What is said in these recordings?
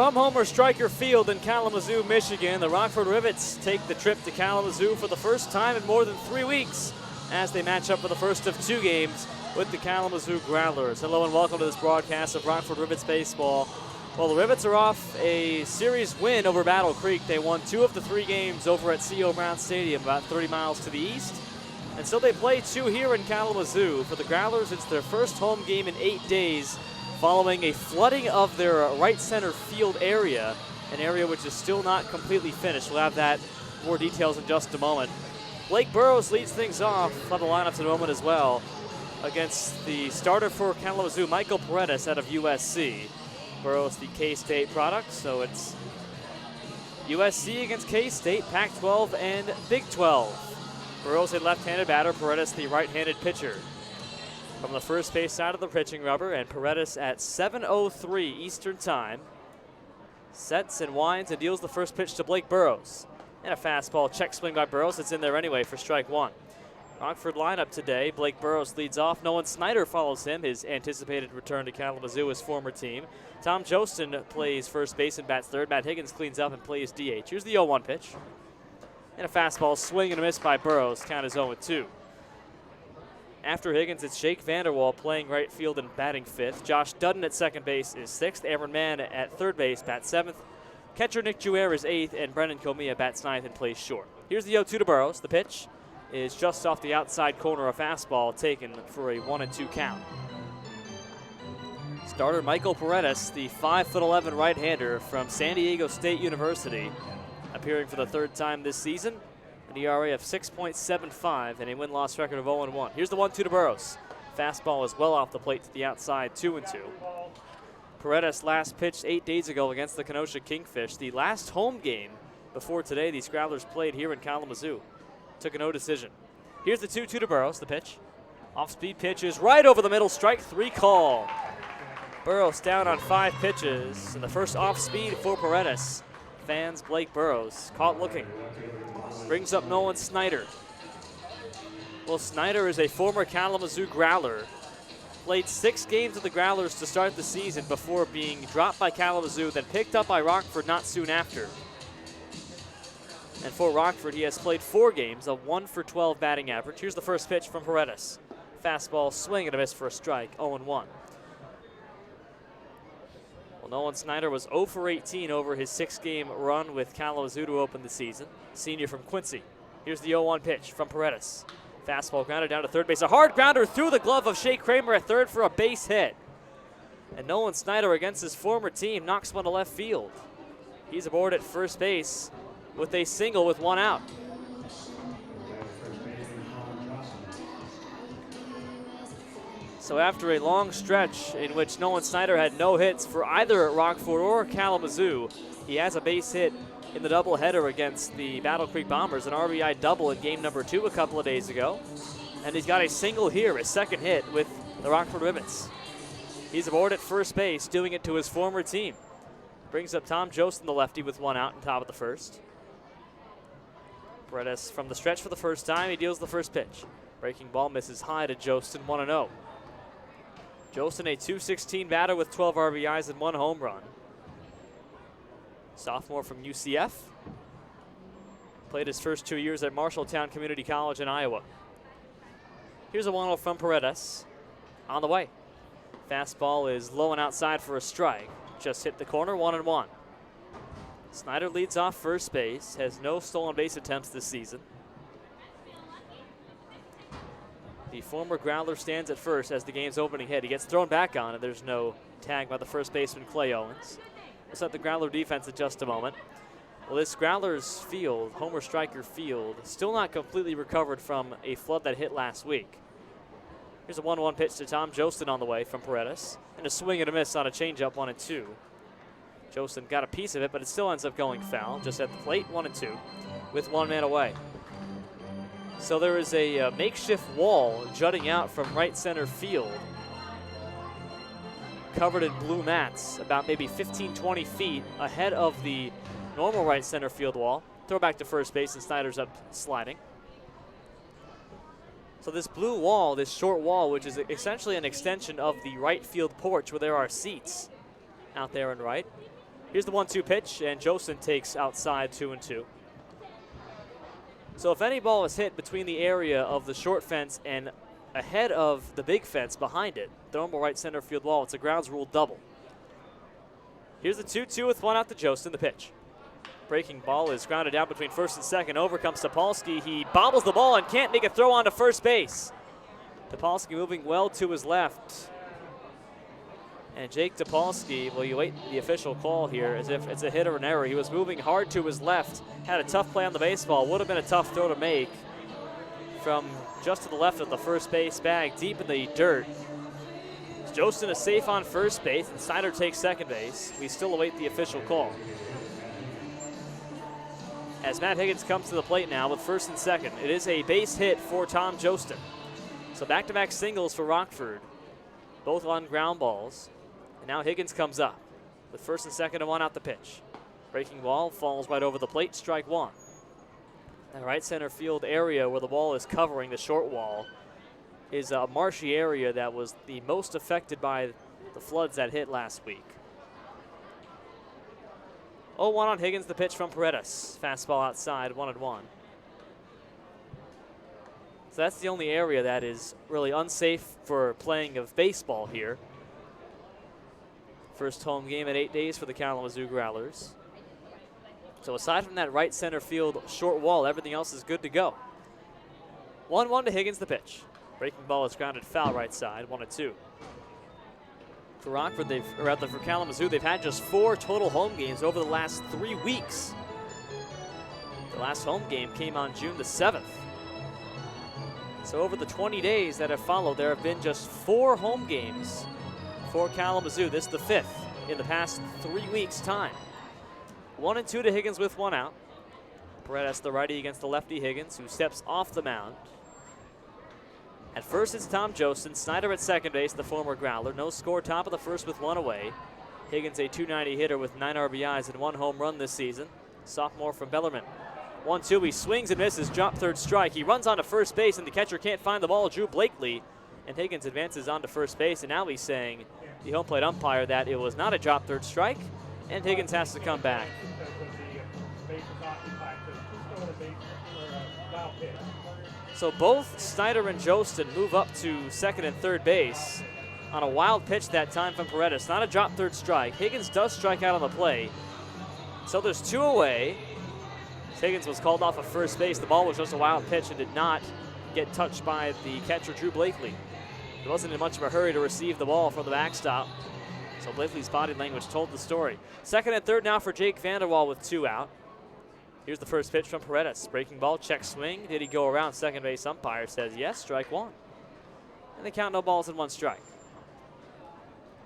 From Homer Stryker Field in Kalamazoo, Michigan, the Rockford Rivets take the trip to Kalamazoo for the first time in more than 3 weeks as they match up for the first of 2 games with the Kalamazoo Growlers. Hello and welcome to this broadcast of Rockford Rivets baseball. Well, the Rivets are off a series win over Battle Creek. They won 2 of the 3 games over at C.O. Brown Stadium, about 30 miles to the east. And so they play 2 here in Kalamazoo. For the Growlers, it's their first home game in 8 days following a flooding of their right center field area, an area which is still not completely finished. We'll have that more details in just a moment. Blake Burrows leads things off on the lineups in a moment as well against the starter for Kalamazoo, Michael Paredes out of USC. Burrows, the K-State product, so it's USC against K-State, Pac-12 and Big 12. Burrows a left-handed batter, Paredes the right-handed pitcher. From the first base side of the pitching rubber, and Paredes at 7:03 Eastern Time sets and winds and deals the first pitch to Blake Burrows. And a fastball check swing by Burrows. It's in there anyway for strike 1. Rockford lineup today. Blake Burrows leads off. Nolan Snyder follows him, his anticipated return to Kalamazoo, his former team. Tom Jostin plays first base and bats third. Matt Higgins cleans up and plays DH. Here's the 0-1 pitch. And a fastball swing and a miss by Burrows. Count is 0-2. After Higgins, it's Jake Vanderwall playing right field and batting 5th. Josh Dudden at second base is 6th. Aaron Mann at third base bats 7th. Catcher Nick Juer is 8th, and Brendan Comia bats 9th and plays short. Here's the 0-2 to Burrows. The pitch is just off the outside corner, a fastball taken for a 1-2 count. Starter Michael Paredes, the 5'11" right-hander from San Diego State University, appearing for the 3rd time this season. An ERA of 6.75 and a win-loss record of 0-1. Here's the 1-2 to Burrows. Fastball is well off the plate to the outside, 2-2. Paredes last pitched 8 days ago against the Kenosha Kingfish. The last home game before today, these Growlers played here in Kalamazoo. Took a no decision. Here's the 2-2 to Burrows, the pitch. Off-speed pitch is right over the middle, strike 3 call. Burrows down on 5 pitches, and the first off-speed for Paredes. Fans Blake Burrows, caught looking. Brings up Nolan Snyder. Well, Snyder is a former Kalamazoo Growler. Played 6 games with the Growlers to start the season before being dropped by Kalamazoo, then picked up by Rockford not soon after. And for Rockford, he has played 4 games, a 1-for-12 batting average. Here's the first pitch from Paredes. Fastball, swing and a miss for a strike, 0-1. Well, Nolan Snyder was 0-for-18 over his 6-game run with Kalamazoo to open the season. Senior from Quincy. Here's the 0-1 pitch from Paredes. Fastball grounded down to third base. A hard grounder through the glove of Shea Kramer at third for a base hit. And Nolan Snyder against his former team knocks one to left field. He's aboard at first base with a single with 1 out. So after a long stretch in which Nolan Snyder had no hits for either Rockford or Kalamazoo, he has a base hit in the doubleheader against the Battle Creek Bombers, an RBI double in game number 2 a couple of days ago. And he's got a single here, his second hit with the Rockford Rivets. He's aboard at first base, doing it to his former team. Brings up Tom Jostin, the lefty, with 1 out in top of the first. Paredes from the stretch for the first time. He deals the first pitch. Breaking ball misses high to Jostin, 1-0. Jostin, a .216 batter with 12 RBIs and 1 home run. Sophomore from UCF. Played his first 2 years at Marshalltown Community College in Iowa. Here's a 1-0 from Paredes. On the way. Fastball is low and outside for a strike. Just hit the corner, 1-1. Snyder leads off first base, has no stolen base attempts this season. The former Growler stands at first as the game's opening hit. He gets thrown back on, and there's no tag by the first baseman, Clay Owens. We'll set the Growler defense in just a moment. Well, this Growlers field, Homer Stryker Field, still not completely recovered from a flood that hit last week. Here's a 1-1 pitch to Tom Jostin on the way from Paredes, and a swing and a miss on a changeup, 1-2. Jostin got a piece of it, but it still ends up going foul, just at the plate, 1-2, with 1 man away. So there is a makeshift wall jutting out from right center field, covered in blue mats, about maybe 15, 20 feet ahead of the normal right center field wall. Throw back to first base, and Snyder's up sliding. So this blue wall, this short wall, which is essentially an extension of the right field porch where there are seats out there in right, Here's the 1-2 pitch, and Jostin takes outside 2-2. So if any ball is hit between the area of the short fence and ahead of the big fence behind it, the normal right center field wall, it's a grounds rule double. Here's the 2-2 with one out to Jostin, the pitch. Breaking ball is grounded down between first and second. Over comes Topolsky. He bobbles the ball and can't make a throw on to first base. Topolsky moving well to his left. And Jake Topolsky, well, you wait the official call here as if it's a hit or an error. He was moving hard to his left, had a tough play on the baseball. Would have been a tough throw to make from just to the left of the first base bag, deep in the dirt. Jostin is safe on first base, and Snyder takes second base. We still await the official call. As Matt Higgins comes to the plate now with first and second, it is a base hit for Tom Jostin. So back-to-back singles for Rockford, both on ground balls. And now Higgins comes up with first and second and one out the pitch. Breaking ball falls right over the plate, strike one. The right center field area where the ball is covering the short wall is a marshy area that was the most affected by the floods that hit last week. 0-1 on Higgins, the pitch from Paredes. Fastball outside, 1-1. So that's the only area that is really unsafe for playing of baseball here. First home game in 8 days for the Kalamazoo Growlers. So aside from that right center field short wall, everything else is good to go. 1-1 to Higgins, the pitch. Breaking ball is grounded foul right side, 1-2. For Rockford, for Kalamazoo, they've had just 4 total home games over the last 3 weeks. The last home game came on June the 7th. So over the 20 days that have followed, there have been just 4 home games for Kalamazoo. This is the 5th in the past 3 weeks' time. 1-2 to Higgins with one out. Paredes, the righty, against the lefty Higgins, who steps off the mound. At first, it's Tom Jostin. Snyder at second base, the former Growler. No score, top of the first with one away. Higgins, a .290 hitter with 9 RBIs and 1 home run this season. Sophomore from Bellarmine. 1-2, he swings and misses, drop third strike. He runs onto first base, and the catcher can't find the ball, Drew Blakely. And Higgins advances onto first base, and now he's saying, the home plate umpire, that it was not a drop third strike, and Higgins has to come back. So both Snyder and Jostin move up to second and third base on a wild pitch that time from Paredes. Not a drop third strike. Higgins does strike out on the play. So there's 2 away. Higgins was called off of first base. The ball was just a wild pitch and did not get touched by the catcher, Drew Blakely. He wasn't in much of a hurry to receive the ball from the backstop. So Blakely's body language told the story. Second and third now for Jake Vanderwall with 2 out. Here's the first pitch from Paredes. Breaking ball, check swing. Did he go around? Second base umpire says yes, strike one. And they count no balls and 1 strike.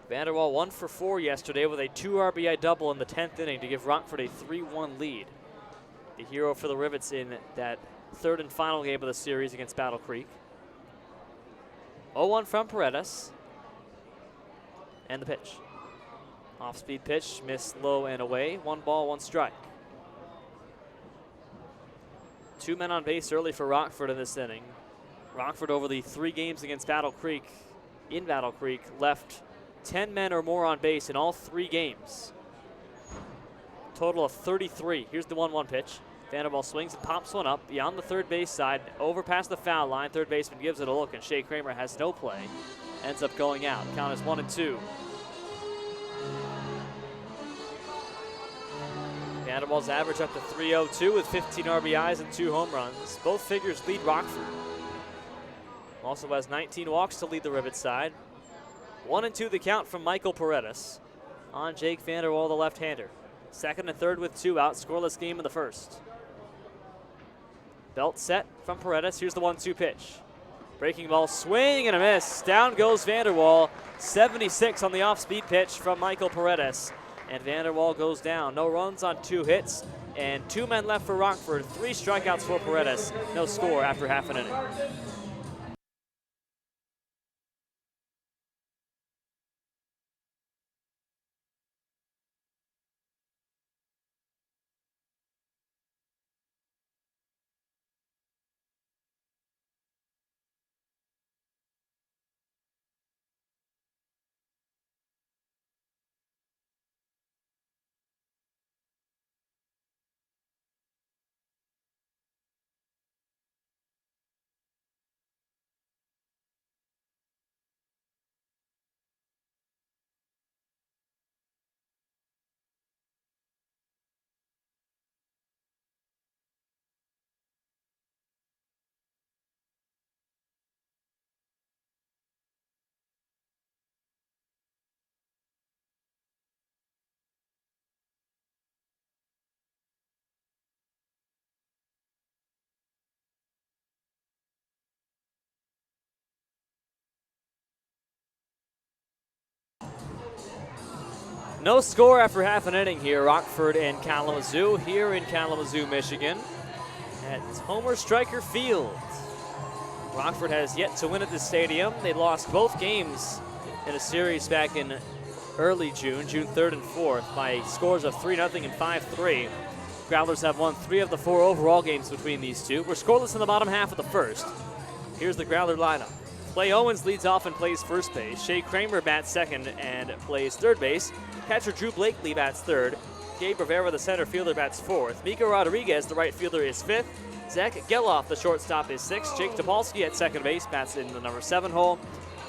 Vanderwall 1 for 4 yesterday with a 2 RBI double in the 10th inning to give Rockford a 3-1 lead. The hero for the Rivets in that third and final game of the series against Battle Creek. 0-1 from Paredes. And the pitch. Off-speed pitch, missed low and away. 1 ball, 1 strike. 2 men on base early for Rockford in this inning. Rockford over the 3 games against Battle Creek, in Battle Creek, left 10 men or more on base in all 3 games. Total of 33. Here's the 1-1 pitch. Vanderwall swings and pops one up beyond the third base side, over past the foul line. Third baseman gives it a look, and Shea Kramer has no play. Ends up going out. Count is 1-2. Vanderwall's average up to .302 with 15 RBIs and 2 home runs. Both figures lead Rockford. Also has 19 walks to lead the Rivet side. 1-2 the count from Michael Paredes on Jake Vanderwall, the left-hander. Second and third with 2 out. Scoreless game in the first. Belt set from Paredes. Here's the 1-2 pitch. Breaking ball, swing and a miss. Down goes Vanderwall. 76 on the off-speed pitch from Michael Paredes. And Vanderwall goes down. No runs on 2 hits. And 2 men left for Rockford. 3 strikeouts for Paredes. No score after half an inning. No score after half an inning here. Rockford and Kalamazoo here in Kalamazoo, Michigan at Homer Stryker Field. Rockford has yet to win at this stadium. They lost both games in a series back in early June, June 3rd and 4th, by scores of 3-0 and 5-3. Growlers have won 3 of the 4 overall games between these two. We're scoreless in the bottom half of the first. Here's the Growler lineup. Clay Owens leads off and plays first base. Shea Kramer bats second and plays third base. Catcher Drew Blakely bats third. Gabe Rivera, the center fielder, bats fourth. Miko Rodriguez, the right fielder, is fifth. Zach Geloff, the shortstop, is sixth. Jake Topolsky at second base bats in the number 7 hole.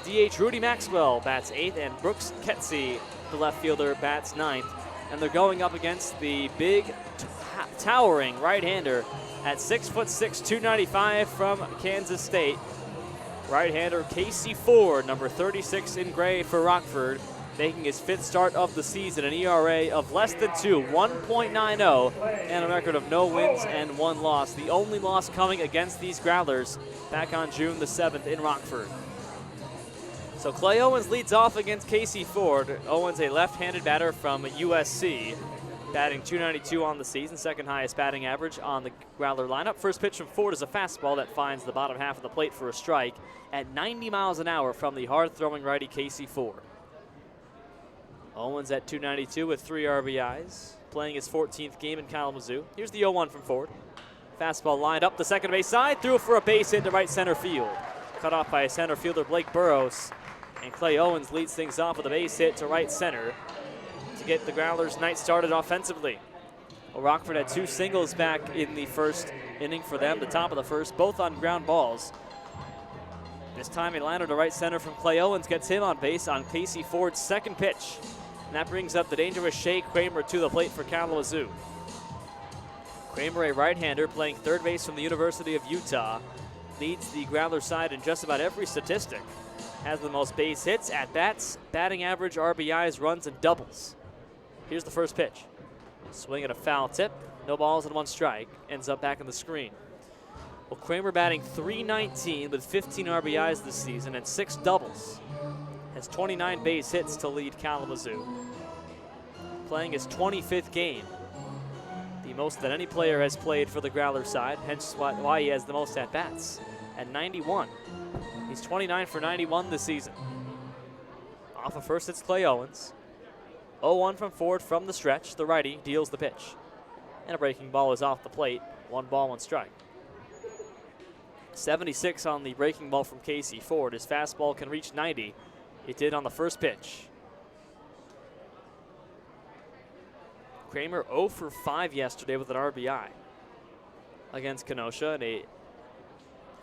DH Rudy Maxwell bats 8th, and Brooks Ketsey, the left fielder, bats 9th. And they're going up against the big, towering right-hander at 6'6", 295 from Kansas State. Right-hander Casey Ford, number 36 in gray for Rockford, making his 5th start of the season, an ERA of less than 2, 1.90, and a record of no wins and 1 loss. The only loss coming against these Growlers back on June the 7th in Rockford. So Clay Owens leads off against Casey Ford. Owens, a left-handed batter from USC, batting .292 on the season, second highest batting average on the Growler lineup. First pitch from Ford is a fastball that finds the bottom half of the plate for a strike at 90 miles an hour from the hard-throwing righty Casey Ford. Owens at .292 with 3 RBIs, playing his 14th game in Kalamazoo. Here's the 0-1 from Ford. Fastball lined up the second base side, threw for a base hit to right center field. Cut off by center fielder Blake Burrows, and Clay Owens leads things off with a base hit to right center to get the Growlers' night started offensively. Well, Rockford had 2 singles back in the first inning for them, the top of the first, both on ground balls. This time a liner to right center from Clay Owens gets him on base on Casey Ford's second pitch. And that brings up the dangerous Shea Kramer to the plate for Kalamazoo. Kramer, a right-hander playing third base from the University of Utah, leads the Growler side in just about every statistic. Has the most base hits, at-bats, batting average, RBIs, runs, and doubles. Here's the first pitch. Swing at a foul tip, no balls and 1 strike, ends up back on the screen. Well, Kramer batting .319 with 15 RBIs this season and 6 doubles. Has 29 base hits to lead Kalamazoo. Playing his 25th game, the most that any player has played for the Growler side, hence why he has the most at-bats at 91. He's 29 for 91 this season. Off of first, it's Clay Owens. 0-1 from Ford from the stretch. The righty deals the pitch. And a breaking ball is off the plate. 1 ball, 1 strike. 76 on the breaking ball from Casey Ford. His fastball can reach 90. It did on the first pitch. Kramer 0 for 5 yesterday with an RBI against Kenosha in a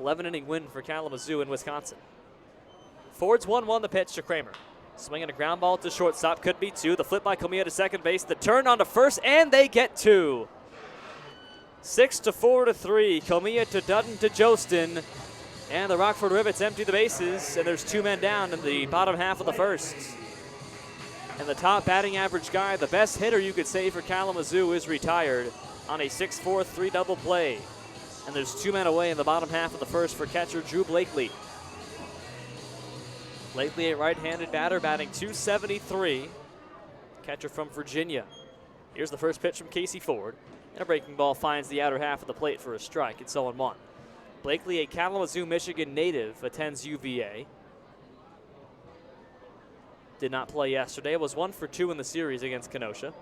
11-inning win for Kalamazoo in Wisconsin. Ford's 1-1 the pitch to Kramer. Swinging a ground ball to shortstop, could be 2. The flip by Comia to second base, the turn onto first, and they get 2. 6-4 to 3. Comia to Dutton to Jostin. And the Rockford Rivets empty the bases, and there's 2 men down in the bottom half of the first. And the top batting average guy, the best hitter you could say for Kalamazoo, is retired on a 6-4 3-double play. And there's 2 men away in the bottom half of the first for catcher Drew Blakely. Blakely, a right-handed batter, batting .273. Catcher from Virginia. Here's the first pitch from Casey Ford. And a breaking ball finds the outer half of the plate for a strike. It's 0-1. Blakely, a Kalamazoo, Michigan native, attends UVA. Did not play yesterday. Was 1 for 2 in the series against Kenosha.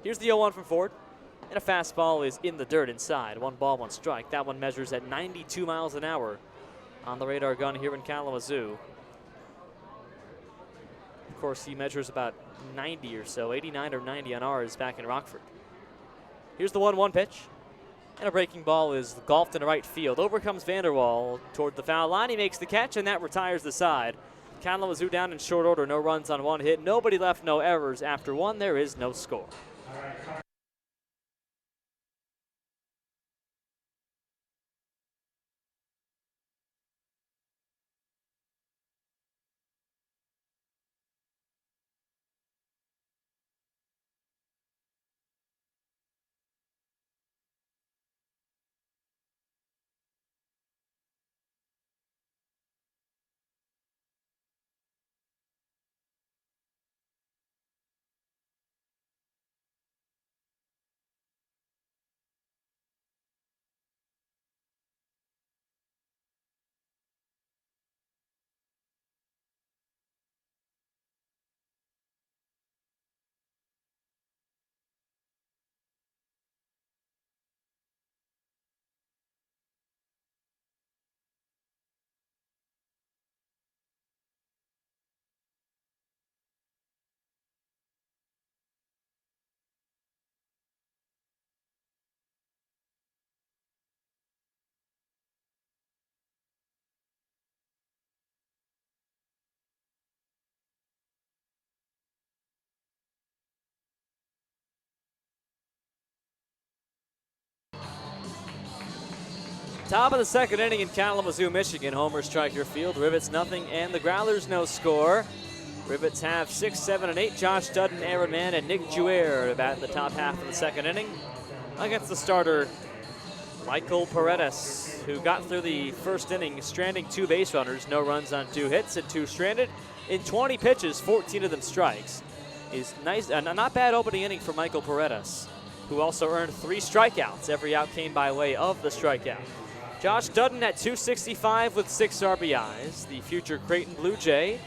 Here's the 0-1 from Ford. And a fastball is in the dirt inside. 1 ball, 1 strike. That one measures at 92 miles an hour on the radar gun here in Kalamazoo. Of course, he measures about 90 or so, 89 or 90 on ours back in Rockford. Here's the 1-1 pitch. And a breaking ball is golfed into right field. Over comes Vanderwall toward the foul line. He makes the catch, and that retires the side. Kalamazoo down in short order. No runs on 1 hit. Nobody left, no errors. After 1, there is no score. Top of the second inning in Kalamazoo, Michigan. Homer Striker Field. Rivets nothing and the Growlers no score. Rivets have 6, 7, and 8. Josh Dudden, Aaron Mann, and Nick Jouer about in the top half of the second inning against the starter Michael Paredes, who got through the first inning stranding 2 base runners, no runs on 2 hits and 2 stranded. In 20 pitches, 14 of them strikes. Is nice, not bad opening inning for Michael Paredes, who also earned 3 strikeouts. Every out came by way of the strikeout. Josh Dudden at 265 with 6 RBIs. The future Creighton Blue Jay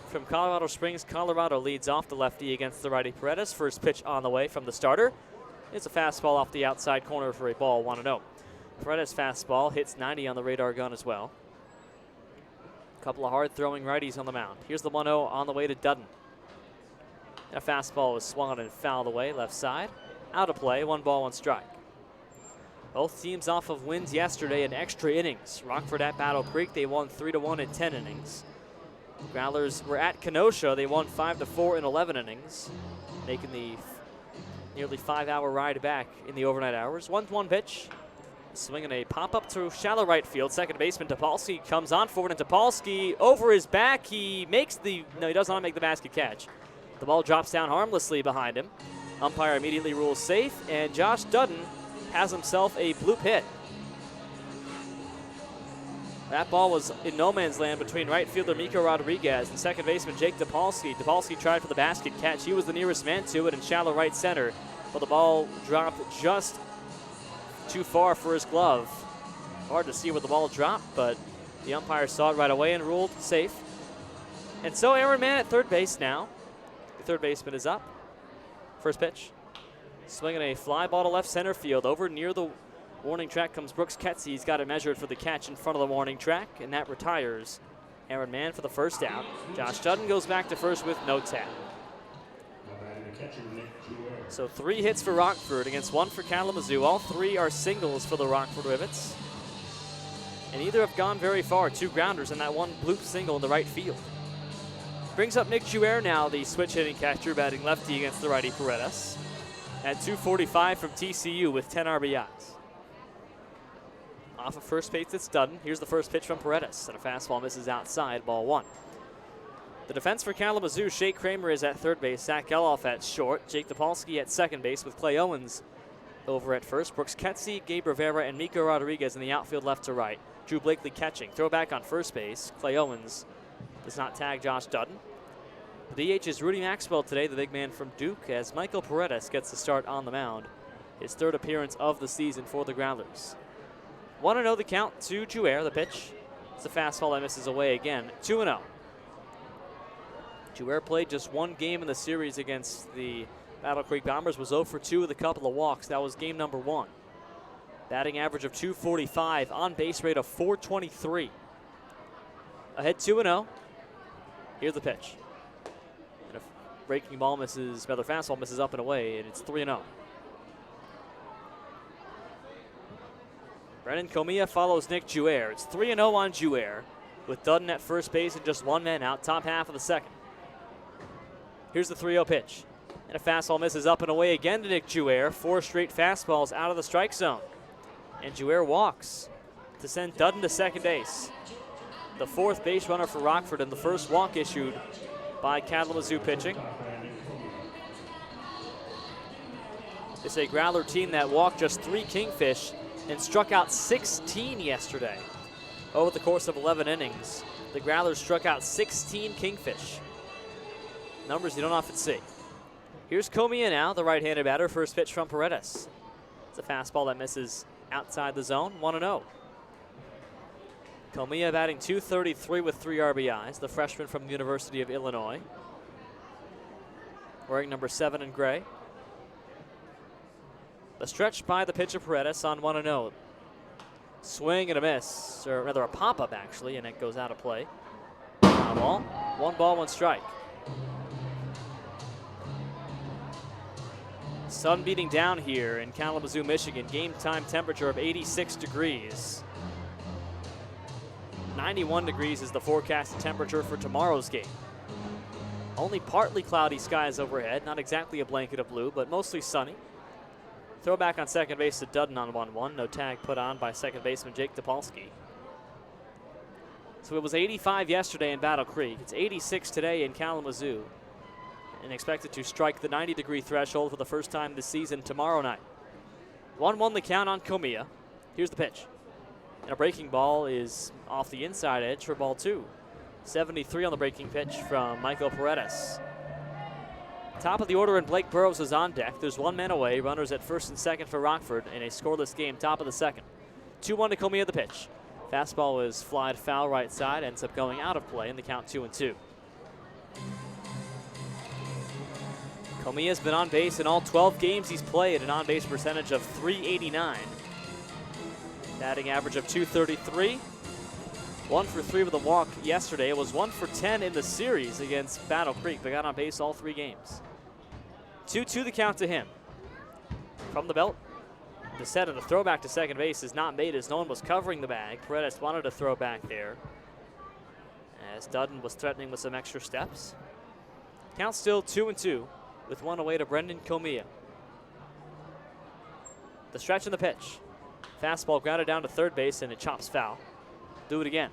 from Colorado Springs, Colorado, leads off the lefty against the righty Paredes. First pitch on the way from the starter. It's a fastball off the outside corner for a ball, 1-0. Paredes' fastball hits 90 on the radar gun as well. A couple of hard-throwing righties on the mound. Here's the 1-0 on the way to Dudden. A fastball was swung and fouled away, left side. Out of play, 1 ball, 1 strike. Both teams off of wins yesterday in extra innings. Rockford at Battle Creek, they won 3-1 in 10 innings. Growlers were at Kenosha, they won 5-4 in 11 innings, making the nearly 5-hour ride back in the overnight hours. 1-1 pitch, swinging a pop-up to shallow right field. Second baseman Topolsky comes on forward, and Topolsky over his back, he does not make the basket catch. The ball drops down harmlessly behind him. Umpire immediately rules safe, and Josh Dudden has himself a bloop hit. That ball was in no man's land between right fielder Miko Rodriguez and second baseman Jake Topolsky. Topolsky tried for the basket catch. He was the nearest man to it in shallow right center, but the ball dropped just too far for his glove. Hard to see where the ball dropped, but the umpire saw it right away and ruled safe. And so Aaron Mann at third base now. The third baseman is up. First pitch. Swinging a fly ball to left center field. Over near the warning track comes Brooks Ketsy. He's got it measured for the catch in front of the warning track, and that retires Aaron Mann for the first out. Josh Dudden goes back to first with no tap. So 3 hits for Rockford against 1 for Kalamazoo. All 3 are singles for the Rockford Rivets. And either have gone very far. 2 grounders and that 1 bloop single in the right field. Brings up Nick Jouer now, the switch hitting catcher, batting lefty against the righty Paredes. At 245 from TCU with 10 RBIs. Off of first base, it's Dudden. Here's the first pitch from Paredes, and a fastball misses outside, ball 1. The defense for Kalamazoo, Shea Kramer is at third base, Zach Geloff at short, Jake Topolsky at second base with Clay Owens over at first, Brooks Ketsy, Gabe Rivera, and Miko Rodriguez in the outfield left to right. Drew Blakely catching. Throw back on first base. Clay Owens does not tag Josh Dudden. The DH is Rudy Maxwell today, the big man from Duke, as Michael Paredes gets the start on the mound. His 3rd appearance of the season for the Growlers. 1-0 the count to Jouer. The pitch. It's a fastball that misses away again. 2-0. Jouer played just 1 game in the series against the Battle Creek Bombers, was 0 for 2 with a couple of walks. That was game number 1. Batting average of 245, on base rate of 423. Ahead 2-0. Here's the pitch. And a breaking ball misses, rather fastball misses up and away, and it's 3-0. Brennan Comia follows Nick Jouer. It's 3-0 on Jouer, with Dudden at first base and just 1 man out, top half of the second. Here's the 3-0 pitch. And a fastball misses up and away again to Nick Jouer. 4 straight fastballs out of the strike zone. And Jouer walks to send Dudden to second base. The 4th base runner for Rockford and the first walk issued by Kalamazoo pitching. It's a Growler team that walked just 3 Kingfish and struck out 16 yesterday. Over the course of 11 innings, the Growlers struck out 16 Kingfish. Numbers you don't often see. Here's Comia now, the right-handed batter. First pitch from Paredes. It's a fastball that misses outside the zone, 1-0. Comia batting .233 with 3 RBIs, the freshman from the University of Illinois. Wearing number 7 in gray. The stretch by the pitcher Paredes on 1-0. Swing and a miss, or rather a pop-up actually, and it goes out of play. Foul ball. 1 ball, 1 strike. Sun beating down here in Kalamazoo, Michigan. Game time temperature of 86 degrees. 91 degrees is the forecasted temperature for tomorrow's game. Only partly cloudy skies overhead, not exactly a blanket of blue, but mostly sunny. Throwback on second base to Dudden on 1-1. No tag put on by second baseman Jake Topolsky. So it was 85 yesterday in Battle Creek. It's 86 today in Kalamazoo. And expected to strike the 90-degree threshold for the first time this season tomorrow night. 1-1 the count on Comia. Here's the pitch. And a breaking ball is off the inside edge for ball 2. 73 on the breaking pitch from Michael Paredes. Top of the order and Blake Burrows is on deck. There's one man away. Runners at first and second for Rockford in a scoreless game, top of the second. 2-1 to Comia the pitch. Fastball is flied foul right side, ends up going out of play in the count 2-2. Comia's been on base in all 12 games he's played, an on-base percentage of .389. Batting average of .233. 1 for 3 with a walk yesterday. It was 1 for 10 in the series against Battle Creek, but got on base all 3 games. 2-2 the count to him. From the belt, the set of the throwback to second base is not made as no one was covering the bag. Paredes wanted to throw back there as Dudden was threatening with some extra steps. Count still 2-2 with one away to Brendan Comia. The stretch and the pitch. Fastball grounded down to third base and it chops foul. Do it again.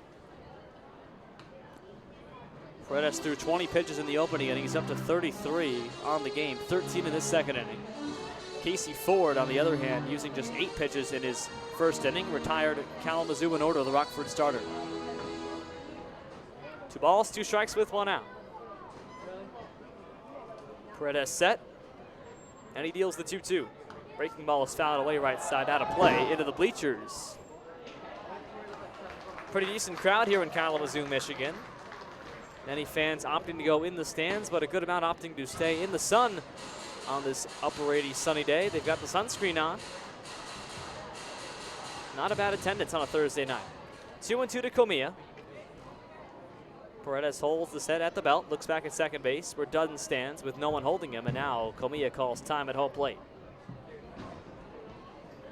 Paredes threw 20 pitches in the opening inning. He's up to 33 on the game, 13 in this second inning. Casey Ford, on the other hand, using just 8 pitches in his first inning, retired Kalamazoo in order, the Rockford starter. 2 balls, 2 strikes with 1 out. Paredes set, and he deals the 2-2. Breaking ball is fouled away right side, out of play, into the bleachers. Pretty decent crowd here in Kalamazoo, Michigan. Many fans opting to go in the stands, but a good amount opting to stay in the sun on this upper 80 sunny day. They've got the sunscreen on. Not a bad attendance on a Thursday night. 2-2 to Comia. Paredes holds the set at the belt, looks back at second base where Dudden stands with no one holding him, and now Comia calls time at home plate.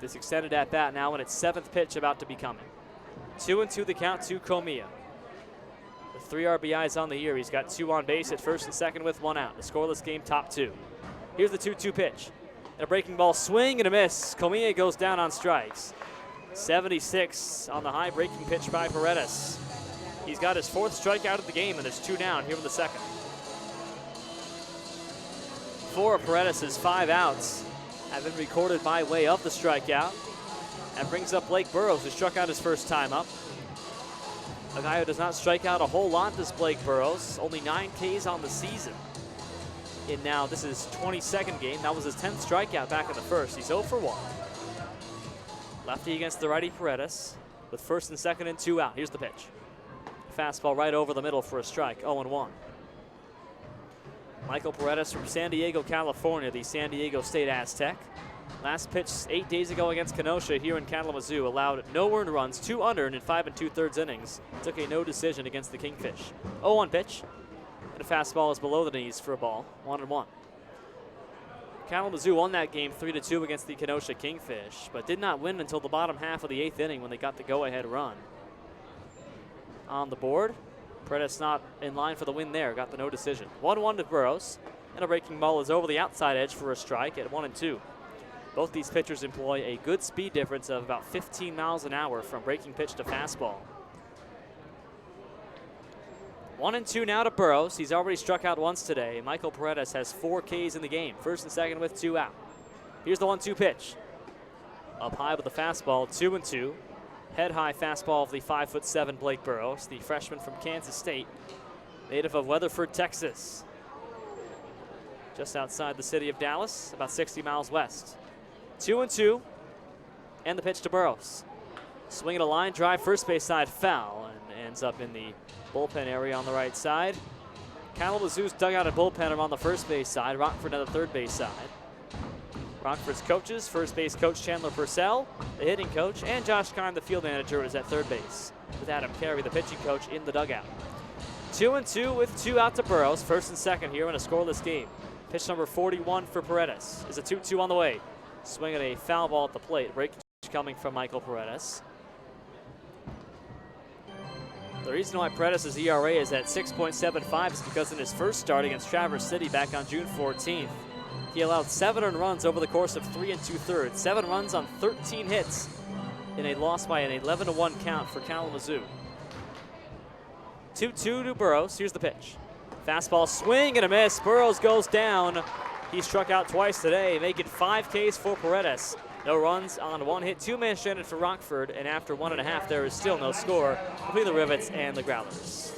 This extended at bat now in its 7th pitch about to be coming. 2-2 the count to Comia. With 3 RBIs on the year, he's got 2 on base at first and second with 1 out. The scoreless game, top 2. Here's the 2-2 pitch. And a breaking ball swing and a miss. Comia goes down on strikes. 76 on the high breaking pitch by Paredes. He's got his 4th strikeout of the game, and there's 2 down here in the second. 4 of Paredes' 5 outs have been recorded by way of the strikeout. That brings up Blake Burrows, who struck out his first time up. A guy who does not strike out a whole lot, this Blake Burrows. Only 9 Ks on the season. And now this is 22nd game. That was his 10th strikeout back in the first. He's 0 for 1. Lefty against the righty Paredes with first and second and 2 out. Here's the pitch. Fastball right over the middle for a strike, 0-1. Michael Paredes from San Diego, California, the San Diego State Aztec. Last pitch 8 days ago against Kenosha here in Kalamazoo. Allowed no earned runs, 2 unearned in 5 2/3 innings. Took a no decision against the Kingfish. 0-1 pitch. And a fastball is below the knees for a ball, 1-1. Kalamazoo won that game 3-2 against the Kenosha Kingfish, but did not win until the bottom half of the 8th inning when they got the go-ahead run. On the board, Paredes not in line for the win there, got the no decision. 1-1 to Burrows, and a breaking ball is over the outside edge for a strike at 1-2. Both these pitchers employ a good speed difference of about 15 miles an hour from breaking pitch to fastball. 1-2 now to Burrows. He's already struck out once today. Michael Paredes has 4 Ks in the game, first and second with 2 out. Here's the 1-2 pitch. Up high with the fastball, 2-2. Head high fastball of the 5'7" Blake Burrows, the freshman from Kansas State, native of Weatherford, Texas. Just outside the city of Dallas, about 60 miles west. 2-2, and the pitch to Burrows. Swinging a line drive, first base side foul, and ends up in the bullpen area on the right side. Kalamazoo's dugout and bullpen are on the first base side, Rockford on the third base side. Rockford's coaches, first base coach Chandler Purcell, the hitting coach, and Josh Kime, the field manager, is at third base, with Adam Carey, the pitching coach, in the dugout. 2-2 with 2 out to Burrows, first and second here in a scoreless game. Pitch number 41 for Paredes is a 2-2 on the way. Swinging a foul ball at the plate. Breaking coming from Michael Paredes. The reason why Paredes' ERA is at 6.75 is because in his first start against Traverse City back on June 14th, He allowed 7 earned runs over the course of 3 2/3. 7 runs on 13 hits in a loss by an 11-1 count for Kalamazoo. 2-2 to Burrows. Here's the pitch. Fastball swing and a miss. Burrows goes down. He struck out twice today, making 5 Ks for Paredes. No runs on 1 hit, 2 men stranded for Rockford, and after 1.5, there is still no score between the Rivets and the Growlers.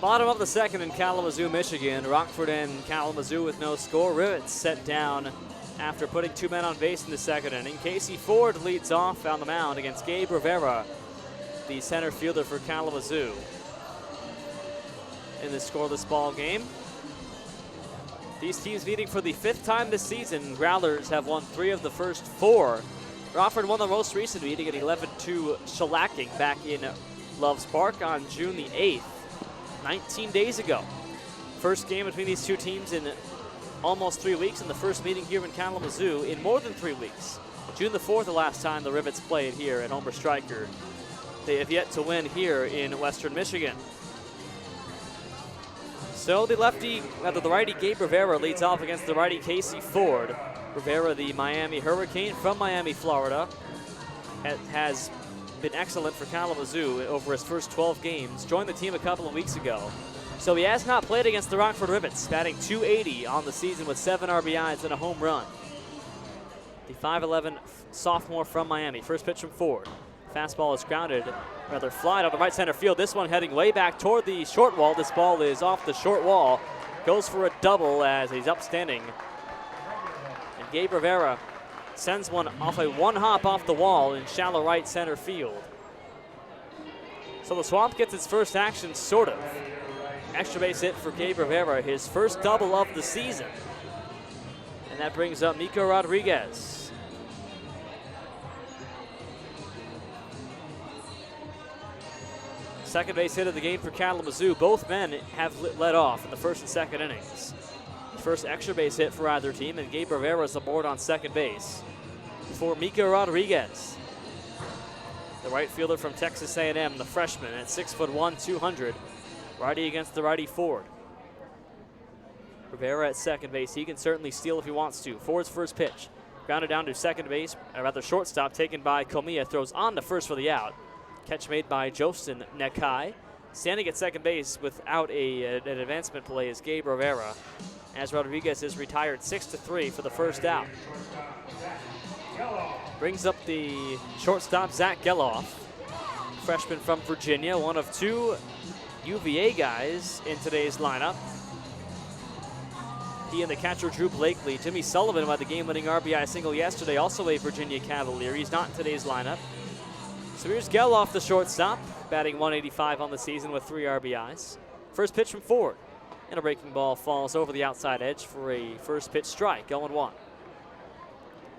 Bottom of the second in Kalamazoo, Michigan. Rockford and Kalamazoo with no score. Rivets set down after putting 2 men on base in the second inning. Casey Ford leads off on the mound against Gabe Rivera, the center fielder for Kalamazoo, in this scoreless ball game. These teams meeting for the 5th time this season. Growlers have won 3 of the first 4. Rockford won the most recent meeting at 11-2 shellacking back in Loves Park on June the 8th. 19 days ago. First game between these two teams in almost 3 weeks, and the first meeting here in Kalamazoo in more than 3 weeks. June the 4th, the last time the Rivets played here at Homer Stryker. They have yet to win here in Western Michigan. So the righty Gabe Rivera leads off against the righty Casey Ford. Rivera, the Miami Hurricane from Miami, Florida, has been excellent for Kalamazoo over his first 12 games. Joined the team a couple of weeks ago. So he has not played against the Rockford Rivets, batting .280 on the season with 7 RBIs and a home run. The 5'11 sophomore from Miami. First pitch from Ford. Fastball is grounded, rather flied out to right center field. This one heading way back toward the short wall. This ball is off the short wall. Goes for a double as he's upstanding. And Gabe Rivera sends one off a 1-hop off the wall in shallow right center field. So the Swamp gets its first action, sort of. Extra base hit for Gabe Rivera, his first double of the season. And that brings up Nico Rodriguez. Second base hit of the game for Kalamazoo. Both men have led off in the first and second innings. First extra base hit for either team, and Gabe Rivera is aboard on second base for Miko Rodriguez, the right fielder from Texas A&M, the freshman at 6'1", 200, righty against the righty Ford. Rivera at second base. He can certainly steal if he wants to. Ford's first pitch, grounded down to second base, or rather shortstop, taken by Komiya, throws on to first for the out. Catch made by Jostin Nekai. Standing at second base without an advancement play is Gabe Rivera, as Rodriguez is retired 6-3 for the first out. Brings up the shortstop, Zach Geloff, freshman from Virginia, one of 2 UVA guys in today's lineup. He and the catcher, Drew Blakely. Jimmy Sullivan by the game-winning RBI single yesterday, also a Virginia Cavalier. He's not in today's lineup. So here's Geloff, the shortstop, batting 185 on the season with 3 RBIs. First pitch from Ford, and a breaking ball falls over the outside edge for a first pitch strike, 0-1.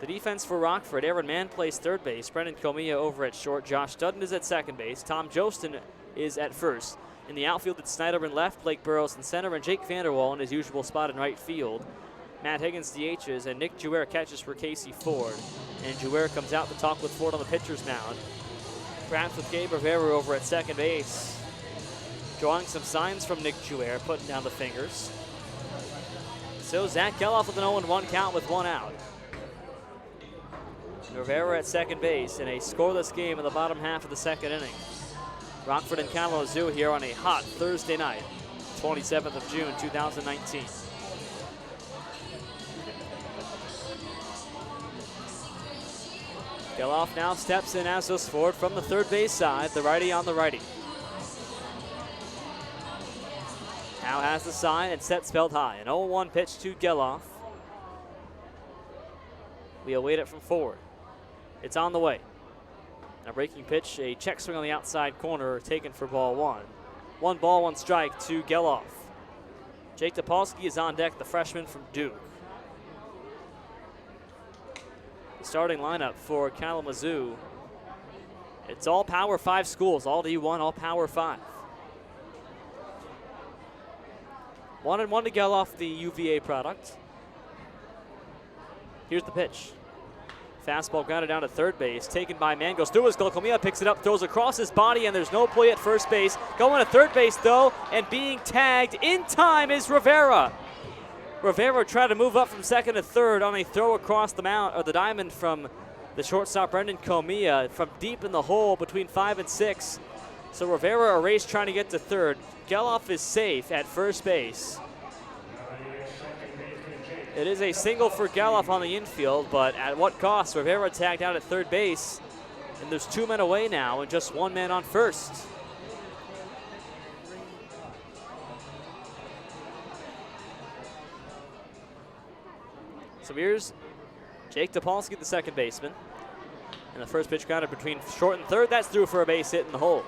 The defense for Rockford: Aaron Mann plays third base, Brendan Komiya over at short, Josh Dutton is at second base, Tom Jostin is at first. In the outfield, it's Snyder in left, Blake Burrows in center, and Jake Vanderwall in his usual spot in right field. Matt Higgins DHs, and Nick Jouer catches for Casey Ford. And Jouer comes out to talk with Ford on the pitcher's mound. Perhaps with Gabe Rivera over at second base, drawing some signs from Nick Jouer, putting down the fingers. So Zach Geloff with an 0-1 count with one out. Rivera at second base in a scoreless game in the bottom half of the second inning. Rockford and Kalamazoo here on a hot Thursday night, 27th of June, 2019. Geloff now steps in as does Ford from the third base side, the righty on the righty. Now has the sign and set spelled high. An 0-1 pitch to Geloff. We await it from Ford. It's on the way. A breaking pitch, a check swing on the outside corner, taken for ball one. 1 ball, 1 strike to Geloff. Jake Topolsky is on deck, the freshman from Duke. The starting lineup for Kalamazoo. It's all Power 5 schools, all D1, all Power 5. 1-1 to Geloff, the UVA product. Here's the pitch. Fastball grounded down to third base, taken by Mann, goes through his goal. Comilla picks it up, throws across his body, and there's no play at first base. Going to third base, though, and being tagged in time is Rivera. Rivera tried to move up from second to third on a throw across the mound, or the diamond from the shortstop, Brendan Comilla, from deep in the hole between 5 and 6. So Rivera erased trying to get to third. Geloff is safe at first base. It is a single for Geloff on the infield, but at what cost? Rivera tagged out at third base, and there's 2 men away now and just 1 man on first. So here's Jake Topolsky, the second baseman. And the first pitch grounded between short and third. That's through for a base hit in the hole.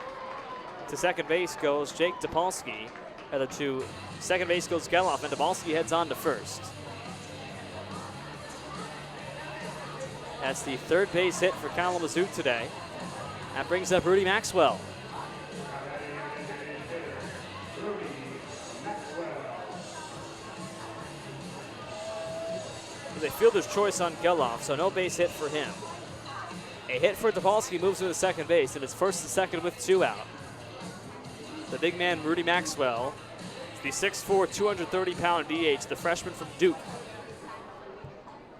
To second base goes Jake Topolsky. Rather, to second base goes Geloff, and Topolsky heads on to first. That's the third base hit for Kalamazoo today. That brings up Rudy Maxwell. There's a fielder's choice on Geloff, so no base hit for him. A hit for Topolsky moves him to second base, and it's first and second with 2 out. The big man, Rudy Maxwell, is the 6'4", 230-pound DH, the freshman from Duke.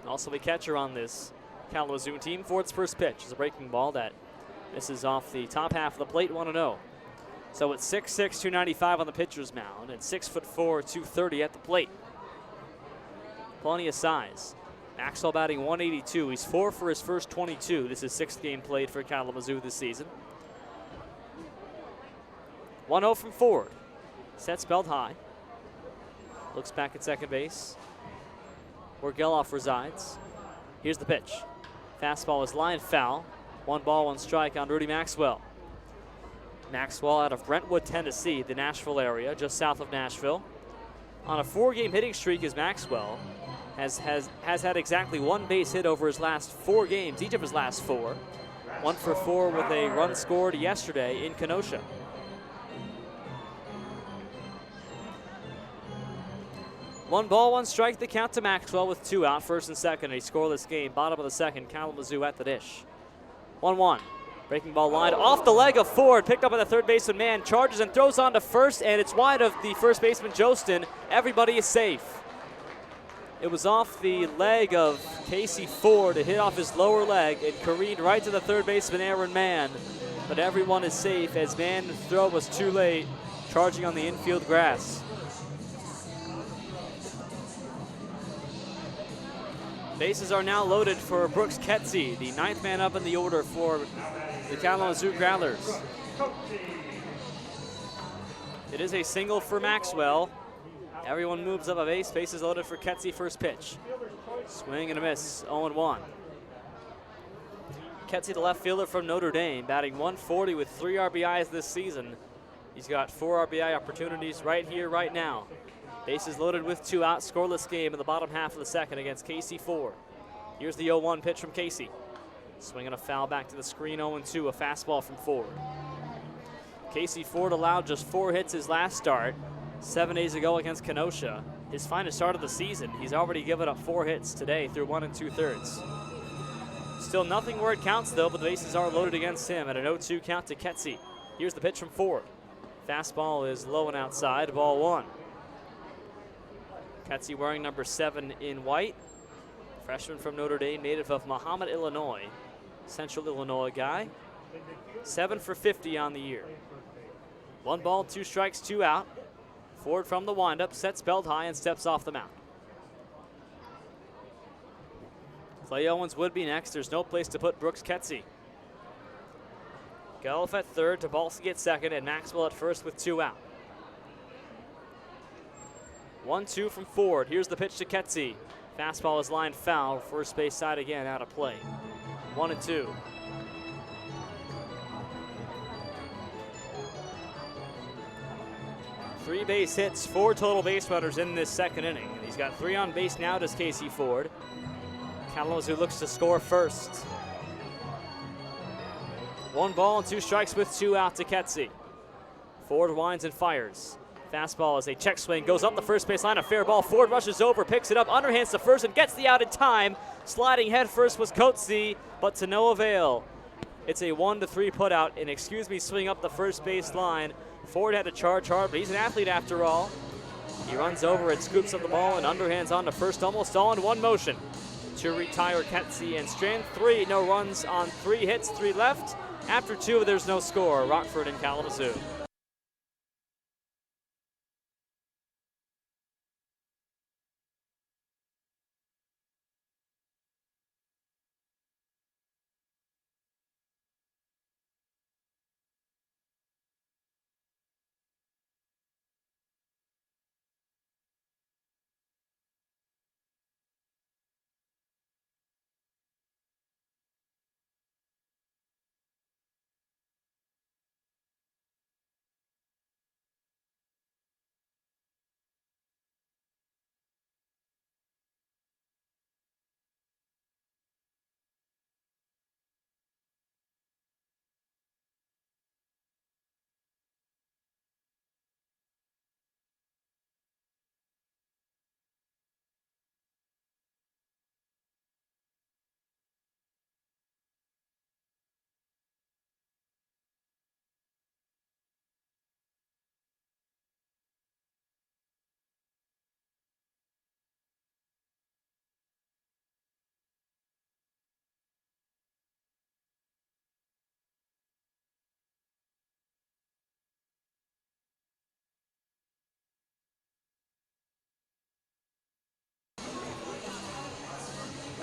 Also a catcher on this Kalamazoo team. Ford's first pitch is a breaking ball that misses off the top half of the plate, 1-0. So it's 6'6", 295 on the pitcher's mound, and 6'4", 230 at the plate. Plenty of size. Maxwell batting 182. He's 4 for his first 22. This is 6th game played for Kalamazoo this season. 1-0 from Ford. Set spelled high. Looks back at second base, where Geloff resides. Here's the pitch. Fastball is line foul. 1 ball, 1 strike on Rudy Maxwell. Maxwell out of Brentwood, Tennessee, the Nashville area, just south of Nashville. On a 4-game hitting streak as Maxwell has had exactly 1 base hit over his last 4 games, each of his last 4. 1 for 4 with a run scored yesterday in Kenosha. One ball, 1 strike, the count to Maxwell with 2 out, first and second. A scoreless game, bottom of the second, Kalamazoo at the dish. 1-1. Breaking ball line off the leg of Ford, picked up by the third baseman Mann, charges and throws on to first, and it's wide of the first baseman Jostin. Everybody is safe. It was off the leg of Casey Ford. It hit off his lower leg and careened right to the third baseman Aaron Mann. But everyone is safe as Mann's throw was too late, charging on the infield grass. Bases are now loaded for Brooks Ketzi, the 9th man up in the order for the Kalamazoo Growlers. It is a single for Maxwell. Everyone moves up a base. Bases loaded for Ketzi, first pitch. Swing and a miss, 0-1. Ketzi, the left fielder from Notre Dame, batting 140 with 3 RBIs this season. He's got 4 RBI opportunities right here, right now. Bases loaded with 2 out, scoreless game in the bottom half of the second against Casey Ford. Here's the 0-1 pitch from Casey. Swinging a foul back to the screen, 0-2, a fastball from Ford. Casey Ford allowed just 4 hits his last start, 7 days ago against Kenosha. His finest start of the season. He's already given up 4 hits today through 1 2/3. Still nothing where it counts though, but the bases are loaded against him at an 0-2 count to Ketzi. Here's the pitch from Ford. Fastball is low and outside, ball 1. Ketsy wearing number 7 in white. Freshman from Notre Dame, native of Mahomet, Illinois. Central Illinois guy. 7 for 50 on the year. 1 ball, 2 strikes, 2 out. Ford from the windup, sets belt high and steps off the mound. Clay Owens would be next. There's no place to put Brooks Ketsy. Gelf at third, Tobolski at second, and Maxwell at first with 2 out. 1-2 from Ford. Here's the pitch to Ketsy. Fastball is lined foul. First base side again, out of play. 1-2. Three base hits, 4 total base runners in this second inning. He's got 3 on base now, does Casey Ford. Kalamazoo looks to score first. 1 ball and 2 strikes with 2 out to Ketsy. Ford winds and fires. Fastball is a check swing, goes up the first base line, a fair ball. Ford rushes over, picks it up, underhands to first, and gets the out in time. Sliding head first was Coetzee, but to no avail. It's a 1-3 putout, and swing up the first base line. Ford had to charge hard, but he's an athlete after all. He runs over and scoops up the ball and underhands on to first, almost all in one motion to retire Ketsy and Strand. 3, no runs on 3 hits, 3 left. After 2, there's no score. Rockford and Kalamazoo.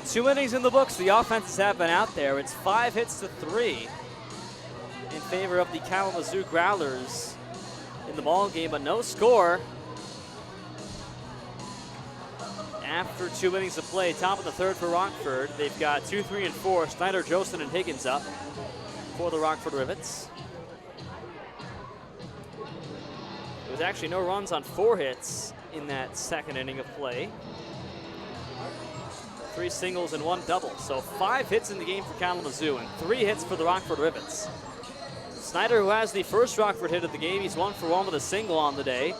Two innings in the books. The offenses have been out there. It's 5 hits to 3 in favor of the Kalamazoo Growlers in the ball game, but no score. After 2 innings of play, top of the third for Rockford. They've got 2, 3, and 4. Snyder, Joseph, and Higgins up for the Rockford Rivets. There was actually no runs on 4 hits in that second inning of play. 3 singles and 1 double. So 5 hits in the game for Kalamazoo and 3 hits for the Rockford Rivets. Snyder, who has the first Rockford hit of the game, he's 1 for 1 with a single on the day.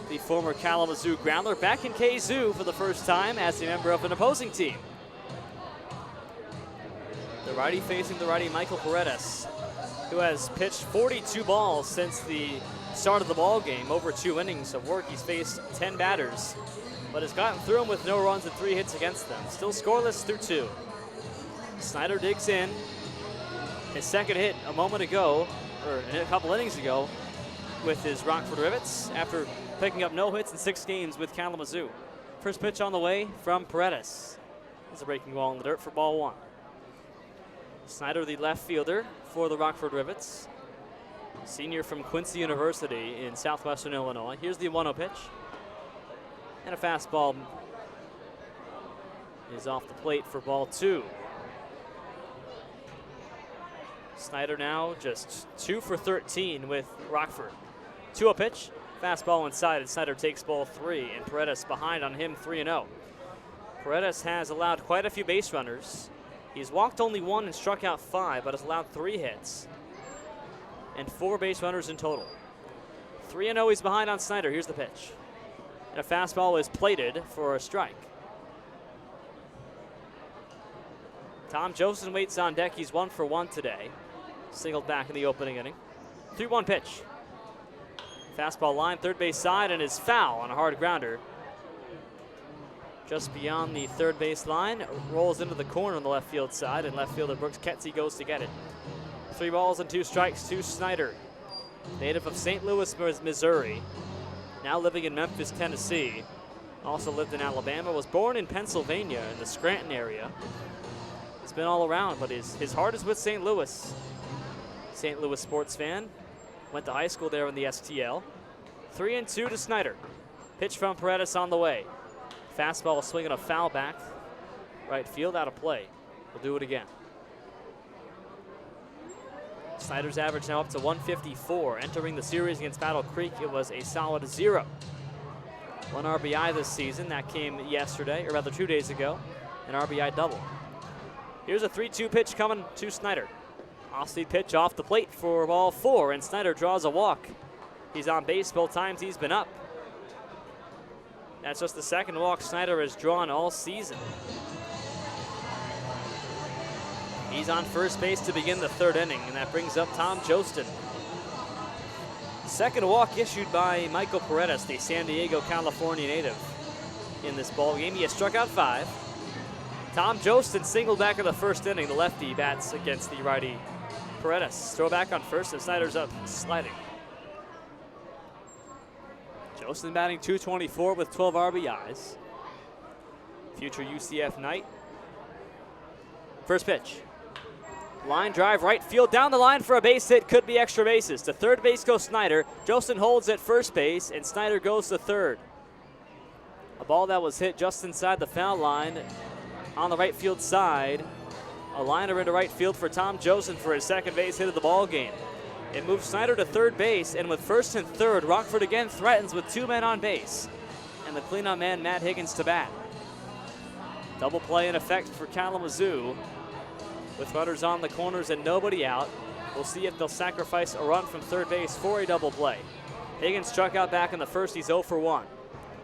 The former Kalamazoo Growler back in Kazoo for the first time as a member of an opposing team. The righty facing the righty, Michael Paredes, who has pitched 42 balls since the start of the ball game. Over 2 innings of work, he's faced 10 batters, but has gotten through them with no runs and 3 hits against them. Still scoreless through 2. Snyder digs in. His second hit a moment ago, or a couple innings ago, with his Rockford Rivets after picking up no hits in 6 games with Kalamazoo. First pitch on the way from Paredes. It's a breaking ball in the dirt for ball 1. Snyder, the left fielder for the Rockford Rivets. Senior from Quincy University in southwestern Illinois. Here's the 1-0 pitch. And a fastball is off the plate for ball 2. Snyder now just 2 for 13 with Rockford. 2-0 pitch, fastball inside, and Snyder takes ball 3, and Paredes behind on him 3-0. Paredes has allowed quite a few base runners. He's walked only 1 and struck out 5, but has allowed 3 hits and 4 base runners in total. 3-0, he's behind on Snyder. Here's the pitch. And a fastball is plated for a strike. Tom Joseph waits on deck. He's 1 for 1 today. Singled back in the opening inning. 3-1 pitch. Fastball line, third base side, and is foul on a hard grounder. just beyond the third base line, rolls into the corner on the left field side, and left fielder Brooks Ketsey goes to get it. 3 balls and 2 strikes to Snyder, native of St. Louis, Missouri, now living in Memphis, Tennessee. Also lived in Alabama, was born in Pennsylvania in the Scranton area. He's been all around, but his heart is with St. Louis. St. Louis sports fan, went to high school there in the STL. 3-2 to Snyder. Pitch from Paredes on the way. Fastball swinging a foul back. Right field, out of play. We'll do it again. Snyder's average now up to 154. Entering the series against Battle Creek, it was a solid 0. 1 RBI this season. That came yesterday, or rather 2 days ago. An RBI double. Here's a 3-2 pitch coming to Snyder. Off-speed pitch off the plate for ball 4, and Snyder draws a walk. He's on base both times he's been up. That's just the second walk Snyder has drawn all season. He's on first base to begin the 3rd inning, and that brings up Tom Jostin. Second walk issued by Michael Paredes, the San Diego, California native, in this ball game. He has struck out 5. Tom Jostin singled back in the 1st inning. The lefty bats against the righty Paredes. Throw back on first, and Snyder's up, sliding. Jostin batting .224 with 12 RBIs. Future UCF Knight. First pitch. Line drive, right field, down the line for a base hit. Could be extra bases. To third base goes Snyder. Jostin holds at first base, and Snyder goes to third. A ball that was hit just inside the foul line on the right field side. A liner into right field for Tom Jostin for his second base hit of the ball game. It moves Snyder to third base, and with first and third, Rockford again threatens with 2 men on base. And the cleanup man, Matt Higgins, to bat. Double play in effect for Kalamazoo. With runners on the corners and nobody out, we'll see if they'll sacrifice a run from third base for a double play. Higgins struck out back in the first. He's 0 for 1.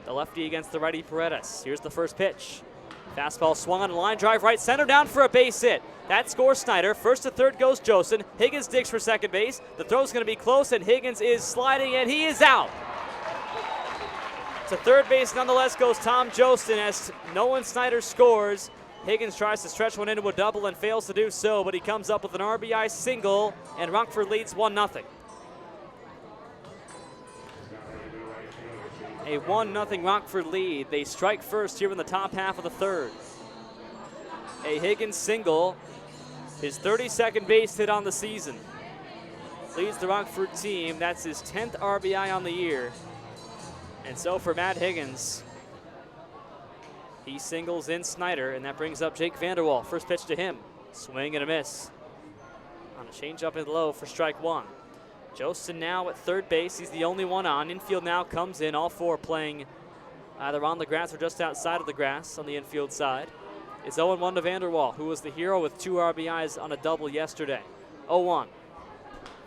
The lefty against the righty Paredes. Here's the first pitch. Fastball swung on a line drive right center, down for a base hit. That scores Snyder. First to third goes Jostin. Higgins digs for second base. The throw's going to be close, and Higgins is sliding, and he is out. To third base nonetheless goes Tom Jostin as Nolan Snyder scores. Higgins tries to stretch one into a double and fails to do so, but he comes up with an RBI single, and Rockford leads 1-0. A 1-0 Rockford lead. They strike first here in the top half of the 3rd. A Higgins single, his 32nd base hit on the season. Leads the Rockford team. That's his 10th RBI on the year. And so for Matt Higgins, he singles in Snyder, and that brings up Jake Vanderwall. First pitch to him. Swing and a miss. On a changeup in low for strike 1. Jostin now at third base. He's the only one on. Infield now comes in. All 4 playing either on the grass or just outside of the grass on the infield side. It's 0-1 to Vanderwall, who was the hero with 2 RBIs on a double yesterday. 0-1.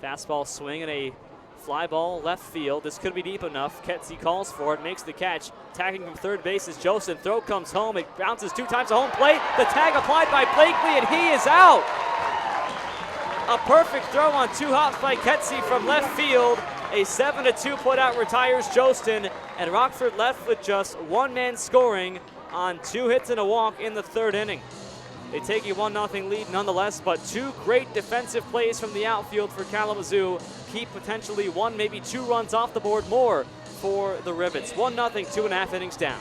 Fastball swing and a fly ball left field. This could be deep enough. Ketsey calls for it, makes the catch. Tagging from third base is Jostin. Throw comes home. It bounces 2 times to home plate. The tag applied by Blakely, and he is out. A perfect throw on 2 hops by Ketsey from left field. A 7-2 putout retires Jostin, and Rockford left with just 1 man scoring on 2 hits and a walk in the 3rd inning. They take a 1-0 lead nonetheless, but 2 great defensive plays from the outfield for Kalamazoo keep potentially 1, maybe 2 runs off the board more for the Rivets. 1-0, 2.5 innings down.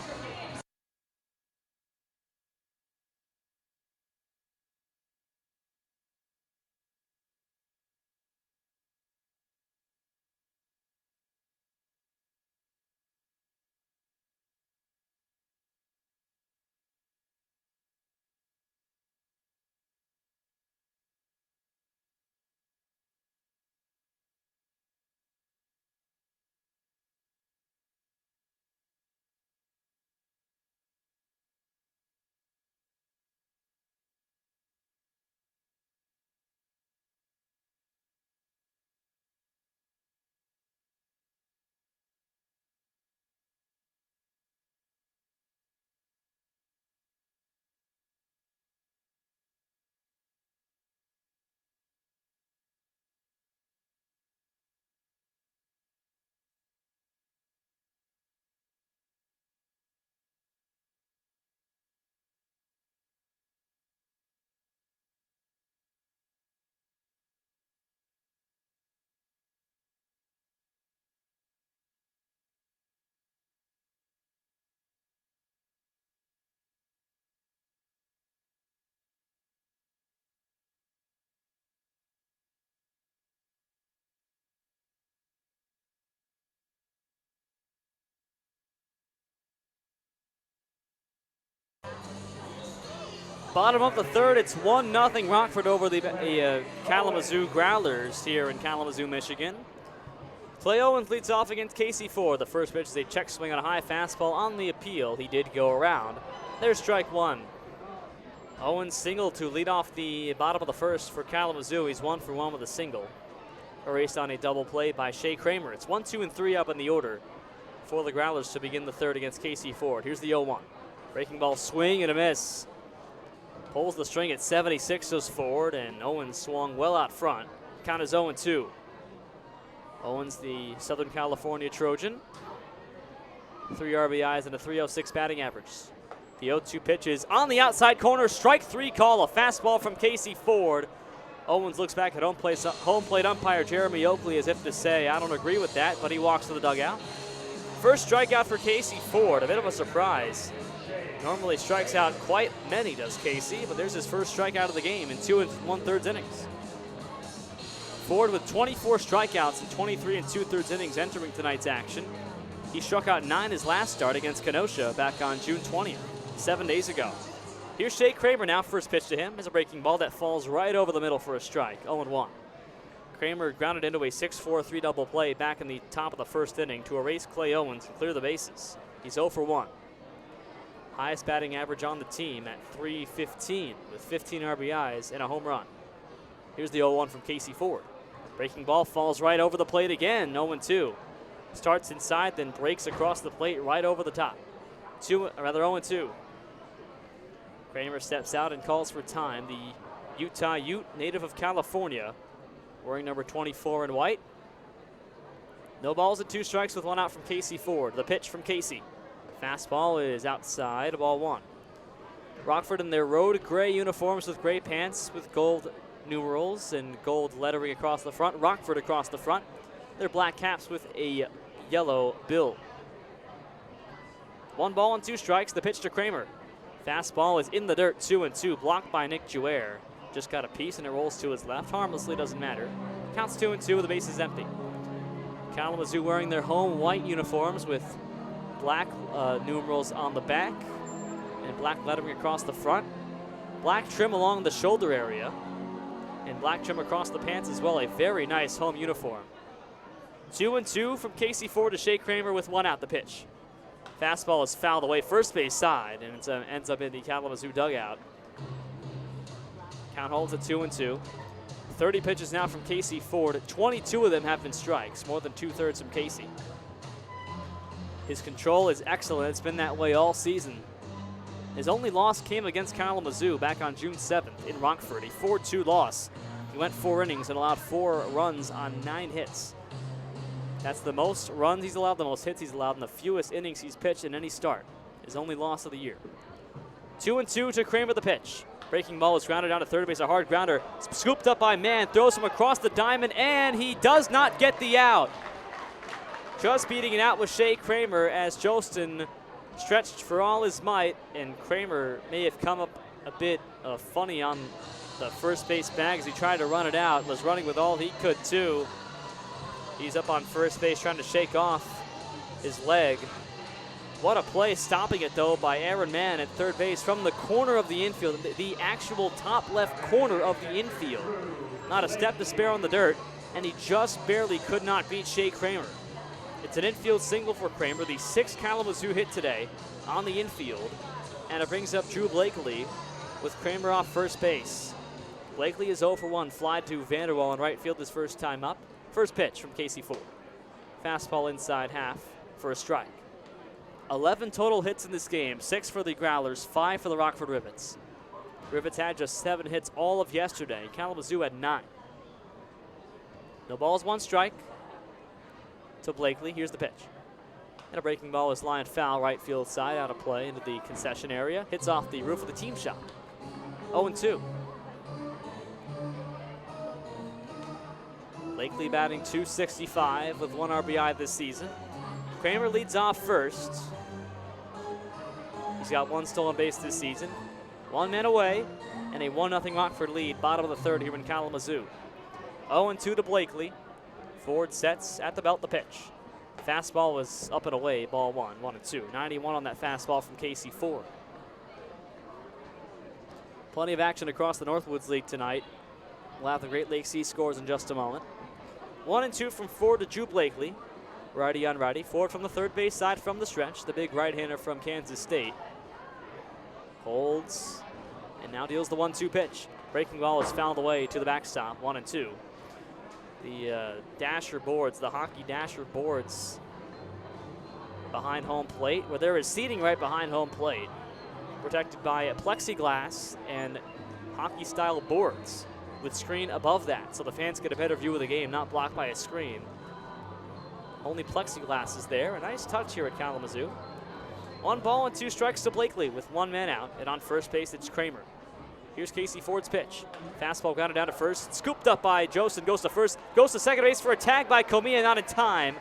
Bottom of the third, it's 1-0 Rockford over the Kalamazoo Growlers here in Kalamazoo, Michigan. Clay Owens leads off against Casey Ford. The first pitch is a check swing on a high fastball on the appeal. He did go around. There's strike one. Owens single to lead off the bottom of the first for Kalamazoo. He's 1 for 1 with a single. Erased on a double play by Shea Kramer. It's 1, 2, and 3 up in the order for the Growlers to begin the third against Casey Ford. Here's the 0-1. Breaking ball swing and a miss. Pulls the string at 76, goes forward, and Owens swung well out front. Count is 0-2. Owens, the Southern California Trojan. 3 RBIs and a .306 batting average. The 0-2 pitch is on the outside corner. Strike 3 call, a fastball from Casey Ford. Owens looks back at home plate umpire Jeremy Oakley as if to say, I don't agree with that, but he walks to the dugout. First strikeout for Casey Ford, a bit of a surprise. Normally strikes out quite many, does Casey, but there's his first strikeout of the game in 2 1/3 innings. Ford with 24 strikeouts in 23 2/3 innings entering tonight's action. He struck out 9 his last start against Kenosha back on June 20th, 7 days ago. Here's Shea Kramer now. First pitch to him is a breaking ball that falls right over the middle for a strike, 0-1. Kramer grounded into a 6-4-3 double play back in the top of the first inning to erase Clay Owens and clear the bases. He's 0 for 1. Highest batting average on the team at .315 with 15 RBIs and a home run. Here's the 0-1 from Casey Ford. Breaking ball falls right over the plate again, 0-2. Starts inside, then breaks across the plate right over the top. 0-2. Kramer steps out and calls for time. The Utah Ute, native of California, wearing number 24 in white. No balls and 2 strikes with 1 out from Casey Ford. The pitch from Casey. Fastball is outside, ball 1. Rockford in their road gray uniforms with gray pants with gold numerals and gold lettering across the front. Rockford across the front. Their black caps with a yellow bill. 1 ball and 2 strikes. The pitch to Kramer. Fastball is in the dirt, 2-2, blocked by Nick Jouer. Just got a piece and it rolls to his left. Harmlessly, doesn't matter. Counts 2-2 with the bases empty. Kalamazoo wearing their home white uniforms with black numerals on the back and black lettering across the front. Black trim along the shoulder area and black trim across the pants as well. A very nice home uniform. 2-2 from Casey Ford to Shea Kramer with 1 out. The pitch. Fastball is fouled away first base side and it ends up in the Kalamazoo dugout. Count holds at 2-2. 30 pitches now from Casey Ford. 22 of them have been strikes, more than 2/3 from Casey. His control is excellent. It's been that way all season. His only loss came against Kalamazoo back on June 7th in Rockford, a 4-2 loss. He went 4 innings and allowed 4 runs on 9 hits. That's the most runs he's allowed, the most hits he's allowed, and the fewest innings he's pitched in any start. His only loss of the year. 2-2 to Kramer the pitch. Breaking ball is grounded down to third base. A hard grounder scooped up by Mann. Throws him across the diamond, and he does not get the out. Just beating it out with Shea Kramer as Jostin stretched for all his might, and Kramer may have come up a bit funny on the first base bag as he tried to run it out. Was running with all he could too. He's up on first base trying to shake off his leg. What a play, stopping it though by Aaron Mann at third base from the corner of the infield, the actual top left corner of the infield. Not a step to spare on the dirt, and he just barely could not beat Shea Kramer. It's an infield single for Kramer, the 6th Kalamazoo hit today on the infield, and it brings up Drew Blakely with Kramer off first base. Blakely is 0 for 1, fly to Vanderwall in right field his first time up. First pitch from Casey Ford. Fastball inside half for a strike. 11 total hits in this game, 6 for the Growlers, 5 for the Rockford Rivets. Rivets had just 7 hits all of yesterday. Kalamazoo had 9. No balls, 1 strike to Blakely. Here's the pitch. And a breaking ball is lined foul right field side, out of play into the concession area. Hits off the roof of the team shop. 0-2. Blakely batting .265 with 1 RBI this season. Kramer leads off first. He's got 1 stolen base this season. 1 man away, and a 1-0 Rockford lead, bottom of the third here in Kalamazoo. 0-2 to Blakely. Ford sets at the belt, the pitch. Fastball was up and away, ball 1, 1-2. 91 on that fastball from Casey Ford. Plenty of action across the Northwoods League tonight. We'll have the Great Lakes East scores in just a moment. 1 and 2 from Ford to Drew Blakely. Righty on righty. Ford from the third base side from the stretch. The big right-hander from Kansas State. Holds and now deals the 1-2 pitch. Breaking ball is fouled away to the backstop. 1 and 2. The dasher boards, the hockey dasher boards behind home plate, where there is seating right behind home plate, protected by a plexiglass and hockey-style boards with screen above that, so the fans get a better view of the game, not blocked by a screen. Only plexiglass is there. A nice touch here at Kalamazoo. 1 ball and 2 strikes to Blakely with 1 man out, and on first base it's Kramer. Here's Casey Ford's pitch. Fastball grounded down to first, scooped up by Joseph, goes to first, goes to second base for a tag by Comia, not in time.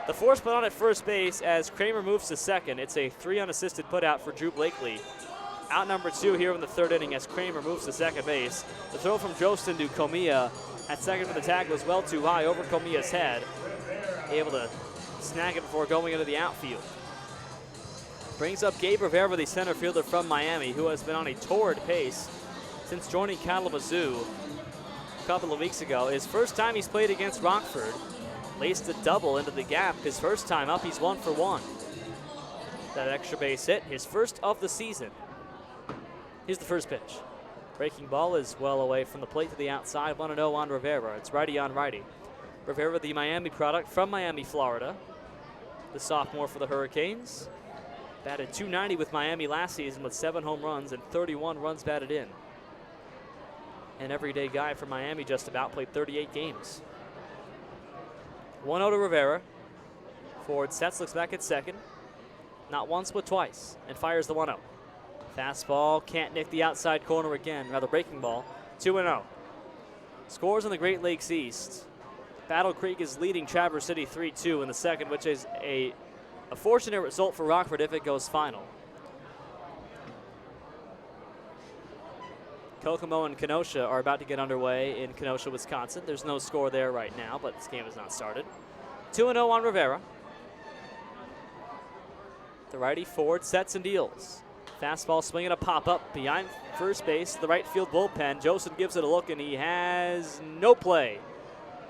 The force put on at first base as Kramer moves to second. It's a 3 unassisted putout for Drew Blakely. Out number 2 here in the third inning as Kramer moves to second base. The throw from Jostin to Comia at second for the tag was well too high over Comia's head. Able to snag it before going into the outfield. Brings up Gabe Rivera, the center fielder from Miami, who has been on a torrid pace since joining Kalamazoo a couple of weeks ago. His first time he's played against Rockford. Laced a double into the gap. His first time up, he's 1 for 1. That extra base hit, his first of the season. Here's the first pitch. Breaking ball is well away from the plate to the outside. 1-0 on Rivera. It's righty on righty. Rivera, the Miami product from Miami, Florida. The sophomore for the Hurricanes. Batted .290 with Miami last season with 7 home runs and 31 runs batted in. An everyday guy from Miami, just about, played 38 games. 1-0 to Rivera. Ford sets, looks back at second. Not once, but twice, and fires the 1-0. Fastball can't nick the outside corner again, rather breaking ball. 2-0. Scores in the Great Lakes East. Battle Creek is leading Traverse City 3-2 in the second, which is a fortunate result for Rockford if it goes final. Kokomo and Kenosha are about to get underway in Kenosha, Wisconsin. There's no score there right now, but this game has not started. 2-0 on Rivera. The righty Ford sets and deals. Fastball swinging a pop-up behind first base, the right field bullpen. Joseph gives it a look, and he has no play.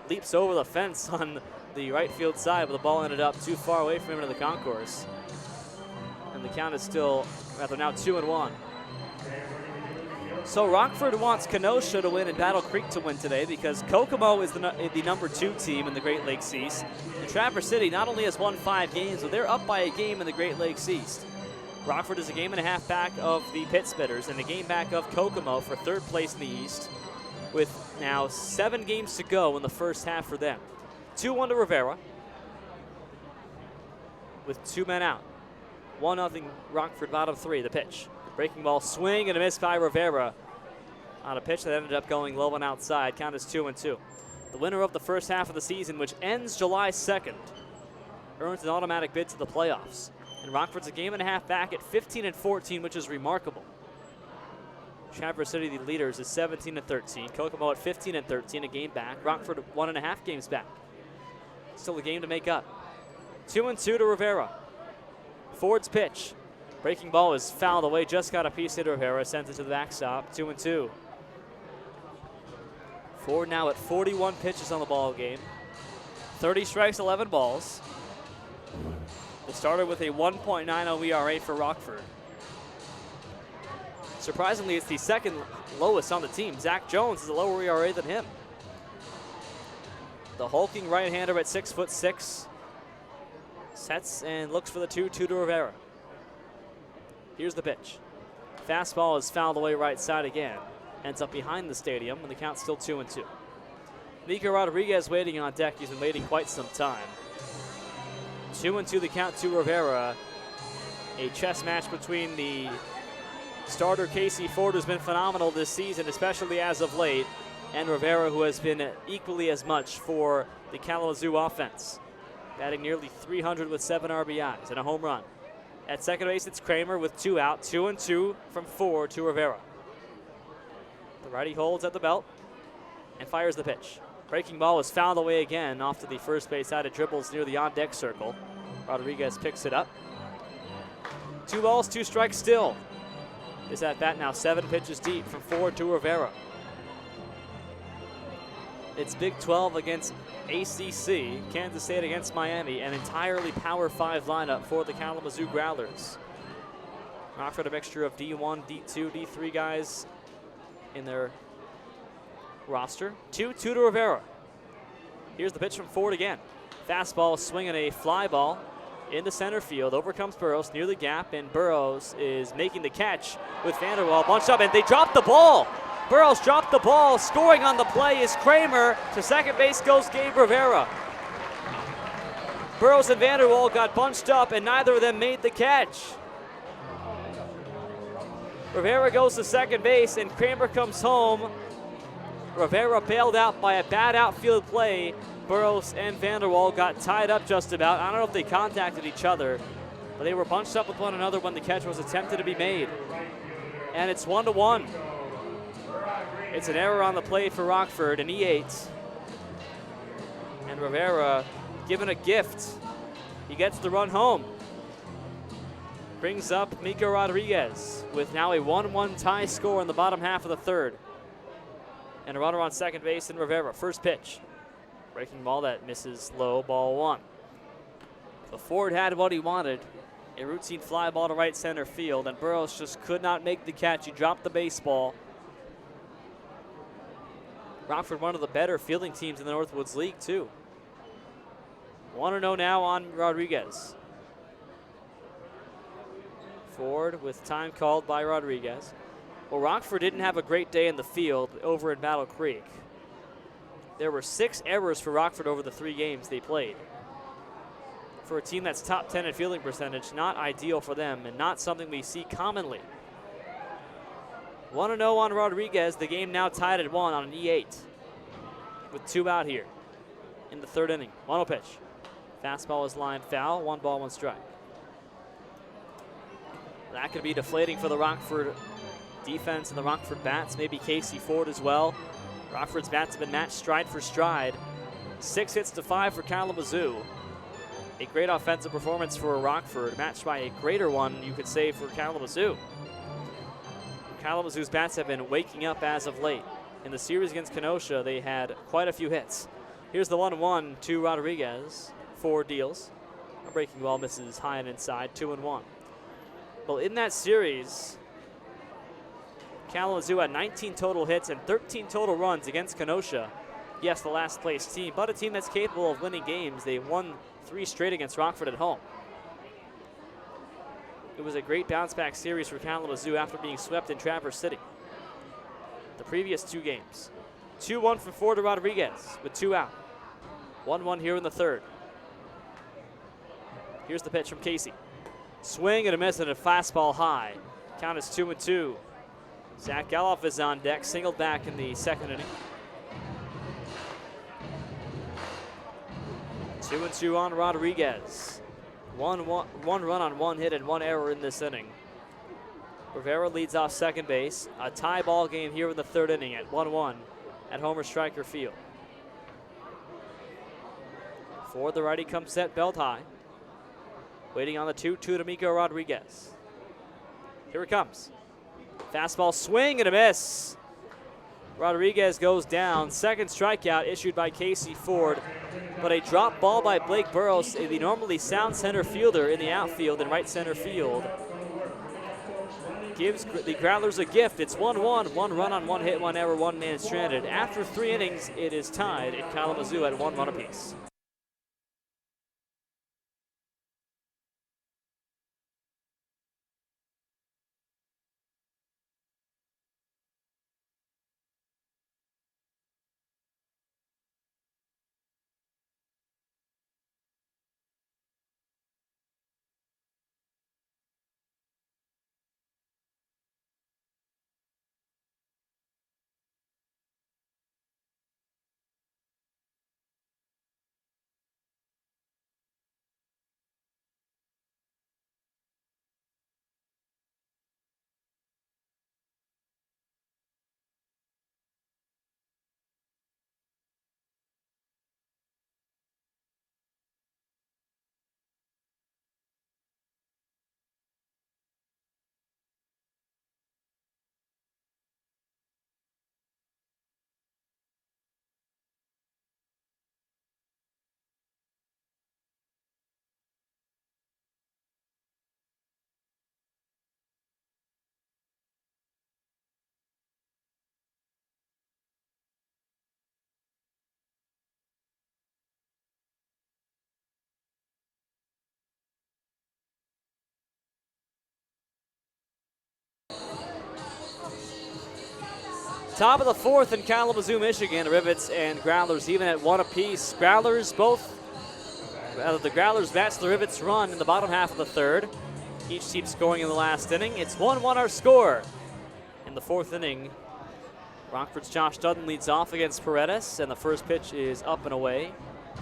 Leaps over the fence on the right field side, but the ball ended up too far away from him into the concourse. And the count is still, rather now 2-1. So Rockford wants Kenosha to win and Battle Creek to win today because Kokomo is the number 2 team in the Great Lakes East. And Traverse City not only has won 5 games, but they're up by a game in the Great Lakes East. Rockford is a game and a half back of the Pit Spitters and a game back of Kokomo for 3rd place in the East, with now 7 games to go in the first half for them. 2-1 to Rivera with 2 men out. 1-0 Rockford, bottom 3, the pitch. Breaking ball swing and a miss by Rivera on a pitch that ended up going low and outside. Count is 2-2. The winner of the first half of the season, which ends July 2nd, earns an automatic bid to the playoffs. And Rockford's a game and a half back at 15-14, which is remarkable. Traverse City, the leaders, is 17-13. Kokomo at 15-13, a game back. Rockford 1.5 games back. Still a game to make up. 2-2 to Rivera. Ford's pitch. Breaking ball is fouled away. Just got a piece to Rivera. Sent it to the backstop. 2-2. Ford now at 41 pitches on the ball game. 30 strikes, 11 balls. It started with a 1.90 ERA for Rockford. Surprisingly, it's the second lowest on the team. Zach Jones is a lower ERA than him. The hulking right-hander at 6'6". Sets and looks for the 2-2 to Rivera. Here's the pitch. Fastball is fouled away right side again. Ends up behind the stadium, and the count's still 2-2. Nico Rodriguez waiting on deck. He's been waiting quite some time. 2-2 the count to Rivera. A chess match between the starter Casey Ford, who's been phenomenal this season, especially as of late, and Rivera, who has been equally as much for the Kalamazoo offense. Batting nearly 300 with 7 RBIs and a home run. At second base, it's Kramer with 2 out. 2-2 from Ford to Rivera. The righty holds at the belt and fires the pitch. Breaking ball is fouled away again off to the first base side. It dribbles near the on-deck circle. Rodriguez picks it up. 2 balls, 2 strikes still. This at bat now 7 pitches deep from Ford to Rivera. It's Big 12 against ACC, Kansas State against Miami, an entirely Power 5 lineup for the Kalamazoo Growlers. Rockford a mixture of D1, D2, D3 guys in their roster. 2-2 to Rivera. Here's the pitch from Ford again. Fastball swinging a fly ball into center field. Over comes Burrows near the gap, and Burrows is making the catch with Vanderwall bunched up, and they dropped the ball. Burrows dropped the ball. Scoring on the play is Kramer. To second base goes Gabe Rivera. Burrows and Vanderwall got bunched up, and neither of them made the catch. Rivera goes to second base, and Kramer comes home. Rivera bailed out by a bad outfield play. Burrows and Vanderwall got tied up just about. I don't know if they contacted each other, but they were bunched up with one another when the catch was attempted to be made. And it's 1-1. It's an error on the play for Rockford, an E8. And Rivera given a gift. He gets the run home. Brings up Miko Rodriguez with now a 1-1 tie score in the bottom half of the third. And a runner on second base in Rivera. First pitch. Breaking ball that misses low, ball 1. So Ford had what he wanted. A routine fly ball to right center field, and Burrows just could not make the catch. He dropped the baseball. Rockford, one of the better fielding teams in the Northwoods League, too. 1-0 now on Rodriguez. Ford with time called by Rodriguez. Well, Rockford didn't have a great day in the field over in Battle Creek. There were 6 errors for Rockford over the 3 games they played. For a team that's top 10 in fielding percentage, not ideal for them and not something we see commonly. 1-0 on Rodriguez. The game now tied at 1 on an E8 with 2 out here in the third inning. 1-0 pitch. Fastball is lined foul. 1 ball, 1 strike. That could be deflating for the Rockford defense and the Rockford bats. Maybe Casey Ford as well. Rockford's bats have been matched stride for stride. 6 hits to 5 for Kalamazoo. A great offensive performance for Rockford, matched by a greater one, you could say, for Kalamazoo. Kalamazoo's bats have been waking up as of late. In the series against Kenosha, they had quite a few hits. Here's the 1-1 to Rodriguez. 4 deals. A breaking ball misses high and inside, 2-1. Well, in that series, Kalamazoo had 19 total hits and 13 total runs against Kenosha. Yes, the last place team, but a team that's capable of winning games. They won 3 straight against Rockford at home. It was a great bounce-back series for Kalamazoo after being swept in Traverse City the previous 2 games. 2-1 from Ford to Rodriguez with 2 out. 1-1 here in the third. Here's the pitch from Casey. Swing and a miss and a fastball high. Count is 2-2. Zach Geloff is on deck, singled back in the second inning. 2-2 on Rodriguez. One run on 1 hit and 1 error in this inning. Rivera leads off second base. A tie ball game here in the third inning at 1-1 at Homer Stryker Field. For the righty comes set, belt high. Waiting on the 2-2 to Miko Rodriguez. Here it comes. Fastball swing and a miss. Rodriguez goes down. Second strikeout issued by Casey Ford. But a drop ball by Blake Burrows, the normally sound center fielder in the outfield and right center field, gives the Growlers a gift. It's 1-1. 1 run on 1 hit, 1 error, 1 man stranded. After 3 innings, it is tied in Kalamazoo at 1 run apiece. Top of the fourth in Kalamazoo, Michigan. Rivets and Growlers even at 1 apiece. Growlers the Growlers match the Rivets run in the bottom half of the third. Each team scoring in the last inning. It's 1-1 our score. In the fourth inning, Rockford's Josh Dutton leads off against Paredes, and the first pitch is up and away.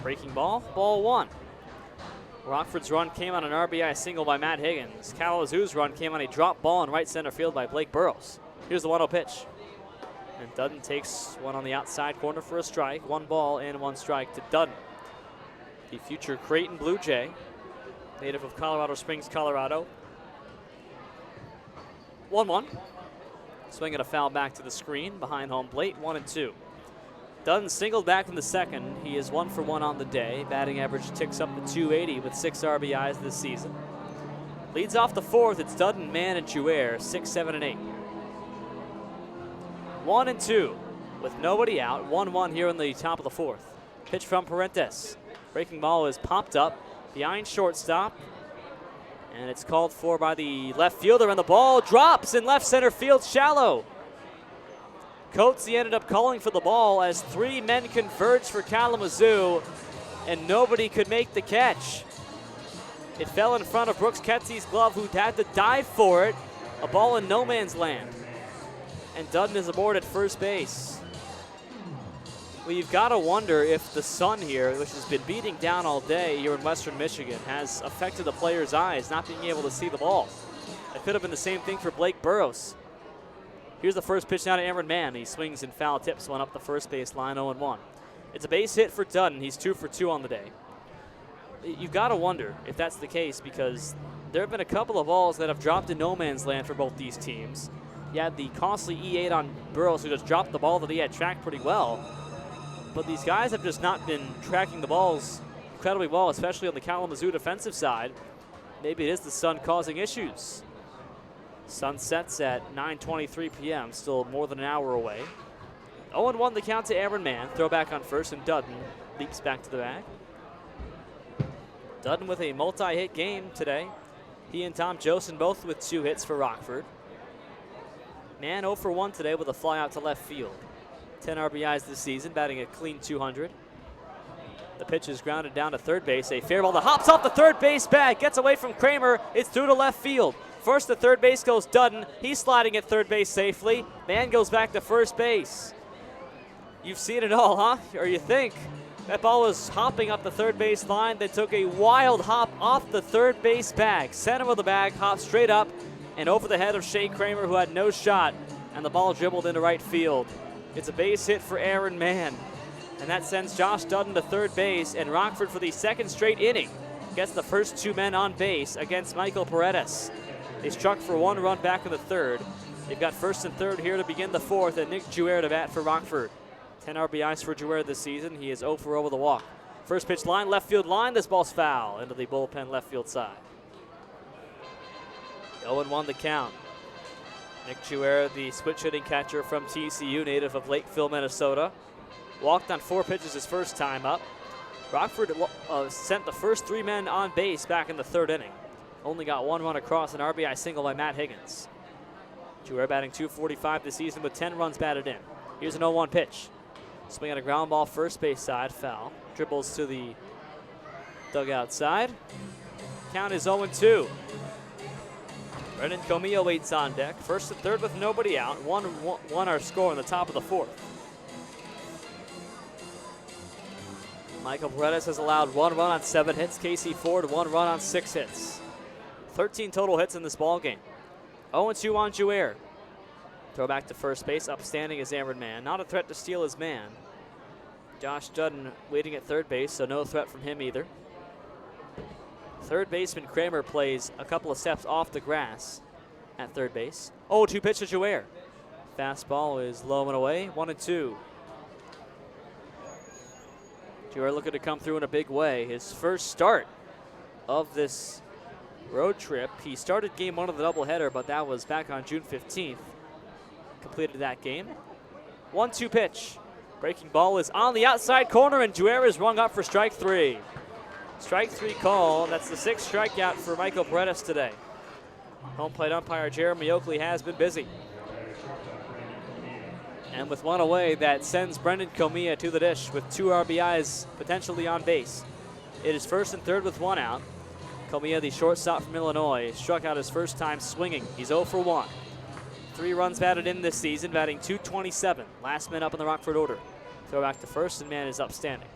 Breaking ball, ball 1. Rockford's run came on an RBI single by Matt Higgins. Kalamazoo's run came on a drop ball in right center field by Blake Burrows. Here's the 1-0 pitch. And Dutton takes one on the outside corner for a strike. 1 ball and 1 strike to Dutton. The future Creighton Blue Jay, native of Colorado Springs, Colorado. 1-1. Swinging a foul back to the screen behind home plate, 1-2. Dutton singled back in the second. He is 1 for 1 on the day. Batting average ticks up to 280 with 6 RBIs this season. Leads off the fourth. It's Dutton, Mann, and Jouer, 6, 7, and 8. 1-2 with nobody out. 1-1 here in the top of the fourth. Pitch from Parentes. Breaking ball is popped up behind shortstop. And it's called for by the left fielder, and the ball drops in left center field shallow. Coatsy ended up calling for the ball as 3 men converged for Kalamazoo, and nobody could make the catch. It fell in front of Brooks Ketsy's glove, who had to dive for it. A ball in no man's land. And Dutton is aboard at first base. Well, you've got to wonder if the sun here, which has been beating down all day here in western Michigan, has affected the player's eyes, not being able to see the ball. It could have been the same thing for Blake Burrows. Here's the first pitch now to Aaron Mann. He swings and foul tips one up the first base line, 0-1. It's a base hit for Dutton. He's 2 for 2 on the day. You've got to wonder if that's the case, because there have been a couple of balls that have dropped in no man's land for both these teams. You had the costly E8 on Burrows, who just dropped the ball that he had tracked pretty well. But these guys have just not been tracking the balls incredibly well, especially on the Kalamazoo defensive side. Maybe it is the sun causing issues. Sun sets at 9:23 p.m., still more than an hour away. 0-1 the count to Aaron Mann. Throw back on first, and Dutton leaps back to the bag. Dutton with a multi-hit game today. He and Tom Josten both with 2 hits for Rockford. Mann 0 for 1 today with a fly out to left field. 10 RBIs this season, batting a clean 200. The pitch is grounded down to third base. A fair ball that hops off the third base bag, gets away from Kramer. It's through to left field. First to third base goes Dutton. He's sliding at third base safely. Mann goes back to first base. You've seen it all, huh? Or you think? That ball was hopping up the third base line, then took a wild hop off the third base bag. Center of the bag, hopped straight up and over the head of Shea Kramer, who had no shot, and the ball dribbled into right field. It's a base hit for Aaron Mann, and that sends Josh Dutton to third base, and Rockford, for the second straight inning, gets the first 2 men on base against Michael Paredes. They struck for 1 run back in the third. They've got first and third here to begin the fourth, and Nick Jouer to bat for Rockford. 10 RBIs for Jouer this season. He is 0 for 0 with a walk. First pitch line, left field line. This ball's foul into the bullpen left field side. 0-1 the count. Nick Jouer, the switch hitting catcher from TCU, native of Lakeville, Minnesota. Walked on 4 pitches his first time up. Rockford sent the first 3 men on base back in the third inning. Only got 1 run across, an RBI single by Matt Higgins. Jouer batting .245 this season with 10 runs batted in. Here's an 0-1 pitch. Swing on a ground ball, first base side, foul. Dribbles to the dugout side. Count is 0-2. Brendan Comillo waits on deck. First and third with nobody out. 1-1 our score in the top of the fourth. Michael Paredes has allowed 1 run on 7 hits. Casey Ford 1 run on 6 hits. 13 total hits in this ball game. 0-2 on Jouer. Throw back to first base. Upstanding is Aaron Mann. Not a threat to steal his man. Josh Dutton waiting at third base, so no threat from him either. Third baseman Kramer plays a couple of steps off the grass at third base. 0-2 pitch to Jouer. Fastball is low and away. 1-2. Jouer looking to come through in a big way. His first start of this road trip. He started game 1 of the doubleheader, but that was back on June 15th. Completed that game. 1-2 pitch. Breaking ball is on the outside corner, and Jouer is rung up for strike 3. Strike 3 call. That's the 6th strikeout for Michael Paredes today. Home plate umpire Jeremy Oakley has been busy. And with one away, that sends Brendan Comia to the dish with 2 RBIs potentially on base. It is first and third with 1 out. Comia, the shortstop from Illinois, struck out his first time swinging. He's 0 for 1. 3 runs batted in this season, batting .227. Last man up in the Rockford order. Throw back to first, and man is upstanding.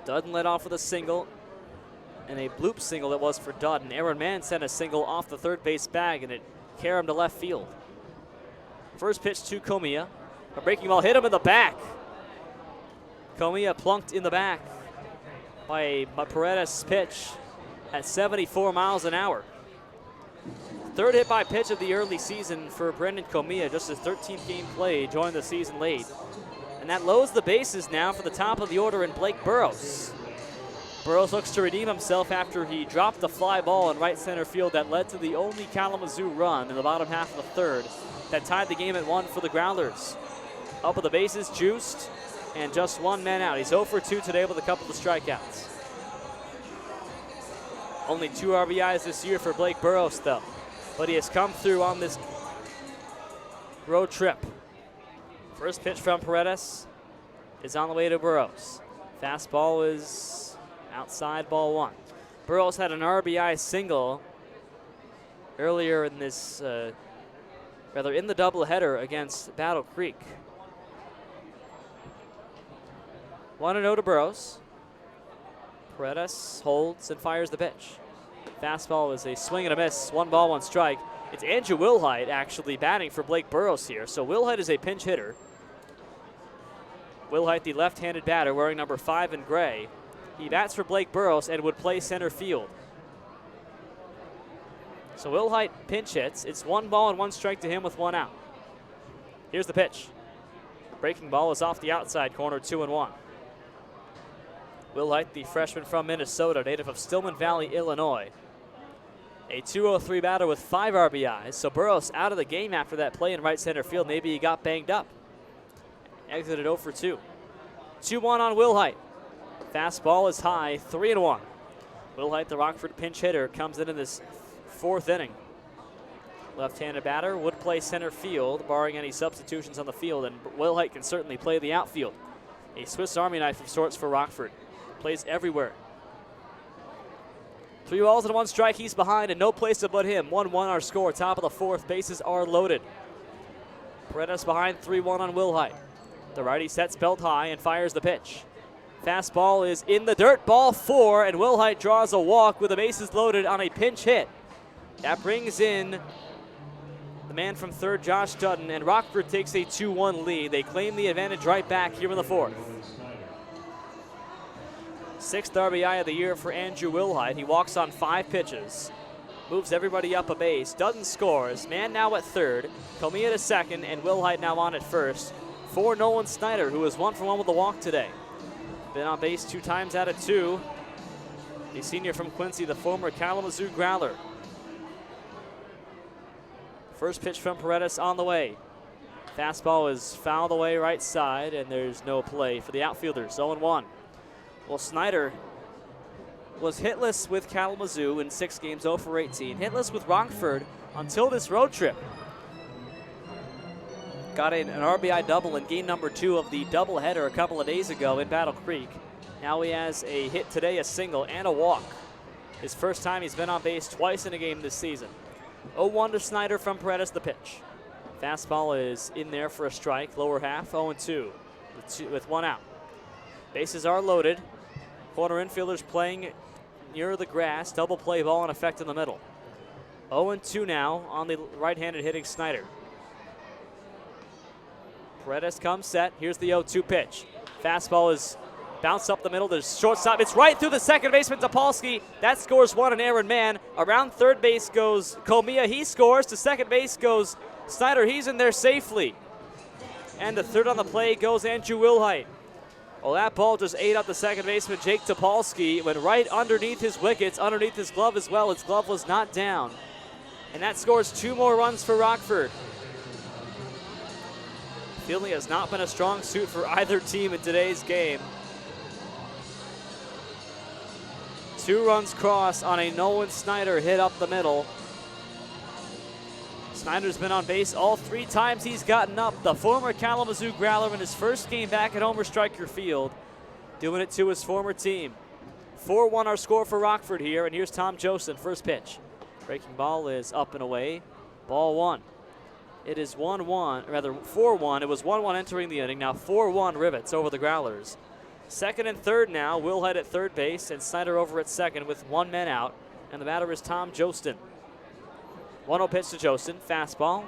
Dudden led off with a single, and a bloop single it was for Dudden. Aaron Mann sent a single off the third base bag, and it carried him to left field. First pitch to Comia. A breaking ball hit him in the back. Comia plunked in the back by a Paredes pitch at 74 miles an hour. Third hit by pitch of the early season for Brendan Comia, just his 13th game played, joined the season late. And that loads the bases now for the top of the order in Blake Burrows. Burrows looks to redeem himself after he dropped the fly ball in right center field that led to the only Kalamazoo run in the bottom half of the third that tied the game at 1 for the Growlers. Up with the bases, juiced, and just 1 man out. He's 0 for 2 today with a couple of strikeouts. Only 2 RBIs this year for Blake Burrows, though. But he has come through on this road trip. First pitch from Paredes is on the way to Burrows. Fastball is outside, ball 1. Burrows had an RBI single earlier in this, in the doubleheader against Battle Creek. 1-0 to Burrows. Paredes holds and fires the pitch. Fastball is a swing and a miss. 1 ball, 1 strike. It's Andrew Wilhite actually batting for Blake Burrows here. So Wilhite is a pinch hitter. Wilhite, the left-handed batter, wearing number 5 in gray. He bats for Blake Burrows and would play center field. So Wilhite pinch hits. It's 1 ball and 1 strike to him with 1 out. Here's the pitch. Breaking ball is off the outside corner, 2-1. Wilhite, the freshman from Minnesota, native of Stillman Valley, Illinois. A 203 batter with 5 RBIs. So Burrows out of the game after that play in right center field. Maybe he got banged up. Exited 0 for 2. 2-1 on Wilhite. Fastball is high, 3-1. Wilhite, the Rockford pinch hitter, comes in this 4th inning. Left-handed batter would play center field, barring any substitutions on the field, and Wilhite can certainly play the outfield. A Swiss Army knife of sorts for Rockford. Plays everywhere. 3 balls and 1 strike, he's behind, and no place to put him. 1-1 our score, top of the 4th, bases are loaded. Paredes behind, 3-1 on Wilhite. The righty sets belt high and fires the pitch. Fastball is in the dirt, ball 4, and Wilhite draws a walk with the bases loaded on a pinch hit. That brings in the man from third, Josh Dutton, and Rockford takes a 2-1 lead. They claim the advantage right back here in the 4th. 6th RBI of the year for Andrew Wilhite. He walks on 5 pitches. Moves everybody up a base. Dutton scores. Man now at third. Comia to second, and Wilhite now on at first. For Nolan Snyder, who is 1 for 1 with a walk today. Been on base 2 times out of 2. The senior from Quincy, the former Kalamazoo Growler. First pitch from Paredes on the way. Fastball is fouled away right side, and there's no play for the outfielders. 0-1. Well, Snyder was hitless with Kalamazoo in 6 games, 0 for 18. Hitless with Rockford until this road trip. Got an RBI double in game number 2 of the doubleheader a couple of days ago in Battle Creek. Now he has a hit today, a single, and a walk. His first time he's been on base twice in a game this season. 0-1 to Snyder from Paredes, the pitch. Fastball is in there for a strike, lower half, 0-2 with 1 out. Bases are loaded. Corner infielders playing near the grass. Double play ball in effect in the middle. 0-2 now on the right-handed hitting Snyder. Paredes comes set. Here's the 0-2 pitch. Fastball is bounced up the middle. There's shortstop. It's right through the second baseman, Topolsky. That scores 1 and Aaron Mann. Around third base goes Comia. He scores. To second base goes Snyder. He's in there safely. And the third on the play goes Andrew Wilhite. Well, that ball just ate up the second baseman, Jake Topolsky. Went right underneath his wickets, underneath his glove as well. His glove was not down. And that scores 2 more runs for Rockford. Fielding has not been a strong suit for either team in today's game. 2 runs crossed on a Nolan Snyder hit up the middle. Snyder's been on base all 3 times he's gotten up. The former Kalamazoo Growler in his first game back at Homer Stryker Field, doing it to his former team. 4-1 our score for Rockford here, and here's Tom Jostin, first pitch. Breaking ball is up and away, ball 1. It is 1-1, rather 4-1. It was 1-1 entering the inning, now 4-1 Rivets over the Growlers. Second and third now, Wilhite at third base, and Snyder over at second with 1 man out, and the batter is Tom Jostin. 1-0 pitch to Jostin, fastball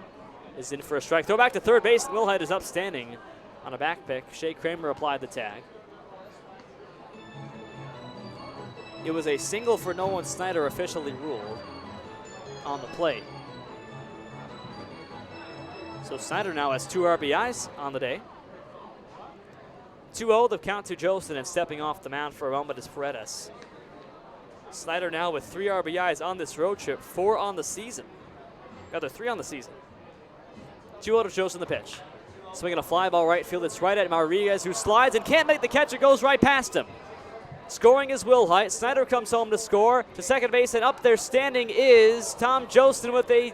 is in for a strike. Throw back to third base, and Wilhite is upstanding on a back pick. Shea Kramer applied the tag. It was a single for Nolan Snyder officially ruled on the plate. So Snyder now has 2 RBIs on the day. 2-0 the count to Jostin, and stepping off the mound for a moment is Paredes. Snyder now with 3 RBIs on this road trip, 4 on the season. Rather, 3 on the season. 2-0 to Jostin the pitch. Swinging a fly ball right field. It's right at Rodriguez, who slides and can't make the catch. It goes right past him. Scoring is Wilhite. Snyder comes home to score. To second base, and up there standing is Tom Jostin with a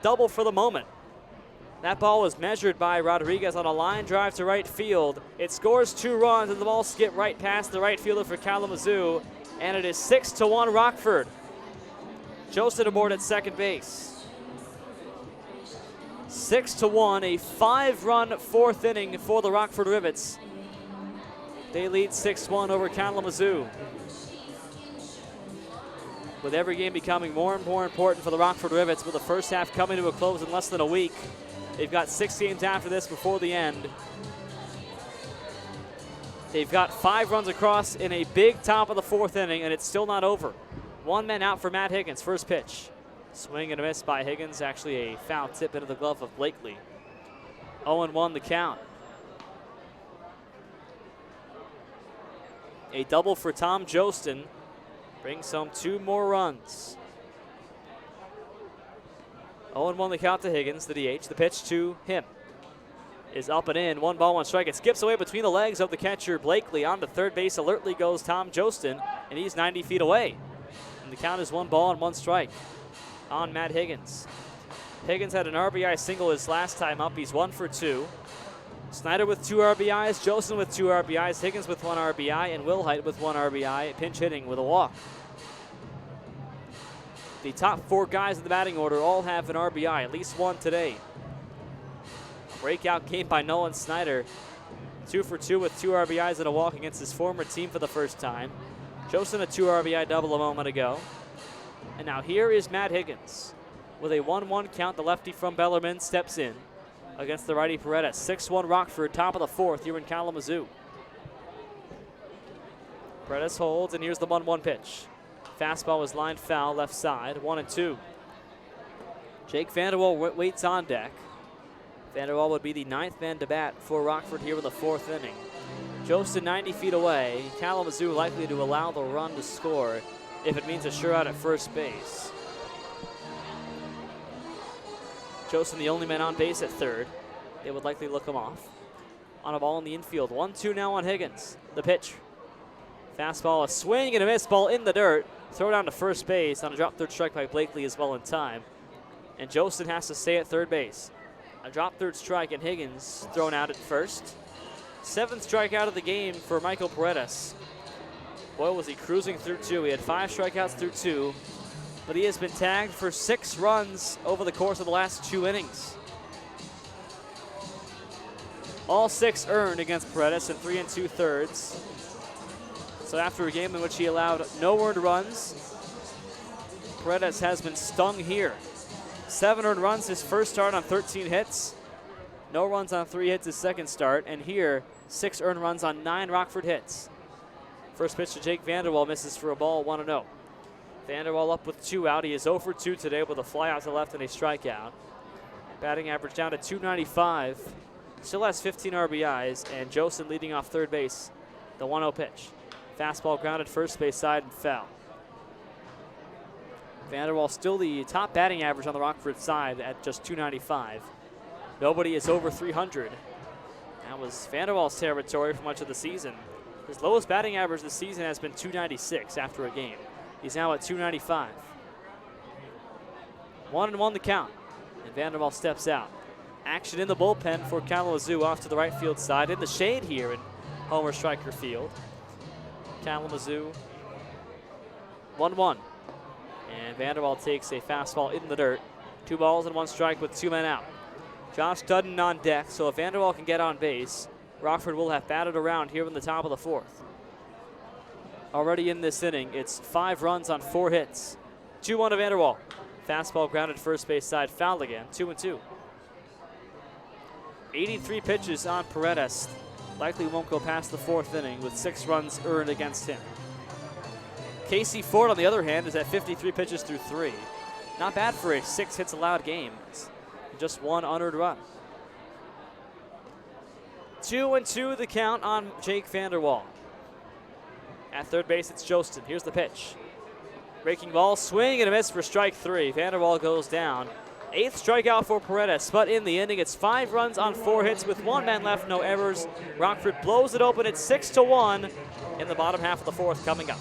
double for the moment. That ball was measured by Rodriguez on a line drive to right field. It scores 2 runs, and the ball skipped right past the right fielder for Kalamazoo, and it is 6-1 Rockford. Jostin aboard at second base. 6-1, a 5-run 4th inning for the Rockford Rivets. They lead 6-1 over Kalamazoo. With every game becoming more and more important for the Rockford Rivets, with the first half coming to a close in less than a week. They've got 6 games after this before the end. They've got 5 runs across in a big top of the 4th inning, and it's still not over. 1 man out for Matt Higgins, first pitch. Swing and a miss by Higgins, actually a foul tip into the glove of Blakely. 0-1 the count. A double for Tom Jostin brings home 2 more runs. 0-1 the count to Higgins, the DH. The pitch to him is up and in. 1 ball, 1 strike. It skips away between the legs of the catcher Blakely. On to third base alertly goes Tom Jostin, and he's 90 feet away. And the count is 1 ball and 1 strike on Matt Higgins. Higgins had an RBI single his last time up. He's 1 for 2. Snyder with 2 RBIs, Jostin with 2 RBIs, Higgins with 1 RBI, and Wilhite with 1 RBI, pinch hitting with a walk. The top 4 guys in the batting order all have an RBI, at least 1 today. Breakout game by Nolan Snyder. 2 for 2 with 2 RBIs and a walk against his former team for the first time. Jostin a 2 RBI double a moment ago. And now here is Matt Higgins. With a 1-1 count, the lefty from Bellarmine steps in against the righty Paredes. 6-1 Rockford, top of the 4th here in Kalamazoo. Paredes holds, and here's the 1-1 pitch. Fastball is lined foul, left side, 1-2. Jake Vanderwall waits on deck. Vanderwall would be the 9th man to bat for Rockford here in the 4th inning. Jostin 90 feet away. Kalamazoo likely to allow the run to score if it means a sure out at first base. Jostin the only man on base at third. They would likely look him off. On a ball in the infield. 1-2 now on Higgins. The pitch. Fastball, a swing and a miss, ball in the dirt. Throw down to first base on a drop third strike by Blakely as well in time. And Jostin has to stay at third base. A drop third strike, and Higgins thrown out at first. 7th strikeout of the game for Michael Paredes. Boy, was he cruising through 2. He had 5 strikeouts through 2, but he has been tagged for 6 runs over the course of the last 2 innings. All 6 earned against Paredes in 3 2/3. So after a game in which he allowed no earned runs, Paredes has been stung here. 7 earned runs his first start on 13 hits. No runs on 3 hits his second start. And here, 6 earned runs on 9 Rockford hits. First pitch to Jake Vanderwall, misses for a ball, 1-0. Vanderwall up with 2 out. He is 0 for 2 today with a fly out to left and a strikeout. Batting average down to .295. Still has 15 RBIs, and Jostin leading off third base. The 1-0 pitch. Fastball grounded first base side and foul. Vanderwall still the top batting average on the Rockford side at just .295. Nobody is over 300. That was Vanderwall's territory for much of the season. His lowest batting average this season has been .296 after a game. He's now at .295. 1-1 the count. And Vanderwall steps out. Action in the bullpen for Kalamazoo off to the right field side. In the shade here in Homer Stryker Field. Kalamazoo 1-1. And Vanderwall takes a fastball in the dirt. 2 balls and 1 strike with 2 men out. Josh Dudden on deck, so if Vanderwall can get on base, Rockford will have batted around here in the top of the 4th. Already in this inning, it's 5 runs on 4 hits. 2-1 to Vanderwall. Fastball grounded first base side, fouled again, 2-2. 83 pitches on Paredes. Likely won't go past the 4th inning with 6 runs earned against him. Casey Ford, on the other hand, is at 53 pitches through 3. Not bad for a 6 hits allowed game. It's just 1 unearned run. 2-2 the count on Jake Vanderwall. At third base, it's Jostin. Here's the pitch. Breaking ball, swing and a miss for strike 3. Vanderwall goes down. 8th strikeout for Paredes, but in the inning, it's 5 runs on 4 hits with 1 man left, no errors. Rockford blows it open at 6-1 in the bottom half of the 4th coming up.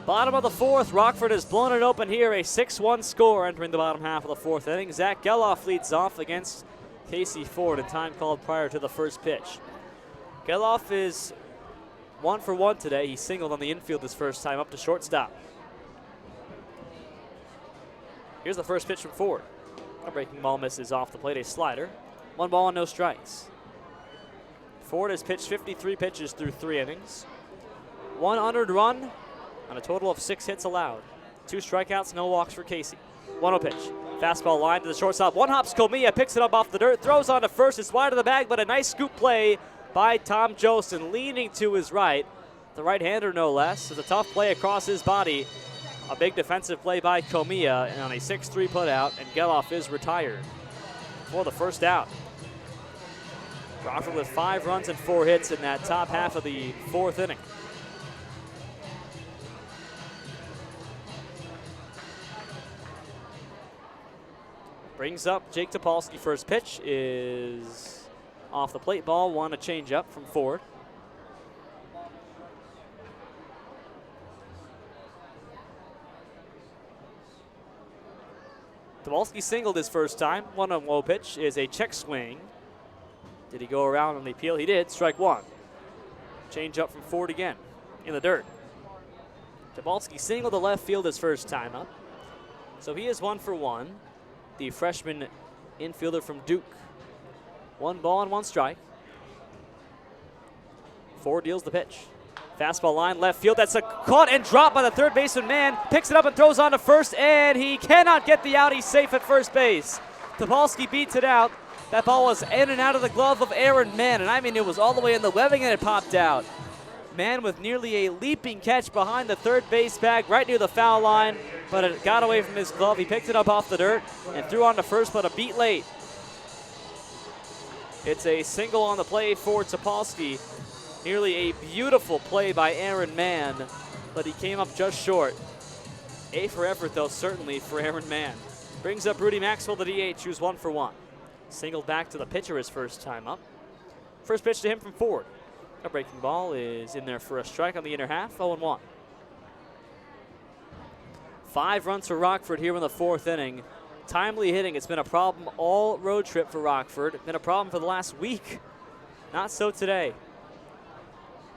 Bottom of the 4th, Rockford has blown it open here, a 6-1 score entering the bottom half of the 4th inning. Zach Geloff leads off against Casey Ford in time called prior to the first pitch. Geloff is 1 for 1 today. He singled on the infield his first time up to shortstop. Here's the first pitch from Ford. A breaking ball misses off the plate, a slider. 1 ball and no strikes. Ford has pitched 53 pitches through 3 innings. 1 unearned run on a total of 6 hits allowed. 2 strikeouts, no walks for Casey. 1-0 pitch. Fastball line to the shortstop. 1 hops Comia, picks it up off the dirt, throws on to first. It's wide of the bag, but a nice scoop play by Tom Jostin, leaning to his right. The right-hander, no less. It's a tough play across his body. A big defensive play by Comia, and on a 6-3 putout, and Geloff is retired for the first out. Rockford with 5 runs and 4 hits in that top half of the 4th inning. Brings up Jake Topolsky. First pitch is off the plate ball. 1, a changeup from Ford. Topolsky singled his first time. 1-0 pitch is a check swing. Did he go around on the appeal? He did. Strike 1. Changeup from Ford again in the dirt. Topolsky singled to left field his first time up. So he is 1 for 1. The freshman infielder from Duke. 1 ball and 1 strike. Ford deals the pitch. Fastball line left field. That's a caught and dropped by the third baseman man. Picks it up and throws on to first, and he cannot get the out. He's safe at first base. Topolsky beats it out. That ball was in and out of the glove of Aaron Mann, and I mean it was all the way in the webbing and it popped out. Mann with nearly a leaping catch behind the third base bag right near the foul line, but it got away from his glove. He picked it up off the dirt and threw on to first, but a beat late. It's a single on the play for Topolsky. Nearly a beautiful play by Aaron Mann, but he came up just short. A for effort, though, certainly for Aaron Mann. Brings up Rudy Maxwell, the DH, who's 1 for 1. Singled back to the pitcher his first time up. First pitch to him from Ford. A breaking ball is in there for a strike on the inner half, 0-1. 5 runs for Rockford here in the 4th inning. Timely hitting, it's been a problem all road trip for Rockford. Been a problem for the last week. Not so today.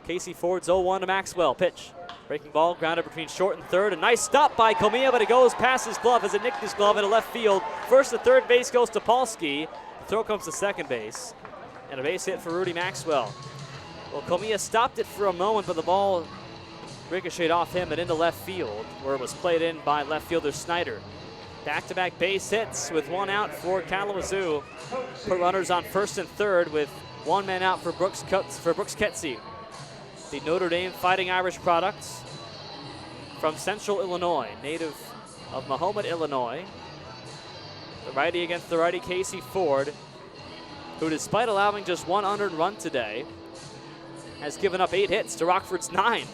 Casey Ford's 0-1 to Maxwell. Pitch. Breaking ball, grounded between short and third. A nice stop by Comia, but it goes past his glove as it nicked his glove into left field. First to third base goes to Polsky. The throw comes to second base. And a base hit for Rudy Maxwell. Well, Comia stopped it for a moment, but the ball ricocheted off him and into left field, where it was played in by left fielder Snyder. Back-to-back base hits with 1 out for Kalamazoo. Put runners on first and third with 1 man out for Brooks Ketsy. The Notre Dame Fighting Irish product from Central Illinois, native of Mahommed, Illinois. The righty against the righty, Casey Ford, who despite allowing just 1 unearned run today, has given up 8 hits to Rockford's 9.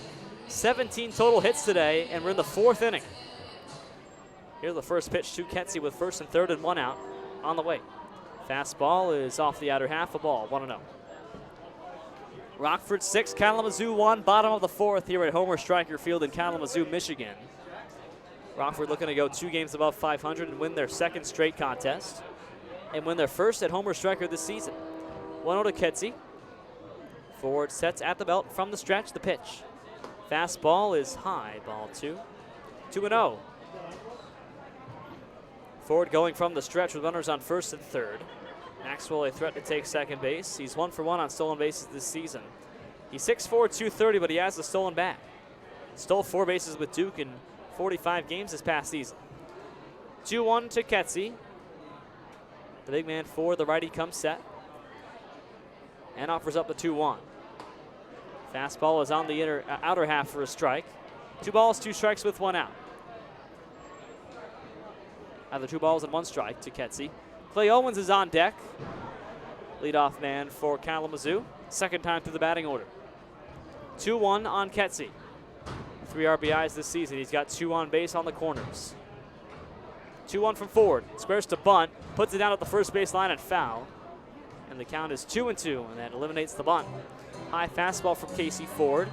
17 total hits today, and we're in the 4th inning. Here's the first pitch to Ketsy with first and third and 1 out on the way. Fastball is off the outer half, a ball, 1-0. Rockford 6, Kalamazoo 1, bottom of the 4th here at Homer Stryker Field in Kalamazoo, Michigan. Rockford looking to go 2 games above 500 and win their 2nd straight contest and win their first at Homer Stryker this season. 1-0 to Ketsy. Ford sets at the belt from the stretch, the pitch. Fastball is high, ball 2. 2-0. Ford going from the stretch with runners on first and third. Maxwell a threat to take second base. He's 1 for 1 on stolen bases this season. He's 6'4", 230, but he has a stolen bat. Stole 4 bases with Duke in 45 games this past season. 2-1 to Ketsy. The big man for the righty comes set and offers up the 2-1. Fastball is on the outer half for a strike. 2 balls, 2 strikes with 1 out. Either 2 balls and 1 strike to Ketsy. Clay Owens is on deck. Leadoff man for Kalamazoo. 2nd time through the batting order. 2-1 on Ketsy. 3 RBIs this season. He's got 2 on base on the corners. 2-1 from Ford. Squares to bunt. Puts it down at the first base line and foul. And the count is 2-2, and that eliminates the bunt. High fastball from Casey Ford.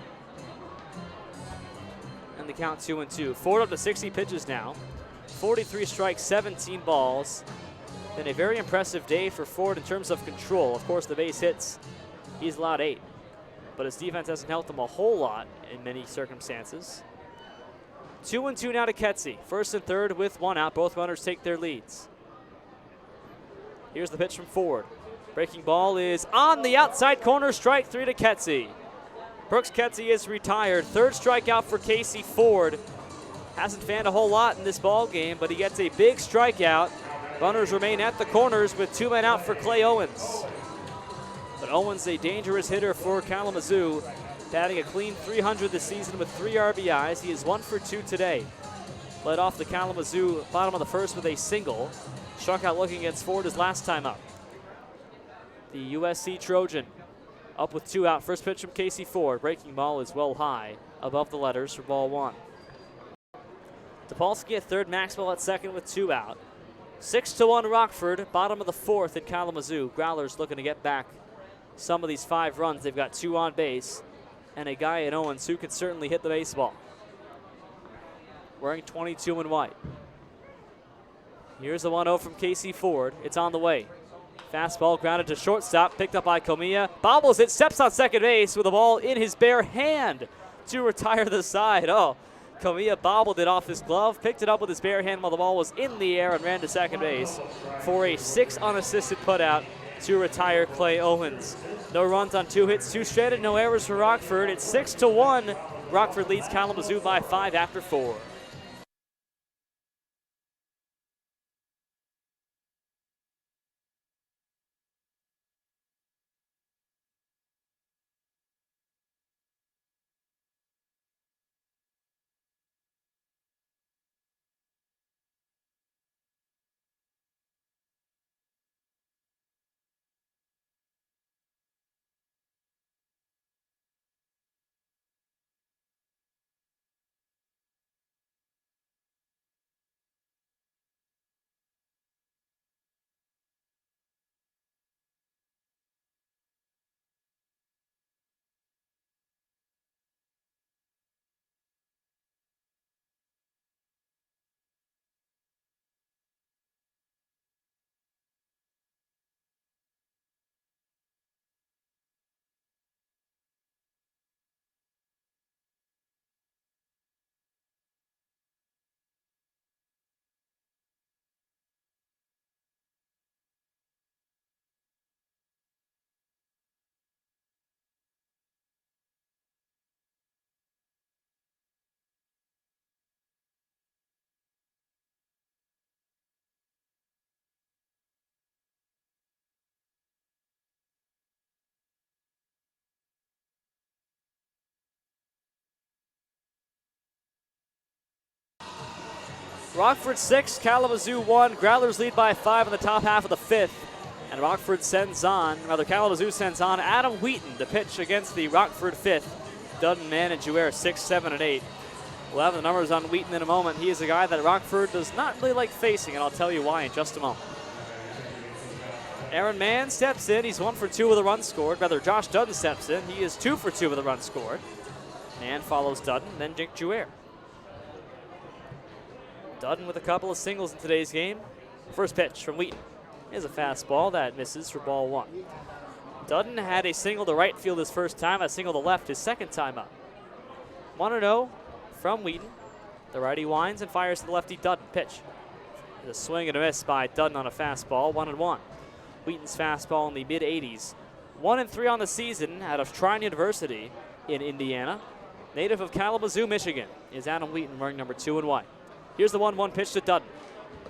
And the count 2-2. Ford up to 60 pitches now. 43 strikes, 17 balls. Been a very impressive day for Ford in terms of control. Of course, the base hits, he's allowed 8. But his defense hasn't helped him a whole lot in many circumstances. 2-2 now to Ketsy. First and third with 1 out. Both runners take their leads. Here's the pitch from Ford. Breaking ball is on the outside corner. Strike 3 to Ketsy. Brooks Ketsy is retired. 3rd strikeout for Casey Ford. Hasn't fanned a whole lot in this ball game, but he gets a big strikeout. Runners remain at the corners with 2 men out for Clay Owens. But Owens, a dangerous hitter for Kalamazoo, batting a clean .300 this season with 3 RBIs. He is 1 for 2 today. Led off the Kalamazoo bottom of the 1st with a single. Struck out looking against Ford his last time up. The USC Trojan up with 2 out. First pitch from Casey Ford. Breaking ball is well high above the letters for ball 1. Topolsky at third, Maxwell at second with 2 out. 6-1 Rockford, bottom of the 4th at Kalamazoo. Growlers looking to get back some of these 5 runs. They've got 2 on base and a guy in Owens who can certainly hit the baseball. Wearing 22 in white. Here's the 1-0 from Casey Ford. It's on the way. Fastball grounded to shortstop, picked up by Comia. Bobbles it, steps on second base with the ball in his bare hand to retire the side. Oh, Comia bobbled it off his glove, picked it up with his bare hand while the ball was in the air and ran to second base for a 6 unassisted putout to retire Clay Owens. No runs on 2 hits, 2 stranded, no errors for Rockford. It's 6-1. Rockford leads Kalamazoo by 5 after 4. Rockford 6, Kalamazoo 1. Growlers lead by 5 in the top half of the 5th. And Kalamazoo sends on Adam Wheaton to pitch against the Rockford 5th. Dudden, Mann, and Jouer 6, 7, and 8. We'll have the numbers on Wheaton in a moment. He is a guy that Rockford does not really like facing, and I'll tell you why in just a moment. Aaron Mann steps in. He's 1 for 2 with a run scored. Rather, Josh Dudden steps in. He is 2 for 2 with a run scored. Mann follows Dudden, then Nick Jouer. Dudden with a couple of singles in today's game. First pitch from Wheaton is a fastball that misses for ball 1. Dudden had a single to right field his first time, a single to left his second time up. 1-0 from Wheaton. The righty winds and fires to the lefty Dudden. Pitch. The swing and a miss by Dudden on a fastball, 1-1. Wheaton's fastball in the mid-80s. 1-3 on the season out of Trine University in Indiana. Native of Kalamazoo, Michigan, is Adam Wheaton wearing number 2 and white. Here's the 1-1 pitch to Dudden.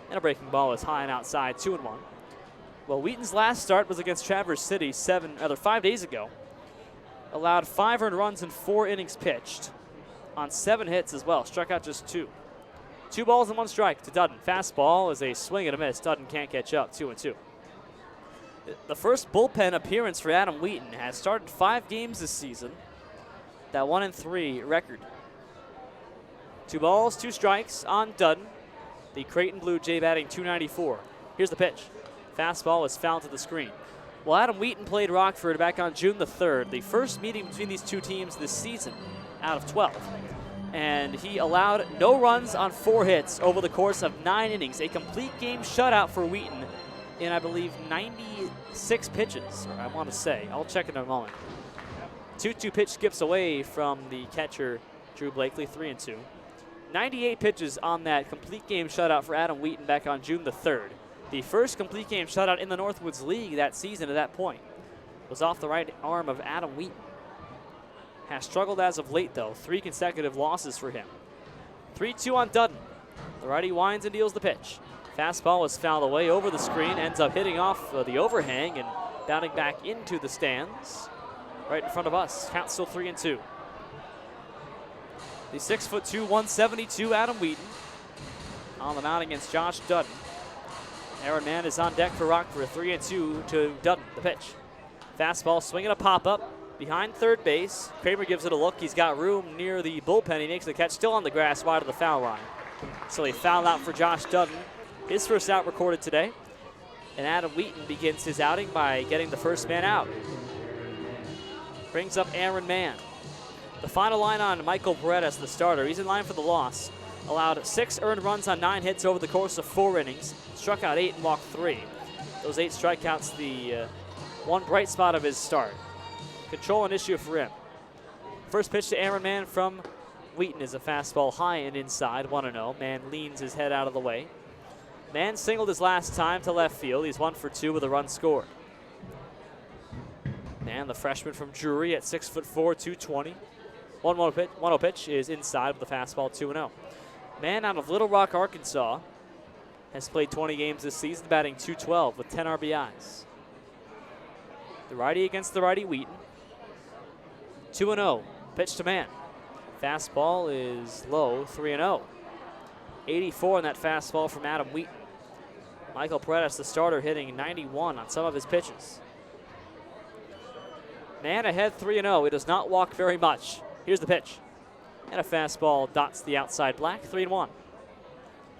And a breaking ball is high and outside, 2-1. Well, Wheaton's last start was against Traverse City 5 days ago. Allowed 5 earned runs in 4 innings pitched on 7 hits as well. Struck out just 2. 2 balls and 1 strike to Dudden. Fastball is a swing and a miss. Dudden can't catch up, 2-2. The first bullpen appearance for Adam Wheaton has started 5 games this season. That 1-3 record. 2 balls, 2 strikes on Dudden. The Creighton Blue Jay batting .294. Here's the pitch. Fastball is fouled to the screen. Well, Adam Wheaton played Rockford back on June the 3rd, the first meeting between these two teams this season out of 12. And he allowed no runs on 4 hits over the course of 9 innings. A complete game shutout for Wheaton in, I believe, 96 pitches, I want to say. I'll check in a moment. 2-2 pitch skips away from the catcher, Drew Blakely, 3-2. 98 pitches on that complete game shutout for Adam Wheaton back on June the 3rd. The first complete game shutout in the Northwoods League that season at that point was off the right arm of Adam Wheaton. Has struggled as of late, though. 3 consecutive losses for him. 3-2 on Dudden. The righty winds and deals the pitch. Fastball is fouled away over the screen, ends up hitting off the overhang and bounding back into the stands right in front of us. Count still 3-2. The 6'2", 172 Adam Wheaton on the mound against Josh Dudden. Aaron Mann is on deck for Rockford. 3-2 to Dudden. The pitch. Fastball swinging a pop-up behind third base. Kramer gives it a look. He's got room near the bullpen. He makes the catch still on the grass wide of the foul line. So a foul out for Josh Dudden. His first out recorded today. And Adam Wheaton begins his outing by getting the first man out. Brings up Aaron Mann. The final line on Michael Paredes, the starter. He's in line for the loss. Allowed 6 earned runs on 9 hits over the course of 4 innings. Struck out 8 and walked 3. Those 8 strikeouts, the one bright spot of his start. Control an issue for him. First pitch to Aaron Mann from Wheaton is a fastball high and inside, 1-0. Mann leans his head out of the way. Mann singled his last time to left field. He's 1 for 2 with a run scored. Mann, the freshman from Drury at 6'4", 220. 1-0 pitch is inside with a fastball, 2-0. Mann out of Little Rock, Arkansas, has played 20 games this season, batting .212 with 10 RBIs. The righty against the righty, Wheaton. 2-0, pitch to Mann. Fastball is low, 3-0. 84 on that fastball from Adam Wheaton. Michael Paredes, the starter, hitting 91 on some of his pitches. Mann ahead 3-0. He does not walk very much. Here's the pitch. And a fastball dots the outside black, 3-1.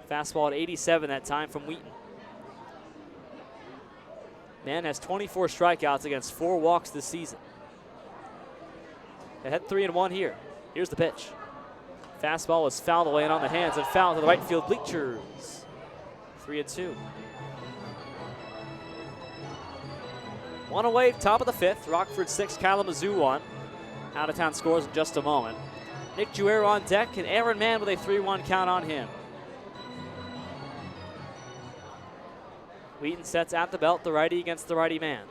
Fastball at 87 that time from Wheaton. Mann has 24 strikeouts against 4 walks this season. Ahead 3-1 here. Here's the pitch. Fastball is fouled away and on the hands and fouled to the right field bleachers. 3-2. 1 away, top of the 5th. Rockford 6, Kalamazoo 1. Out-of-town scores in just a moment. Nick Jouer on deck and Aaron Mann with a 3-1 count on him. Wheaton sets at the belt, the righty against the righty man.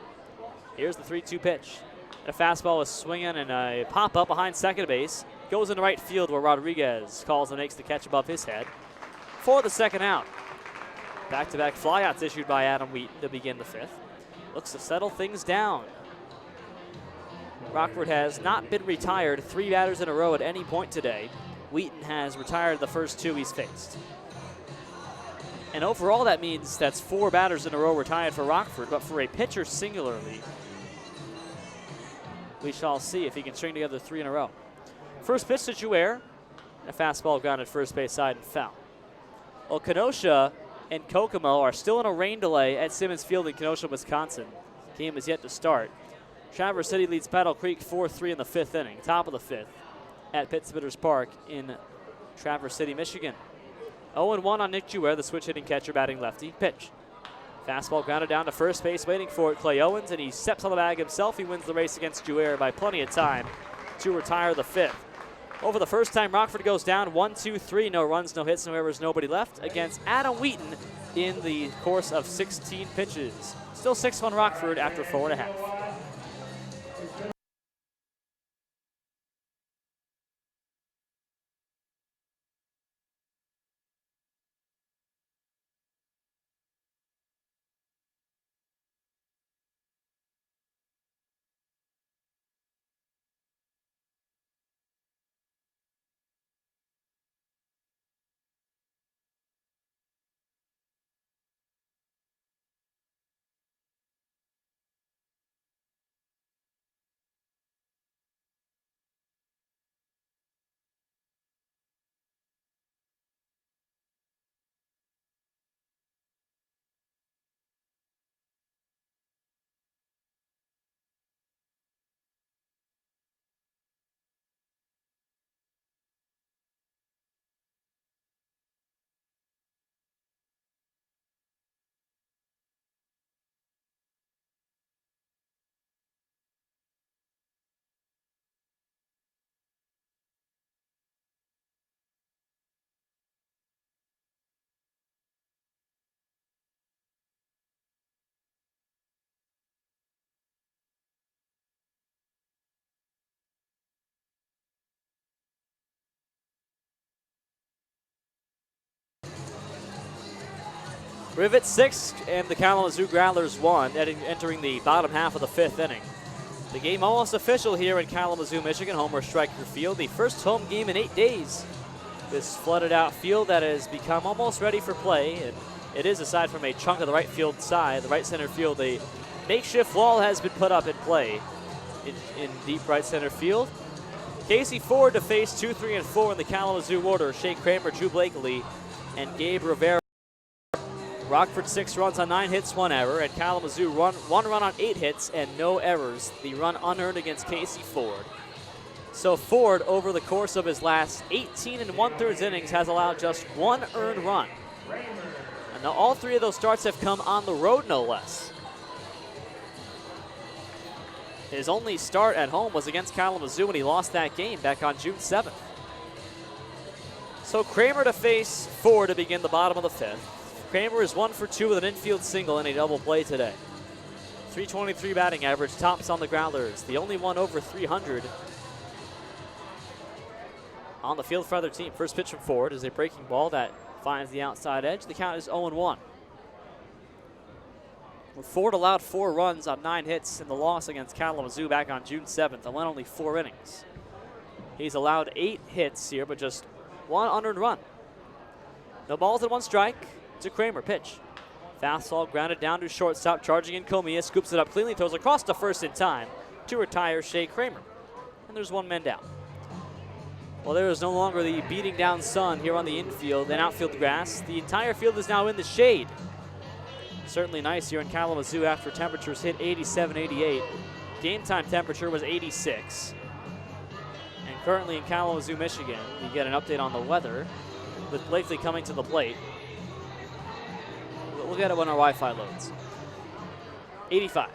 Here's the 3-2 pitch. A fastball is swinging and a pop-up behind second base. Goes into right field where Rodriguez calls and makes the catch above his head for the second out. Back-to-back flyouts issued by Adam Wheaton to begin the 5th. Looks to settle things down. Rockford has not been retired 3 batters in a row at any point today. Wheaton has retired the first 2 he's faced. And overall, that means that's 4 batters in a row retired for Rockford, but for a pitcher singularly, we shall see if he can string together 3 in a row. First pitch to Jouer. A fastball grounded first base side and foul. Well, Kenosha and Kokomo are still in a rain delay at Simmons Field in Kenosha, Wisconsin. The game is yet to start. Traverse City leads Battle Creek 4-3 in the 5th inning, top of the 5th, at Pitt-Spitters Park in Traverse City, Michigan. 0-1 on Nick Jouer, the switch-hitting catcher batting lefty. Pitch. Fastball grounded down to first base, waiting for it, Clay Owens, and he steps on the bag himself. He wins the race against Jouer by plenty of time to retire the 5th. Over the first time, Rockford goes down 1-2-3, no runs, no hits, no errors, nobody left against Adam Wheaton in the course of 16 pitches. Still 6-1 Rockford after 4.5. Rivets 6 and the Kalamazoo Growlers 1, entering the bottom half of the 5th inning. The game almost official here in Kalamazoo, Michigan, Homer Stryker Field. The first home game in 8 days. This flooded out field that has become almost ready for play, and it is, aside from a chunk of the right field side, the right center field, a makeshift wall has been put up in play in deep right center field. Casey Ford to face 2, 3, and 4 in the Kalamazoo order. Shea Kramer, Drew Blakely, and Gabe Rivera. Rockford 6 runs on 9 hits, 1 error, and Kalamazoo 1 run on 8 hits and no errors. The run unearned against Casey Ford. So Ford, over the course of his last 18 1/3 innings, has allowed just 1 earned run. And now all 3 of those starts have come on the road, no less. His only start at home was against Kalamazoo when he lost that game back on June 7th. So Kramer to face Ford to begin the bottom of the 5th. Kramer is 1 for 2 with an infield single and a double play today. 323 batting average, tops on the Growlers. The only one over 300 on the field for either team. First pitch from Ford is a breaking ball that finds the outside edge. The count is 0-1. Ford allowed 4 runs on 9 hits in the loss against Kalamazoo back on June 7th and went only 4 innings. He's allowed 8 hits here, but just 1 unearned run. No balls and 1 strike to Kramer. Pitch. Fastball grounded down to shortstop, charging in Comia, scoops it up cleanly, throws across to first in time to retire Shea Kramer. And there's 1 man down. Well, there is no longer the beating down sun here on the infield and outfield grass. The entire field is now in the shade. Certainly nice here in Kalamazoo after temperatures hit 87, 88. Game time temperature was 86. And currently in Kalamazoo, Michigan, you get an update on the weather with Blakely coming to the plate. We'll get it when our Wi-Fi loads. 85.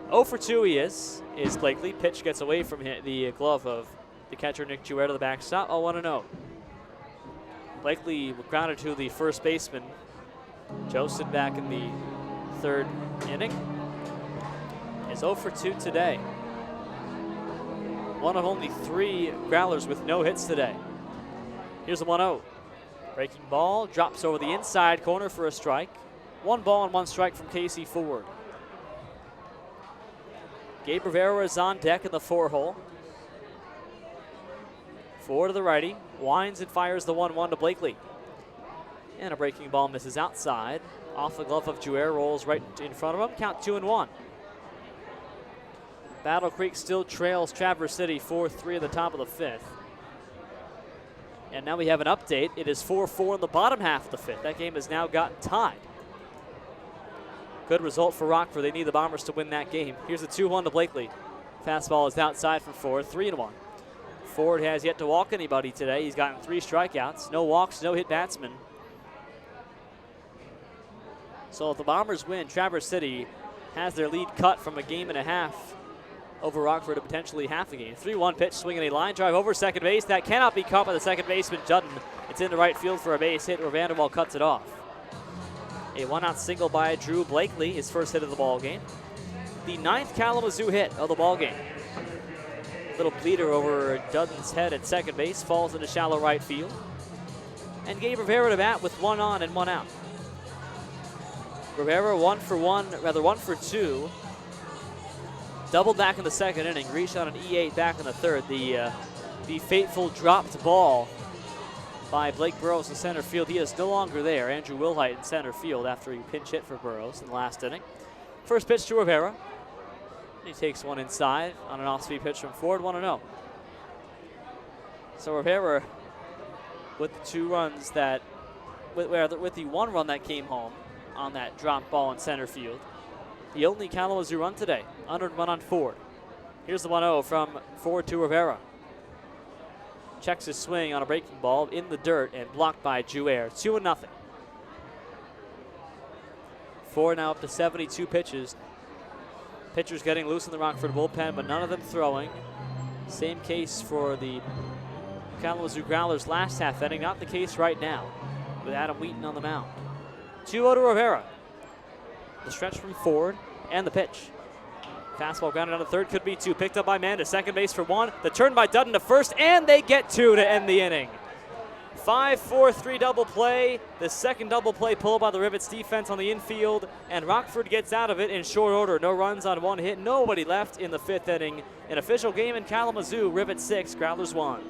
0 for 2 he is Blakely. Pitch gets away from the glove of the catcher, Nick Jouer, to the backstop. 0-1-0. Blakely grounded to the first baseman, Joseph, back in the 3rd inning. Is 0 for 2 today. One of only 3 Growlers with no hits today. Here's a 1-0. Breaking ball, drops over the inside corner for a strike. 1 ball and 1 strike from Casey Ford. Gabe Rivera is on deck in the 4-hole. Ford to the righty, winds and fires the 1-1 to Blakely. And a breaking ball misses outside. Off the glove of Jouer, rolls right in front of him. Count 2-1. Battle Creek still trails Traverse City 4-3 at the top of the 5th. And now we have an update. It is 4-4 in the bottom half of the 5th. That game has now gotten tied. Good result for Rockford. They need the Bombers to win that game. Here's the 2-1 to Blakely. Fastball is outside from Ford, 3-1. Ford has yet to walk anybody today. He's gotten 3 strikeouts. No walks, no hit batsmen. So if the Bombers win, Traverse City has their lead cut from a game and a half over Rockford to potentially half a game. 3-1 pitch, swinging a line drive over second base. That cannot be caught by the second baseman, Juddon. It's into right field for a base hit where Vanderwall cuts it off. A 1-out single by Drew Blakely, his first hit of the ball game. The 9th Kalamazoo hit of the ball game. Little bleeder over Juddon's head at second base, falls into shallow right field. And Gabe Rivera to bat with 1 on and 1 out. Rivera 1 for 2. Doubled back in the second inning. Reached on an E8 back in the third. The fateful dropped ball by Blake Burrows in center field. He is no longer there. Andrew Wilhite in center field after he pinch hit for Burrows in the last inning. First pitch to Rivera. He takes one inside on an off-speed pitch from Ford, 1-0. So Rivera with the 2 runs that, with the 1 run that came home on that drop ball in center field. The only Kalamazoo run today, under run on Ford. Here's the 1-0 from Ford to Rivera. Checks his swing on a breaking ball in the dirt and blocked by Jouer. 2-0. Ford now up to 72 pitches. Pitchers getting loose in the Rockford bullpen, but none of them throwing. Same case for the Kalamazoo Growlers last half inning. Not the case right now with Adam Wheaton on the mound. 2-0 to Rivera. The stretch from Ford and the pitch. Fastball grounded on the third, could be 2. Picked up by Mann to second base for 1. The turn by Dutton to first, and they get 2 to end the inning. 5-4-3 double play. The second double play pulled by the Rivets defense on the infield, and Rockford gets out of it in short order. No runs on 1 hit, nobody left in the 5th inning. An official game in Kalamazoo, Rivets 6, Growlers 1.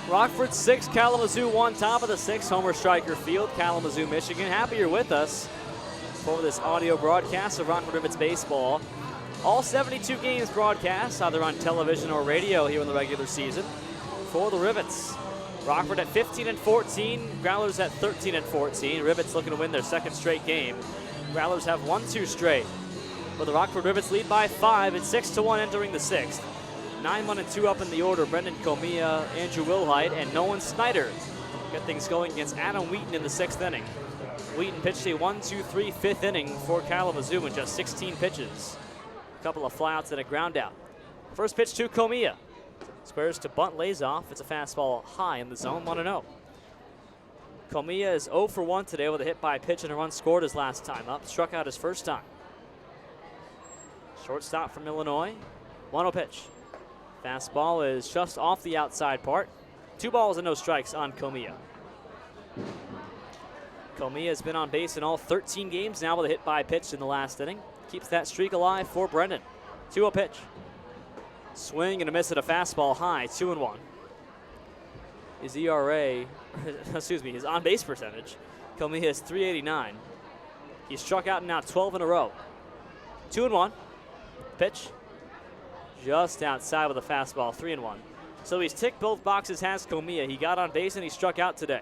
Rockford 6, Kalamazoo 1, top of the 6th, Homer Stryker Field, Kalamazoo, Michigan. Happy you're with us for this audio broadcast of Rockford Rivets baseball. All 72 games broadcast, either on television or radio here in the regular season for the Rivets. Rockford at 15-14, Growlers at 13-14. Rivets looking to win their 2nd straight game. Growlers have won 2 straight, but the Rockford Rivets lead by 5 at 6-1 entering the 6th. 9-1-2 up in the order. Brendan Comia, Andrew Wilhite, and Nolan Snyder get things going against Adam Wheaton in the 6th inning. Wheaton pitched a 1-2-3 5th inning for Kalamazoo in just 16 pitches. A couple of flyouts and a ground out. First pitch to Comia. Squares to bunt, lays off. It's a fastball high in the zone, 1-0. Comia is 0 for 1 today with a hit by pitch and a run scored his last time up. Struck out his first time. Shortstop from Illinois. 1-0 pitch. Fastball is just off the outside part. 2 balls and no strikes on Comia. Comilla has been on base in all 13 games now with a hit by pitch in the last inning. Keeps that streak alive for Brendan. 2-0 pitch. Swing and a miss at a fastball high, 2-1. His ERA, excuse me, his on-base percentage, Comilla is .389. He's struck out now 12 in a row. 2-1. Pitch. Just outside with a fastball, 3-1. So he's ticked both boxes, has Comilla. He got on base and he struck out today.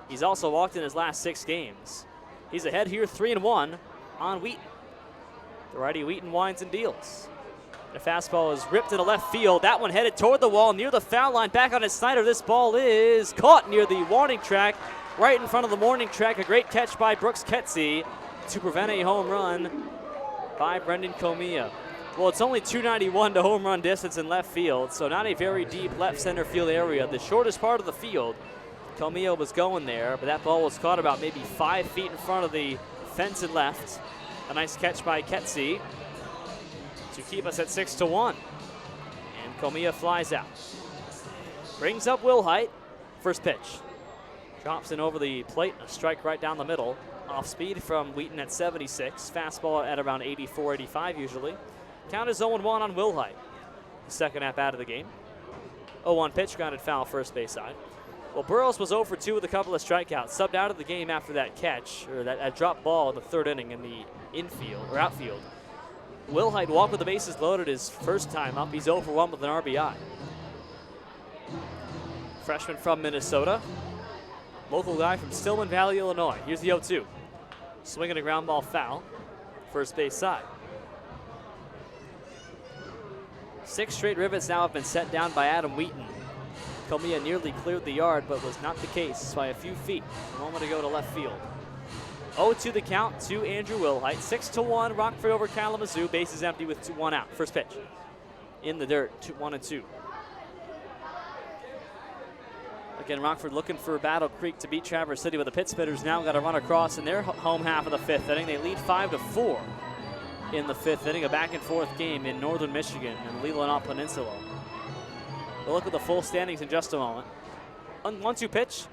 He's also walked in his last 6 games. He's ahead here, 3-1 on Wheaton. The righty Wheaton winds and deals. The fastball is ripped into left field. That one headed toward the wall near the foul line. Back on its Snyder. This ball is caught near the warning track, right in front of the warning track. A great catch by Brooks Ketsy to prevent a home run by Brendan Comilla. Well, it's only 291 to home run distance in left field, so not a very deep left center field area. The shortest part of the field. Comilla was going there, but that ball was caught about maybe 5 feet in front of the fence and left. A nice catch by Ketsy to keep us at 6-1. And Comilla flies out. Brings up Wilhite. First pitch. Drops in over the plate. A strike right down the middle. Off speed from Wheaton at 76. Fastball at around 84, 85 usually. Count is 0-1 on Wilhite. The second at bat of the game. 0-1 pitch, grounded foul first base side. Well, Burrows was 0 for 2 with a couple of strikeouts. Subbed out of the game after that catch, or that drop ball in the third inning in the infield, or outfield. Wilhite walked with the bases loaded his first time up. He's 0 for 1 with an RBI. Freshman from Minnesota. Local guy from Stillman Valley, Illinois. Here's the 0-2. Swinging a ground ball foul. First base side. 6 straight rivets now have been set down by Adam Wheaton. Comilla nearly cleared the yard, but was not the case by a few feet a moment ago to left field. 0-2 the count to Andrew Wilhite. 6-1, Rockford over Kalamazoo. Bases empty with 1 out. First pitch. In the dirt, 1-2. Again, Rockford looking for Battle Creek to beat Traverse City, but the Pit Spitters now got to run across in their home half of the 5th inning. They lead 5-4 in the 5th inning. A back-and-forth game in northern Michigan and Leelanau Peninsula. We'll look at the full standings in just a moment. 1-2 pitch.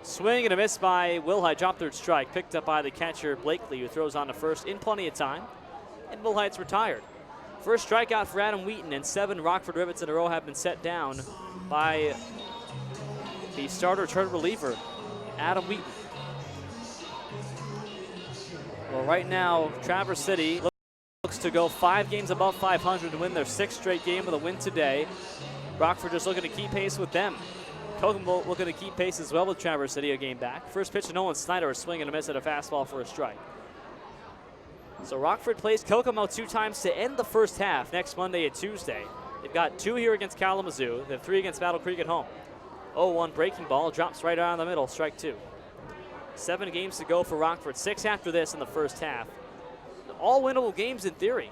Swing and a miss by Wilhite. Drop third strike. Picked up by the catcher Blakely, who throws on to first in plenty of time. And Wilhite's retired. First strikeout for Adam Wheaton, and 7 Rockford Rivets in a row have been set down by the starter turn reliever, Adam Wheaton. Well, right now, Traverse City looks to go 5 games above 500 to win their 6th straight game with a win today. Rockford just looking to keep pace with them. Kokomo looking to keep pace as well with Traverse City a game back. First pitch to Nolan Snyder, a swing and a miss at a fastball for a strike. So Rockford plays Kokomo 2 times to end the first half next Monday and Tuesday. They've got 2 here against Kalamazoo. They have 3 against Battle Creek at home. 0-1 breaking ball, drops right around the middle, strike 2. 7 games to go for Rockford, 6 after this in the first half. All winnable games in theory.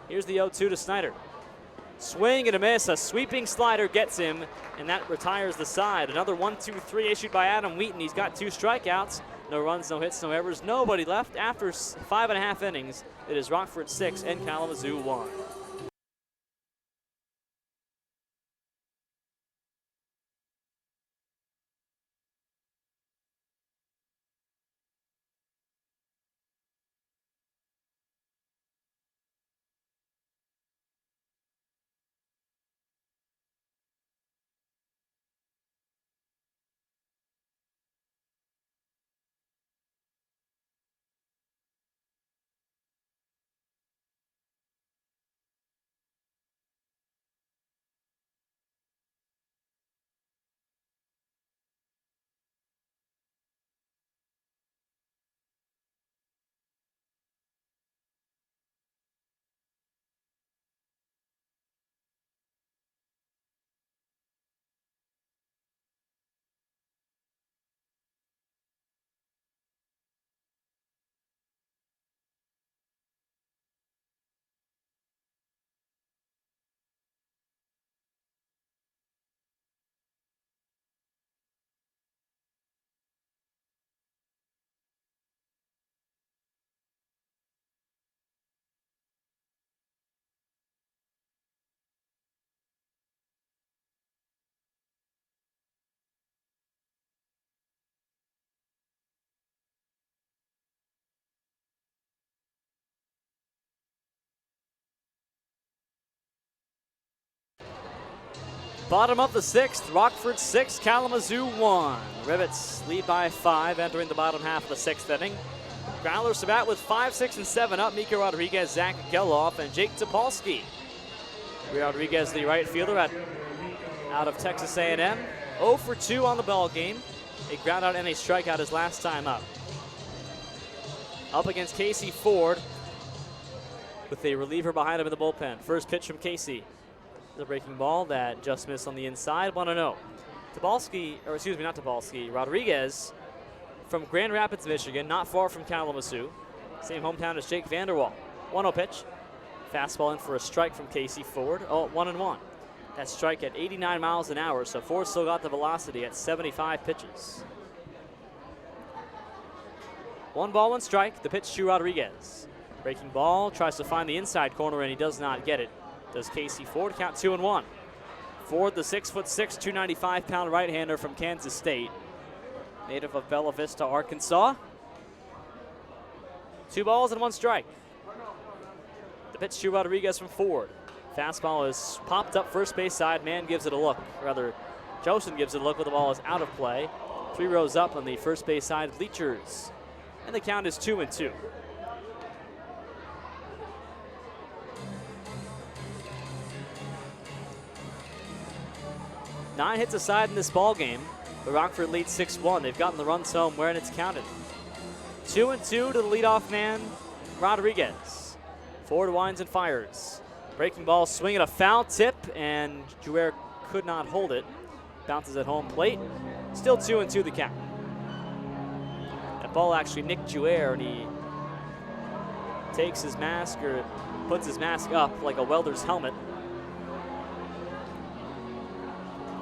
Here's the 0-2 to Snyder. Swing and a miss, a sweeping slider gets him, and that retires the side. Another 1-2-3 issued by Adam Wheaton. He's got 2 strikeouts, no runs, no hits, no errors, nobody left. After 5.5 innings, it is Rockford 6 and Kalamazoo 1. Bottom of the 6th, Rockford 6, Kalamazoo 1. Rivets lead by 5 entering the bottom half of the 6th inning. Growlers to bat with 5, 6, and 7 up. Mika Rodriguez, Zach Geloff, and Jake Topolsky. Rodriguez, the right fielder out of Texas A&M. 0 for 2 on the ball game. A ground out and a strikeout his last time up. Up against Casey Ford with a reliever behind him in the bullpen. First pitch from Casey. The breaking ball that just missed on the inside, 1-0. Rodriguez from Grand Rapids, Michigan, not far from Kalamazoo. Same hometown as Jake Vanderwall. 1-0 pitch. Fastball in for a strike from Casey Ford. 1-1. That strike at 89 miles an hour, so Ford still got the velocity at 75 pitches. 1 ball, 1 strike. The pitch to Rodriguez. Breaking ball, tries to find the inside corner, and he does not get it. Does Casey Ford, count 2-1. Ford, the 6'6", 295-pound right-hander from Kansas State, native of Bella Vista, Arkansas. 2 balls and 1 strike. The pitch to Rodriguez from Ford. Fastball is popped up first base side. Man gives it a look. Rather, Joseph gives it a look, but the ball is out of play. 3 rows up on the first base side bleachers. And the count is 2-2. Nine hits aside in this ball game. The Rockford leads 6-1. They've gotten the runs home where it's counted. 2-2 to the leadoff man, Rodriguez. Ford winds and fires. Breaking ball, swinging a foul tip, and Jouer could not hold it. Bounces at home plate. Still 2-2 the count. That ball actually nicked Jouer, and he takes his mask, or puts his mask up like a welder's helmet.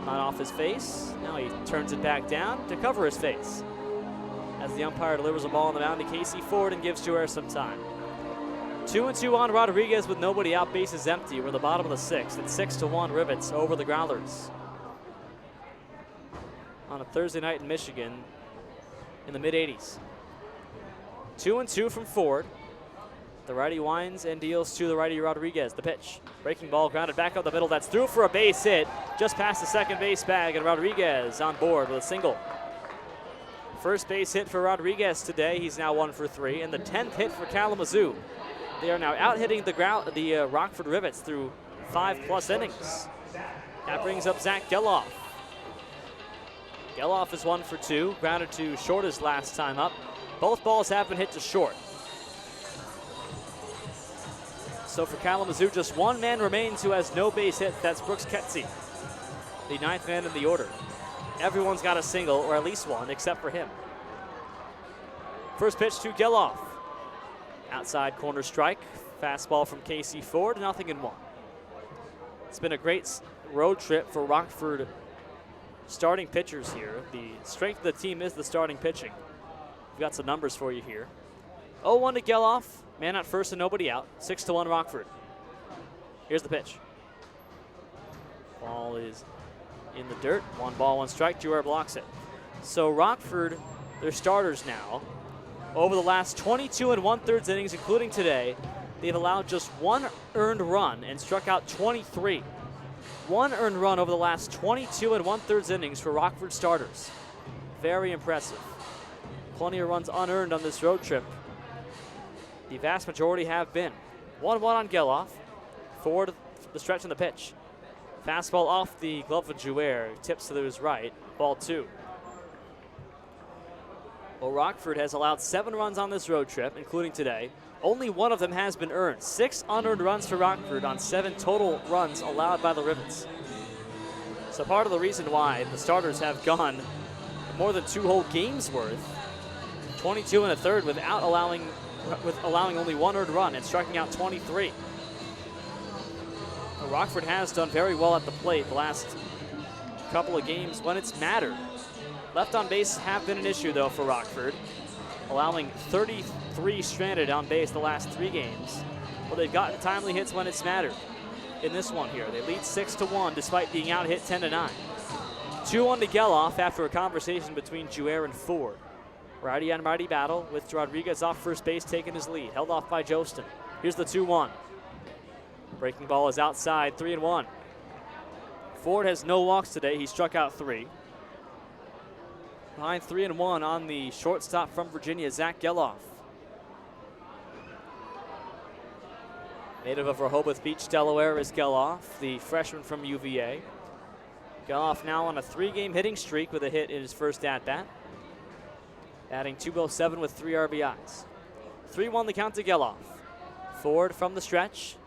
Not off his face. Now he turns it back down to cover his face as the umpire delivers a ball on the mound to Casey Ford and gives Jouer some time. 2-2 on Rodriguez with nobody out, bases empty. We're the bottom of the 6th. It's 6-1 Rivets over the Growlers. On a Thursday night in Michigan in the mid-80s. 2-2 from Ford. The righty winds and deals to the righty Rodriguez. The pitch. Breaking ball grounded back up the middle. That's through for a base hit. Just past the second base bag, and Rodriguez on board with a single. First base hit for Rodriguez today. He's now 1 for 3. And the 10th hit for Kalamazoo. They are now out-hitting the Rockford Rivets through 5+ innings. That brings up Zach Geloff. Geloff is 1 for 2. Grounded to short his last time up. Both balls have been hit to short. So for Kalamazoo, just one man remains who has no base hit. That's Brooks Ketsey, the 9th man in the order. Everyone's got a single, or at least one, except for him. First pitch to Geloff. Outside corner strike. Fastball from Casey Ford, 0-1. It's been a great road trip for Rockford starting pitchers here. The strength of the team is the starting pitching. We've got some numbers for you here. 0-1 to Geloff. Man at first and nobody out. 6-1 Rockford. Here's the pitch. Ball is in the dirt. 1 ball, 1 strike. Jouer blocks it. So Rockford, their starters now, over the last 22 1/3 innings, including today, they've allowed just 1 earned run and struck out 23. 1 earned run over the last 22 1/3 innings for Rockford starters. Very impressive. Plenty of runs unearned on this road trip. The vast majority have been. 1-1 on Geloff. Ford, the stretch and the pitch. Fastball off the glove of Jouer. Tips to his right. Ball 2. Well, Rockford has allowed 7 runs on this road trip, including today. Only 1 of them has been earned. 6 unearned runs for Rockford on 7 total runs allowed by the Rivets. So part of the reason why the starters have gone more than 2 whole games worth, 22 1/3 without allowing only 1 earned run and striking out 23. Well, Rockford has done very well at the plate the last couple of games when it's mattered. Left on base have been an issue, though, for Rockford, allowing 33 stranded on base the last 3 games. But they've gotten timely hits when it's mattered. In this one here, they lead 6-1 despite being out hit 10-9. 2-1 to Geloff after a conversation between Jouer and Ford. Righty on righty battle with Rodriguez off first base taking his lead. Held off by Jostin. Here's the 2-1. Breaking ball is outside, 3-1. Ford has no walks today. He struck out 3. Behind 3-1 on the shortstop from Virginia, Zach Geloff. Native of Rehoboth Beach, Delaware is Geloff, the freshman from UVA. Geloff now on a 3-game hitting streak with a hit in his first at-bat. Batting .207 with 3 RBIs. 3-1 the count to Geloff. Ford from the stretch.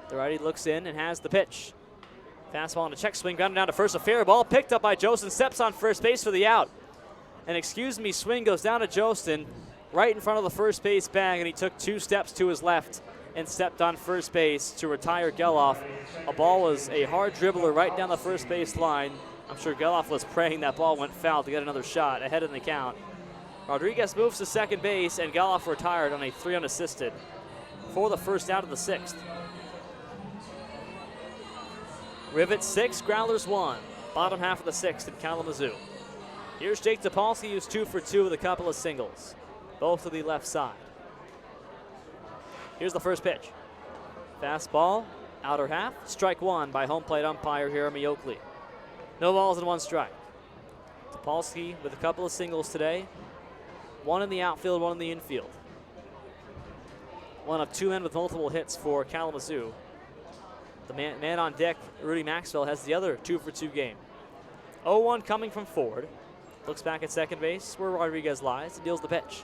The righty looks in and has the pitch. Fastball on a check swing, grounded down to first. A fair ball picked up by Jostin, steps on first base for the out. An excuse me swing goes down to Jostin right in front of the first base bag, and he took 2 steps to his left and stepped on first base to retire Geloff. A ball was a hard dribbler right down the first base line. I'm sure Geloff was praying that ball went foul to get another shot ahead in the count. Rodriguez moves to second base, and Geloff retired on a 3 unassisted for the first out of the 6th. Rivets 6, Growlers 1. Bottom half of the 6th in Kalamazoo. Here's Jake Topolsky, who's 2 for 2 with a couple of singles, both to the left side. Here's the first pitch. Fastball, outer half, strike 1 by home plate umpire Jeremy Oakley. No balls and 1 strike. Topolsky with a couple of singles today. 1 in the outfield, 1 in the infield. One of 2 men with multiple hits for Kalamazoo. The man on deck, Rudy Maxwell, has the other 2 for 2 game. 0-1 coming from Ford. Looks back at second base where Rodriguez lies and deals the pitch.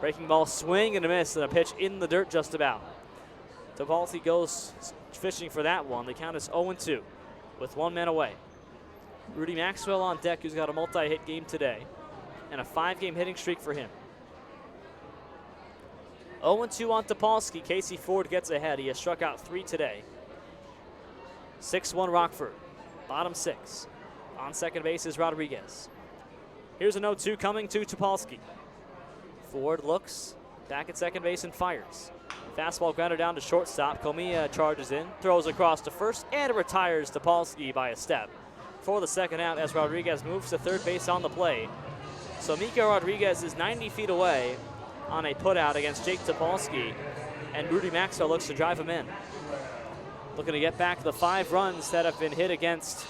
Breaking ball, swing and a miss, and a pitch in the dirt just about. Topolsky goes fishing for that one. The count is 0-2 with 1 man away. Rudy Maxwell on deck, who's got a multi-hit game today and a 5-game hitting streak for him. 0-2 on Topolsky. Casey Ford gets ahead. He has struck out 3 today. 6-1 Rockford, bottom 6. On second base is Rodriguez. Here's an 0-2 coming to Topolsky. Ford looks back at second base and fires. Fastball grounded down to shortstop. Comilla charges in, throws across to first, and retires Topolsky by a step for the second out as Rodriguez moves to third base on the play. So Mika Rodriguez is 90 feet away on a putout against Jake Topolsky, and Rudy Maxwell looks to drive him in. Looking to get back the 5 runs that have been hit against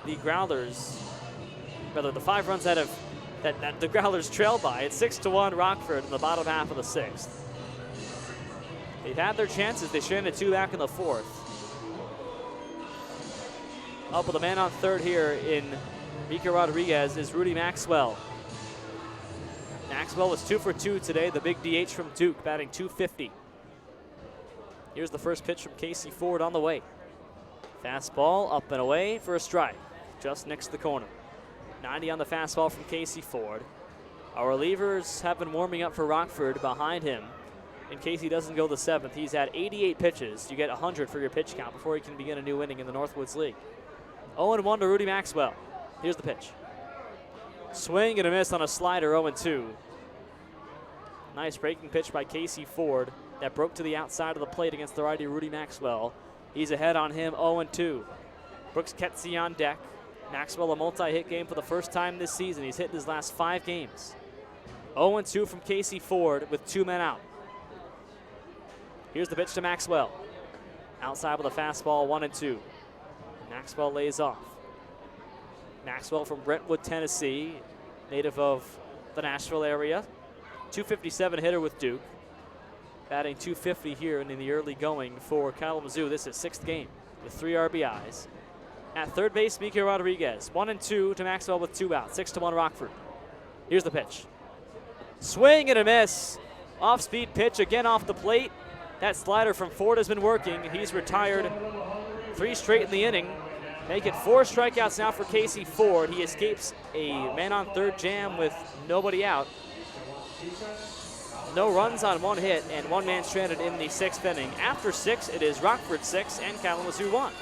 the Growlers. Rather, the 5 runs that the Growlers trail by. It's 6-1 Rockford in the bottom half of the 6th. They've had their chances. They stranded 2 back in the 4th. Up with a man on third here in Mika Rodriguez is Rudy Maxwell. Maxwell was 2 for 2 today, the big DH from Duke, batting .250. Here's the first pitch from Casey Ford on the way. Fastball up and away for a strike, just next to the corner. 90 on the fastball from Casey Ford. Our relievers have been warming up for Rockford behind him. In case he doesn't go the 7th, he's had 88 pitches. You get 100 for your pitch count before he can begin a new inning in the Northwoods League. 0-1 to Rudy Maxwell. Here's the pitch. Swing and a miss on a slider, 0-2. Nice breaking pitch by Casey Ford that broke to the outside of the plate against the righty Rudy Maxwell. He's ahead on him, 0-2. Brooks Ketsy on deck. Maxwell a multi-hit game for the first time this season. He's hit in his last 5 games. 0-2 from Casey Ford with 2 men out. Here's the pitch to Maxwell. Outside with a fastball, 1-2. Maxwell lays off. Maxwell from Brentwood, Tennessee, native of the Nashville area. .257 hitter with Duke. Batting .250 here and in the early going for Kalamazoo. This is 6th game with 3 RBIs. At third base, Mika Rodriguez. 1-2 to Maxwell with 2 outs. 6-1 Rockford. Here's the pitch. Swing and a miss. Off-speed pitch again off the plate. That slider from Ford has been working. He's retired 3 straight in the inning. Make it 4 strikeouts now for Casey Ford. He escapes a man on third jam with nobody out. No runs on 1 hit and 1 man stranded in the 6th inning. After 6, it is Rockford 6 and Kalamazoo 1.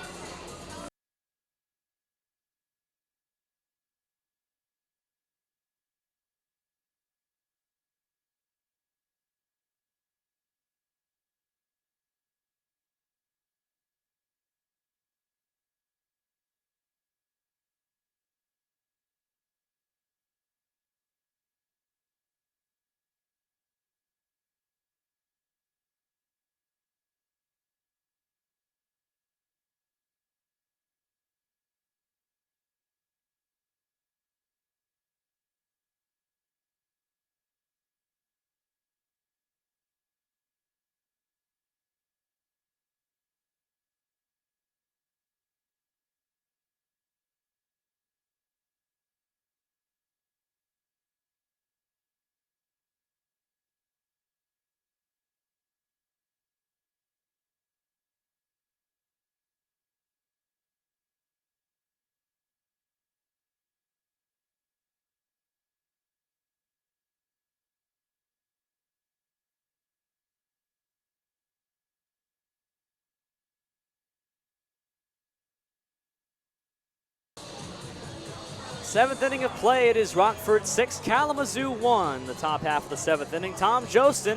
Seventh inning of play. It is Rockford 6, Kalamazoo 1. The top half of the seventh inning. Tom Jostin,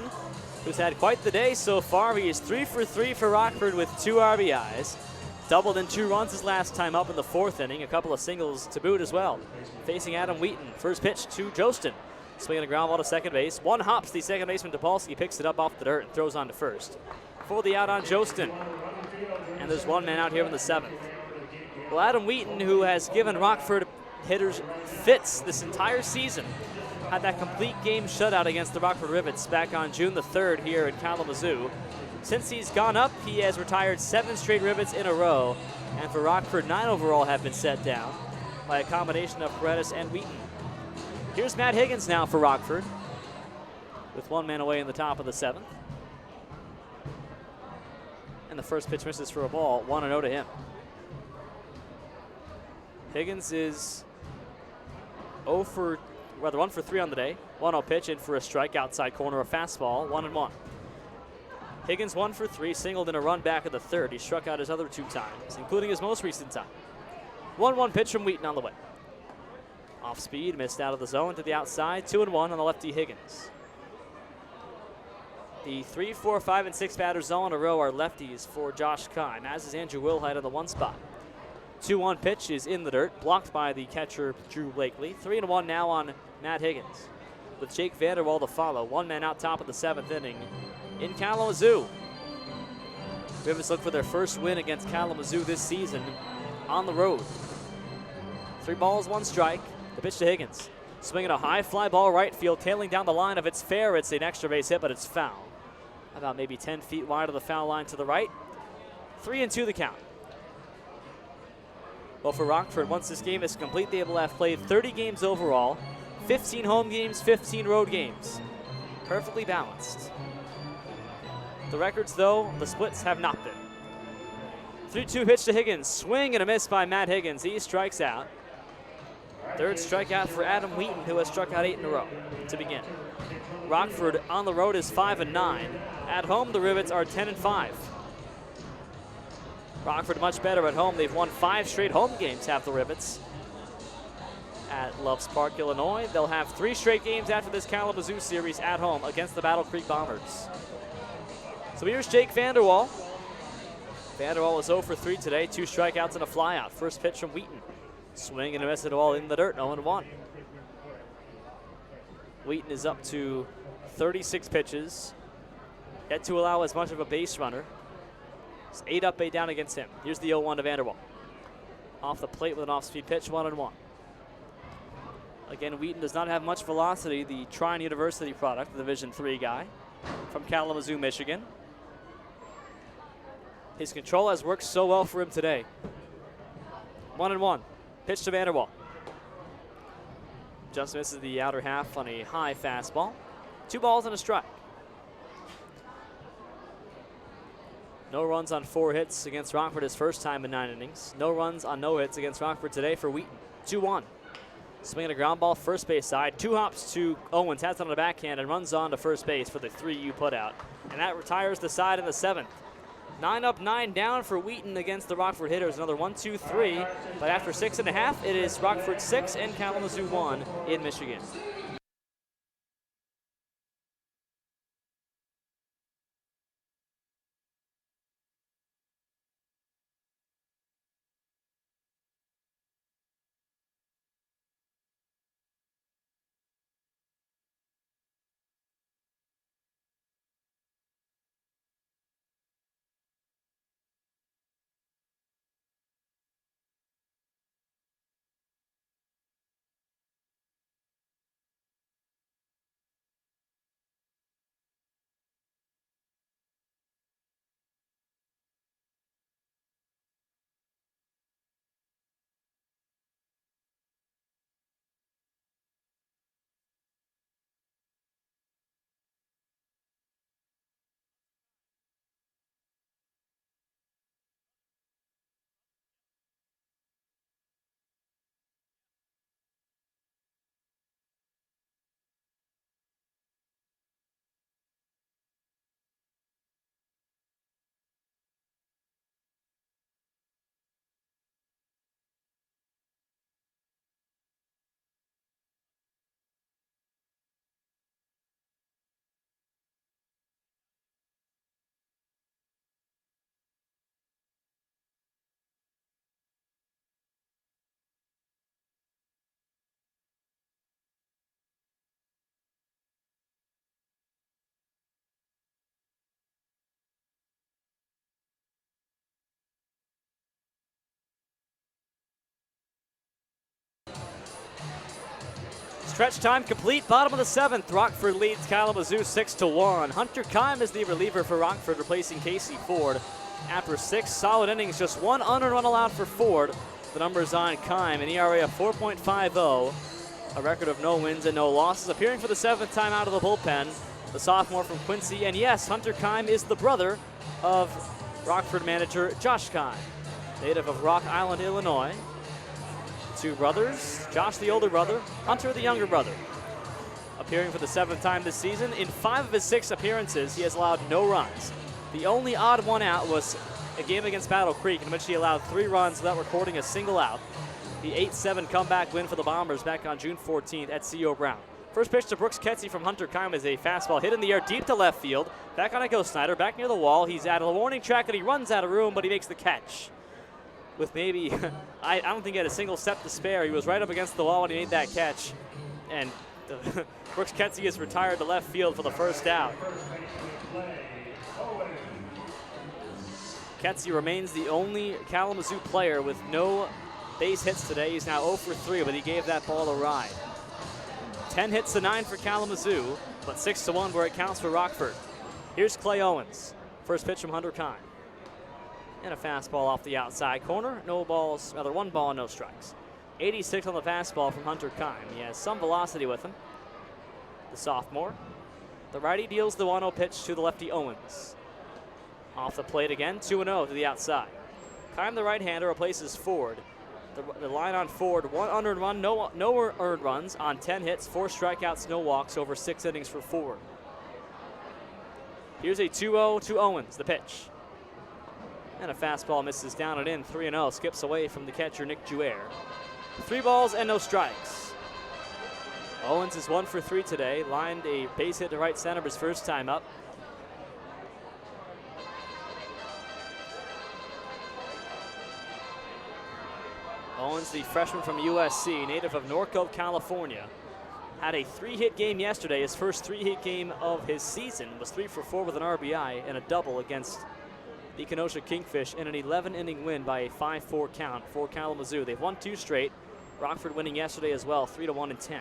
who's had quite the day so far. He is 3 for 3 for Rockford with 2 RBIs. Doubled in 2 runs his last time up in the fourth inning. A couple of singles to boot as well. Facing Adam Wheaton. First pitch to Jostin. Swinging a ground ball to second base. One hops the second baseman Topolsky, picks it up off the dirt and throws on to first. For the out on Jostin. And there's one man out here in the seventh. Well, Adam Wheaton, who has given Rockford hitters fits this entire season, had that complete game shutout against the Rockford Rivets back on June the 3rd here in Kalamazoo. Since he's gone up, he has retired 7 straight Rivets in a row, and for Rockford, 9 overall have been set down by a combination of Paredes and Wheaton. Here's Matt Higgins now for Rockford, with 1 man away in the top of the 7th. And the first pitch misses for a ball, 1-0 to him. Higgins is 1 for 3 on the day. 1-0 pitch in for a strike, outside corner, a fastball, 1-1. Higgins 1 for 3, singled in a run back of the third. He struck out his other 2 times, including his most recent time. 1-1 pitch from Wheaton on the way. Off speed, missed out of the zone to the outside. 2-1 on the lefty Higgins. The 3, 4, 5, and 6 batters all in a row are lefties for Josh Kime, as is Andrew Wilhite on the 1 spot. 2-1 pitch is in the dirt, blocked by the catcher Drew Blakely. 3-1 now on Matt Higgins, with Jake Vanderwall to follow. 1 man out top of the 7th inning in Kalamazoo. Rivets look for their first win against Kalamazoo this season on the road. 3 balls, 1 strike. The pitch to Higgins. Swinging a high fly ball right field, tailing down the line. If it's fair, it's an extra base hit, but it's foul. About maybe 10 feet wide of the foul line to the right. 3-2 the count. Well, for Rockford, once this game is complete, they will have played 30 games overall, 15 home games, 15 road games. Perfectly balanced. The records, though, the splits have not been. 3-2 pitch to Higgins. Swing and a miss by Matt Higgins. He strikes out. Third strikeout for Adam Wheaton, who has struck out 8 in a row to begin. Rockford on the road is 5-9. At home, the Rivets are 10-5. Rockford much better at home. They've won 5 straight home games, have the Rivets. At Loves Park, Illinois, they'll have 3 straight games after this Kalamazoo series at home against the Battle Creek Bombers. So here's Jake Vanderwall. Vanderwall was 0 for 3 today, 2 strikeouts and a flyout. First pitch from Wheaton. Swing and a miss, it all in the dirt, 0-1. Wheaton is up to 36 pitches, yet to allow as much of a base runner. It's 8 up, 8 down against him. Here's the 0-1 to Vanderwall. Off the plate with an off-speed pitch, 1-1. Again, Wheaton does not have much velocity, the Trine University product, the Division III guy from Kalamazoo, Michigan. His control has worked so well for him today. 1-1. Pitch to Vanderwall. Just misses the outer half on a high fastball. 2 balls and a strike. No runs on 4 hits against Rockford his first time in 9 innings. No runs on no hits against Rockford today for Wheaton. 2-1. Swinging a ground ball first base side. 2 hops to Owens, has it on the backhand and runs on to first base for the 3-U putout. And that retires the side in the 7th. 9 up, 9 down for Wheaton against the Rockford hitters. Another 1-2-3. But after 6.5, it is Rockford 6 and Kalamazoo 1 in Michigan. Stretch time complete, bottom of the 7th. Rockford leads Kalamazoo 6-1. Hunter Kime is the reliever for Rockford, replacing Casey Ford. After 6 solid innings, just 1 unearned run allowed for Ford. The numbers on Kime, an ERA of 4.50, a record of no wins and no losses. Appearing for the 7th time out of the bullpen, the sophomore from Quincy. And yes, Hunter Kime is the brother of Rockford manager Josh Kime, native of Rock Island, Illinois. 2 brothers, Josh the older brother, Hunter the younger brother. Appearing for the 7th time this season, in 5 of his 6 appearances, he has allowed no runs. The only odd one out was a game against Battle Creek, in which he allowed 3 runs without recording a single out. The 8-7 comeback win for the Bombers back on June 14th at C.O. Brown. First pitch to Brooks Ketsy from Hunter Kime is a fastball hit in the air deep to left field. Back on it goes Snyder, back near the wall. He's at a warning track and he runs out of room, but he makes the catch. With maybe, I don't think he had a single step to spare. He was right up against the wall when he made that catch. And Brooks Ketsy is retired to left field for the first out. Ketsy remains the only Kalamazoo player with no base hits today. He's now 0 for 3, but he gave that ball a ride. 10 hits to 9 for Kalamazoo, but 6-1 where it counts for Rockford. Here's Clay Owens. First pitch from Hunter Kime. And a fastball off the outside corner. No balls, rather 1 ball and no strikes. 86 on the fastball from Hunter Kime. He has some velocity with him. The sophomore. The righty deals the 1-0 pitch to the lefty Owens. Off the plate again, 2-0 to the outside. Kime, the right-hander, replaces Ford. The line on Ford, 1 unearned run, no earned runs on 10 hits, 4 strikeouts, no walks over 6 innings for Ford. Here's a 2-0 to Owens, the pitch. And a fastball misses down and in, 3-0, skips away from the catcher, Nick Jouer. 3 balls and no strikes. Owens is 1 for 3 today, lined a base hit to right center his first time up. Owens, the freshman from USC, native of Norco, California, had a 3-hit game yesterday. His first 3-hit game of his season was 3 for 4 with an RBI and a double against the Kenosha Kingfish in an 11-inning win by a 5-4 count for Kalamazoo. They've won 2 straight. Rockford winning yesterday as well, 3-1 and 10.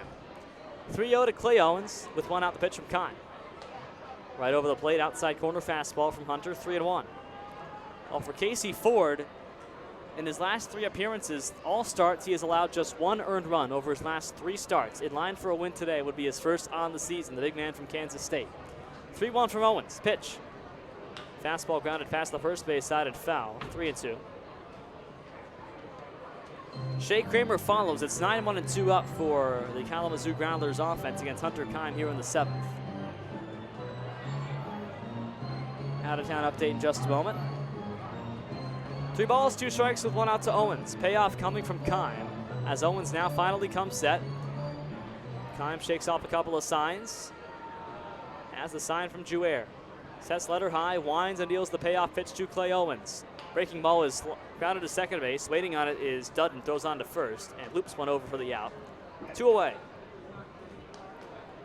3-0 to Clay Owens with 1 out the pitch from Kime. Right over the plate, outside corner fastball from Hunter, 3-1. Well, for Casey Ford, in his last 3 appearances, all starts, he has allowed just 1 earned run over his last 3 starts. In line for a win today would be his first on the season, the big man from Kansas State. 3-1 from Owens, pitch. Fastball grounded past the first base side and foul, 3-2. Shea Kramer follows. It's 9-1 and 2 up for the Kalamazoo Growlers offense against Hunter Kime here in the 7th. Out-of-town update in just a moment. 3 balls, 2 strikes with 1 out to Owens. Payoff coming from Kime as Owens now finally comes set. Kime shakes off a couple of signs. Has the sign from Jouer. Sets letter high, winds and deals the payoff pitch to Clay Owens. Breaking ball is grounded to second base. Waiting on it is Dutton, throws on to first and loops one over for the out. 2 away.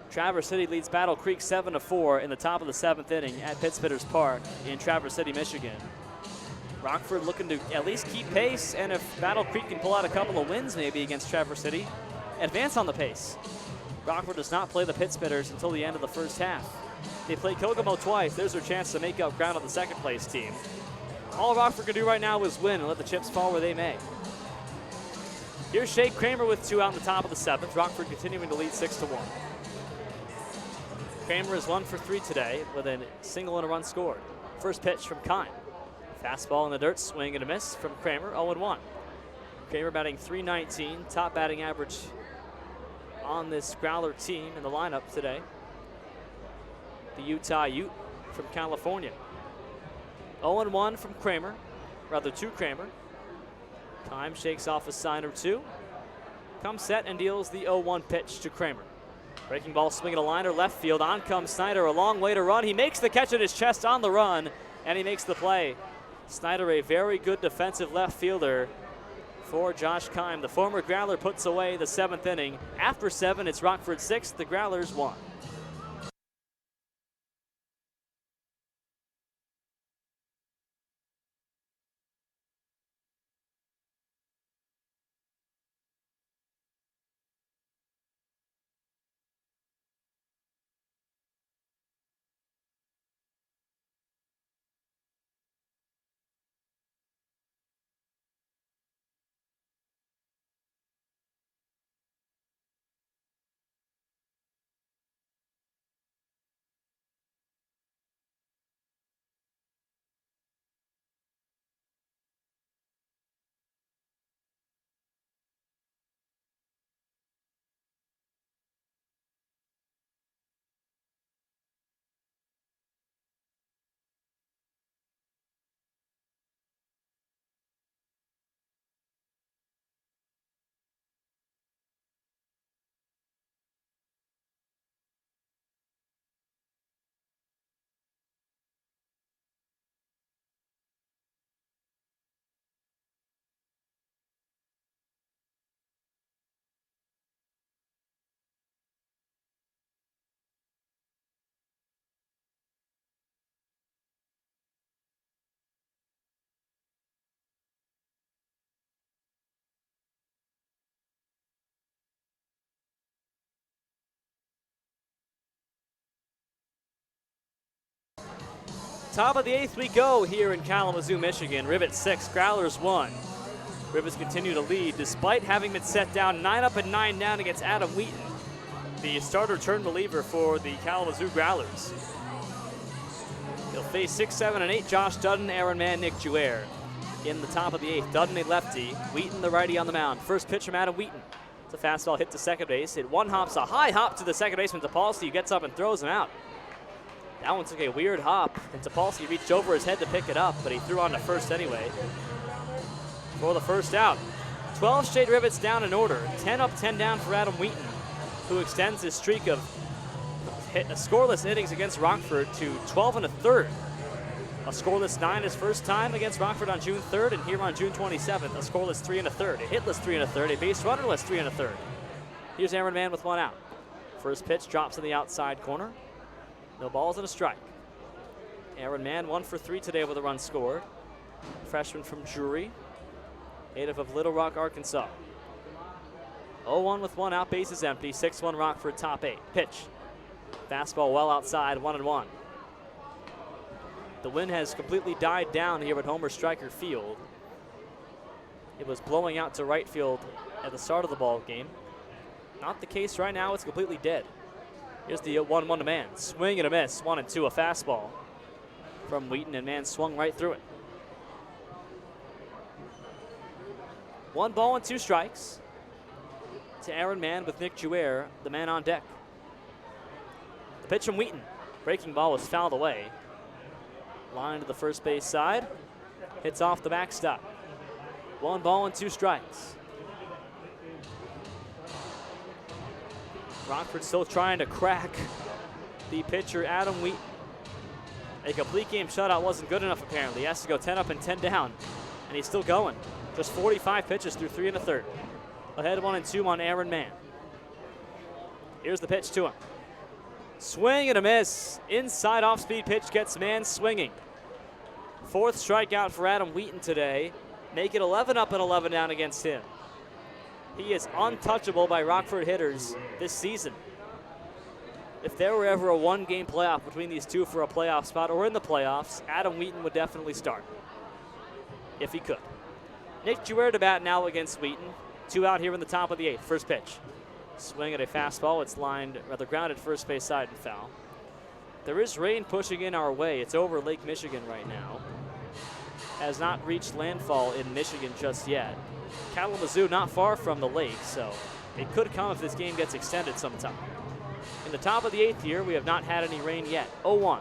Traverse City leads Battle Creek 7-4 in the top of the 7th inning at Pittsfitters Park in Traverse City, Michigan. Rockford looking to at least keep pace, and if Battle Creek can pull out a couple of wins maybe against Traverse City, advance on the pace. Rockford does not play the Pittsfitters until the end of the first half. They play Kokomo twice. There's their chance to make up ground on the second place team. All Rockford can do right now is win and let the chips fall where they may. Here's Shea Kramer with 2 out in the top of the 7th. Rockford continuing to lead 6-1. Kramer is 1 for 3 today with a single and a run scored. First pitch from Kime. Fastball in the dirt, swing and a miss from Kramer, 0-1. Kramer batting .319, top batting average on this Growler team in the lineup today. The Utah Ute from California. 0-1 from Kramer, rather to Kramer. Kime shakes off a sign or 2. Comes set and deals the 0-1 pitch to Kramer. Breaking ball, swinging a liner, left field. On comes Snyder, a long way to run. He makes the catch at his chest on the run, and he makes the play. Snyder, a very good defensive left fielder for Josh Kime. The former Growler puts away the 7th inning. After 7, it's Rockford 6, the Growlers 1. Top of the 8th we go here in Kalamazoo, Michigan. Rivets 6, Growlers 1. Rivets continue to lead despite having been set down 9 up and 9 down against Adam Wheaton, the starter turn reliever for the Kalamazoo Growlers. He'll face 6, 7, and 8 Josh Dudden, Aaron Mann, Nick Jouer. In the top of the 8th, Dudden a lefty, Wheaton the righty on the mound. First pitch from Adam Wheaton. It's a fastball hit to second base. It one hops a high hop to the second baseman Topolsky, who gets up and throws him out. That one took a weird hop, and Topolsky reached over his head to pick it up, but he threw on to first anyway for the first out. 12 straight Rivets down in order. 10 up, 10 down for Adam Wheaton, who extends his streak of scoreless innings against Rockford to 12 1/3. A scoreless 9 his first time against Rockford on June 3rd, and here on June 27th, a scoreless 3 1/3, a hitless 3 1/3, a base runnerless 3 1/3. Here's Aaron Mann with one out. First pitch drops in the outside corner. No balls and a strike. Aaron Mann 1 for 3 today with a run scored. Freshman from Drury, native of Little Rock, Arkansas. 0-1 with one out, base is empty. 6-1 Rockford, top 8. Pitch. Fastball well outside, 1-1. The wind has completely died down here at Homer Stryker Field. It was blowing out to right field at the start of the ball game. Not the case right now, it's completely dead. Here's the 1-1 to Mann. Swing and a miss, 1-2, a fastball from Wheaton, and Mann swung right through it. 1 ball and 2 strikes to Aaron Mann with Nick Jouer, the man on deck. The pitch from Wheaton. Breaking ball was fouled away. Line to the first base side. Hits off the backstop. 1 ball and 2 strikes. Rockford still trying to crack the pitcher, Adam Wheaton. A complete game shutout wasn't good enough apparently. He has to go 10 up and 10 down, and he's still going. Just 45 pitches through 3 1/3. Ahead 1-2 on Aaron Mann. Here's the pitch to him. Swing and a miss. Inside off-speed pitch gets Mann swinging. 4th strikeout for Adam Wheaton today. Make it 11 up and 11 down against him. He is untouchable by Rockford hitters this season. If there were ever a 1-game playoff between these two for a playoff spot or in the playoffs, Adam Wheaton would definitely start, if he could. Nick Jouer to bat now against Wheaton. 2 out here in the top of the 8th. First pitch. Swing at a fastball. It's grounded first base side and foul. There is rain pushing in our way. It's over Lake Michigan right now. Has not reached landfall in Michigan just yet. Kalamazoo not far from the lake, so it could come if this game gets extended sometime. In the top of the 8th here, we have not had any rain yet. 0-1.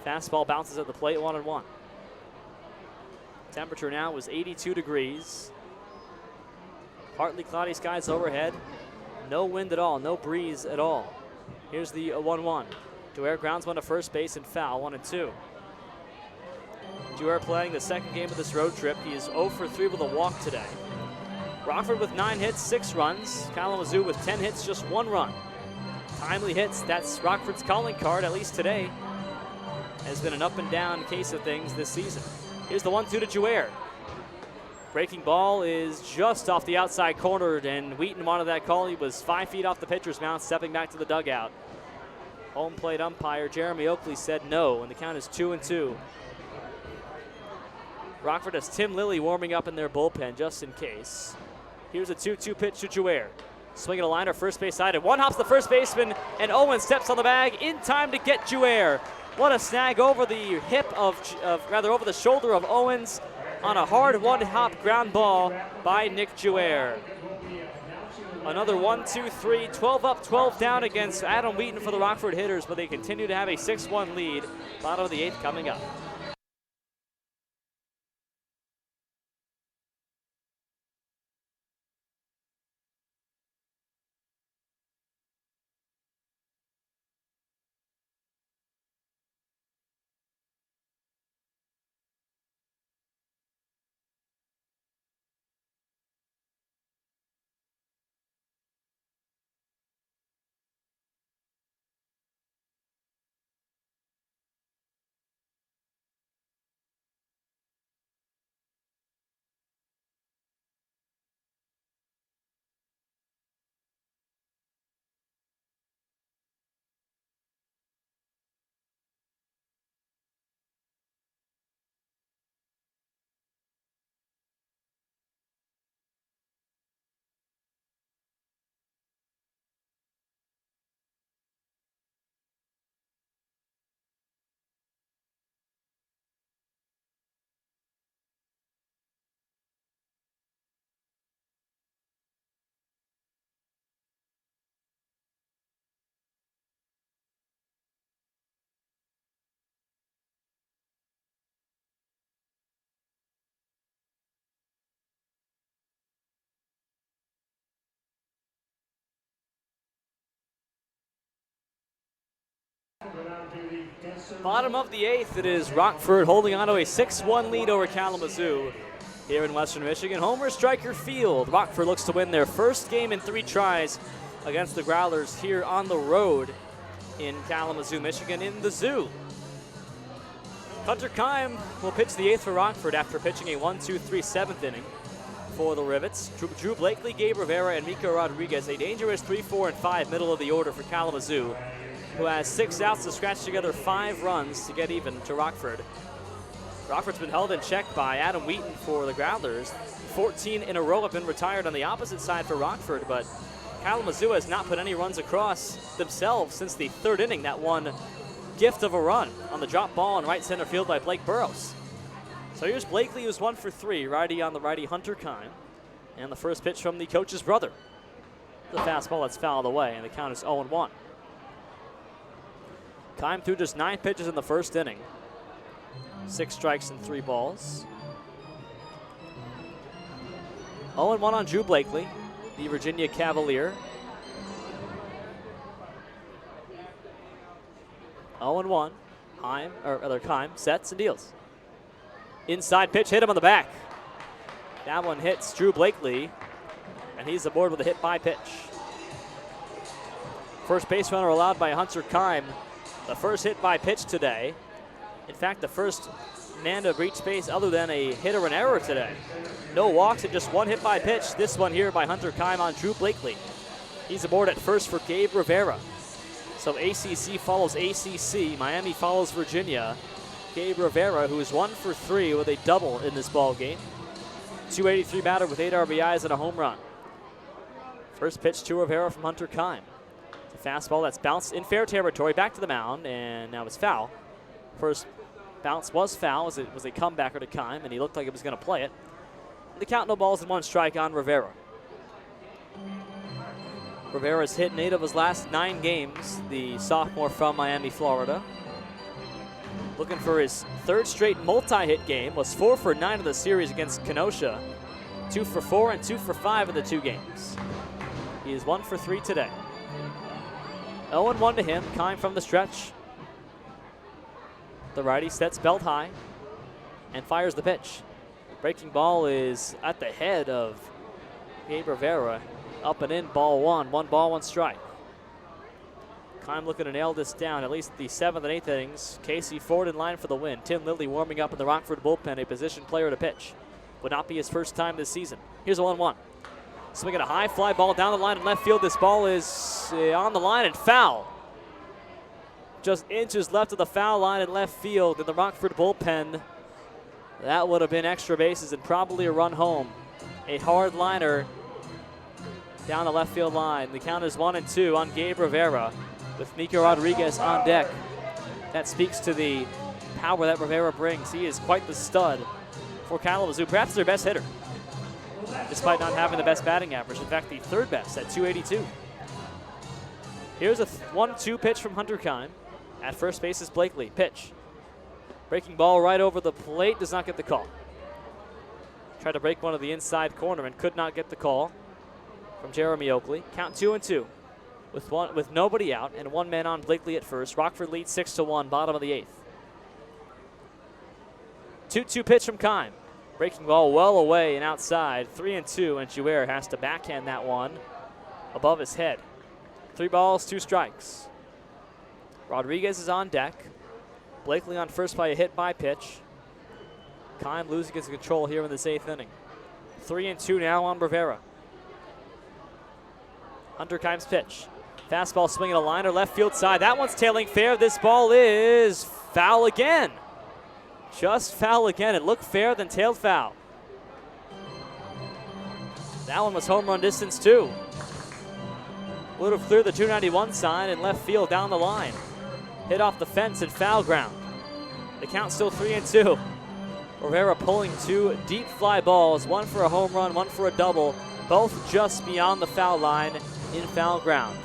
Fastball bounces at the plate, 1-1. Temperature now is 82 degrees. Partly cloudy skies overhead. No wind at all, no breeze at all. Here's the 1-1. Jouer grounds one to first base and foul, 1-2. Jouer playing the second game of this road trip. He is 0 for 3 with a walk today. Rockford with 9 hits, 6 runs. Kalamazoo with 10 hits, just 1 run. Timely hits, that's Rockford's calling card, at least today. Has been an up and down case of things this season. Here's the 1-2 to Jouer. Breaking ball is just off the outside corner, and Wheaton wanted that call. He was 5 feet off the pitcher's mound, stepping back to the dugout. Home plate umpire Jeremy Oakley said no, and the count is 2-2. Rockford has Tim Lilly warming up in their bullpen just in case. Here's a 2-2 pitch to Jouer. Swinging a liner, first base side, and one hops the first baseman, and Owen steps on the bag in time to get Jouer. What a snag over the hip over the shoulder of Owens on a hard one-hop ground ball by Nick Jouer. Another 1-2-3, 12 up, 12 down against Adam Wheaton for the Rockford hitters, but they continue to have a 6-1 lead. Bottom of the 8th coming up. Bottom of the 8th, it is Rockford holding on to a 6-1 lead over Kalamazoo here in Western Michigan. Homer striker field. Rockford looks to win their first game in 3 tries against the Growlers here on the road in Kalamazoo, Michigan, in the zoo. Hunter Kime will pitch the 8th for Rockford after pitching a 1-2-3 7th inning for the Rivets. Drew Blakely, Gabe Rivera, and Miko Rodriguez, a dangerous 3, 4, and 5 middle of the order for Kalamazoo, who has 6 outs to scratch together 5 runs to get even to Rockford. Rockford's been held in check by Adam Wheaton for the Growlers. 14 in a row have been retired on the opposite side for Rockford, but Kalamazoo has not put any runs across themselves since the 3rd inning. That one gift of a run on the drop ball in right center field by Blake Burrows. So here's Blakely, who's 1 for 3, righty on the righty Hunter Kime. And the first pitch from the coach's brother. The fastball that's fouled away, and the count is 0-1. Kime threw just 9 pitches in the first inning. 6 strikes and 3 balls. 0-1 on Drew Blakely, the Virginia Cavalier. 0-1. Kime sets and deals. Inside pitch hit him on the back. That one hits Drew Blakely, and he's aboard with a hit by pitch. First base runner allowed by Hunter Kime. The first hit by pitch today. In fact, the first man to reach base other than a hit or an error today. No walks and just 1 hit by pitch. This one here by Hunter Kime on Drew Blakely. He's aboard at first for Gabe Rivera. So ACC follows ACC. Miami follows Virginia. Gabe Rivera, who is 1 for 3 with a double in this ball game. 283 batter with 8 RBIs and a home run. First pitch to Rivera from Hunter Kime. It's a fastball that's bounced in fair territory, back to the mound, and now it's foul. First bounce was foul as it was a comebacker to Kime, and he looked like he was going to play it. The count, no balls and 1 strike on Rivera. Rivera's hit in 8 of his last 9 games, the sophomore from Miami, Florida. Looking for his 3rd straight multi-hit game, was 4 for 9 of the series against Kenosha. 2 for 4 and 2 for 5 in the 2 games. He is 1 for 3 today. 0-1 to him, Kime from the stretch. The righty sets belt high and fires the pitch. Breaking ball is at the head of Gabe Rivera. Up and in, ball 1. 1 ball, 1 strike. Kime looking to nail this down, at least the 7th and 8th innings. Casey Ford in line for the win. Tim Lilly warming up in the Rockford bullpen, a position player to pitch. Would not be his first time this season. Here's a 1-1. Swinging a high fly ball down the line in left field. This ball is on the line and foul. Just inches left of the foul line in left field in the Rockford bullpen. That would have been extra bases and probably a run home. A hard liner down the left field line. The count is 1-2 on Gabe Rivera with Miko Rodriguez on deck. That speaks to the power that Rivera brings. He is quite the stud for Kalamazoo, perhaps their best hitter, despite not having the best batting average. In fact, the 3rd best at 282. Here's a 1-2 pitch from Hunter Kime. At first base is Blakely. Pitch. Breaking ball right over the plate, does not get the call. Tried to break one of the inside corner and could not get the call from Jeremy Oakley. Count 2-2 with nobody out and 1 man on Blakely at first. Rockford leads 6-1, bottom of the 8th. 2-2 pitch from Kime. Breaking ball well away and outside. 3-2, and Jouer has to backhand that one above his head. 3 balls, 2 strikes. Rodriguez is on deck. Blakely on first by a hit by pitch. Kime losing his control here in this 8th inning. 3-2 now on Rivera. Hunter Kime's pitch. Fastball swinging a liner left field side. That one's tailing fair. This ball is foul again. Just foul again. It looked fair, then tailed foul. That one was home run distance too. Would have cleared the 291 sign and left field down the line. Hit off the fence and foul ground. The count still 3-2. Rivera pulling 2 deep fly balls, 1 for a home run, 1 for a double, both just beyond the foul line in foul ground.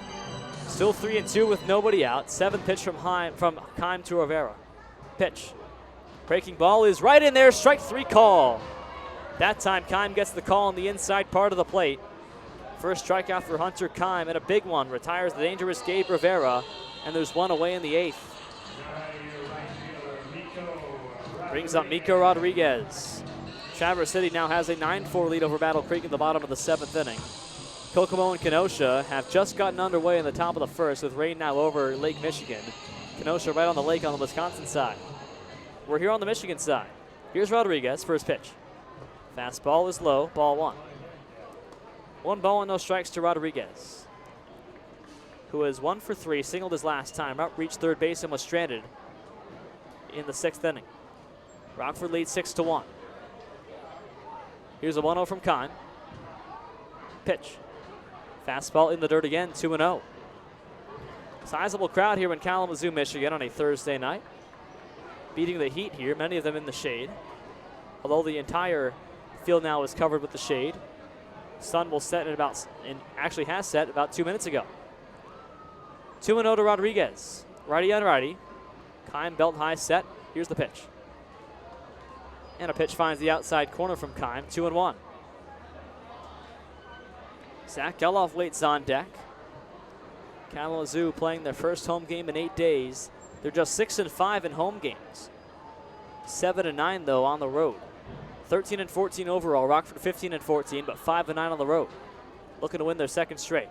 Still 3-2 with nobody out. 7th pitch from Kime to Rivera. Pitch. Breaking ball is right in there. Strike 3 call. That time Kime gets the call on the inside part of the plate. First strikeout for Hunter Kime, and a big one. Retires the dangerous Gabe Rivera, and there's 1 away in the 8th. Brings up Miko Rodriguez. Traverse City now has a 9-4 lead over Battle Creek in the bottom of the 7th inning. Kokomo and Kenosha have just gotten underway in the top of the first with rain now over Lake Michigan. Kenosha right on the lake on the Wisconsin side. We're here on the Michigan side. Here's Rodriguez, first pitch. Fastball is low, ball 1. 1 ball and no strikes to Rodriguez, who is 1 for 3, singled his last time up, reached third base and was stranded in the 6th inning. Rockford leads 6-1. Here's a 1-0 from Kime. Pitch. Fastball in the dirt again, 2-0. Sizable crowd here in Kalamazoo, Michigan on a Thursday night. Beating the heat here, many of them in the shade. Although the entire field now is covered with the shade. Sun will set in about, and actually has set about 2 minutes ago. 2-0 to Rodriguez. Righty on righty. Kime belt high set. Here's the pitch. And a pitch finds the outside corner from Kime. 2-1. Zach Geloff waits on deck. Kalamazoo playing their first home game in 8 days. They're just 6-5 in home games. 7-9 though on the road. 13-14 overall. Rockford 15-14, but 5-9 on the road. Looking to win their second straight.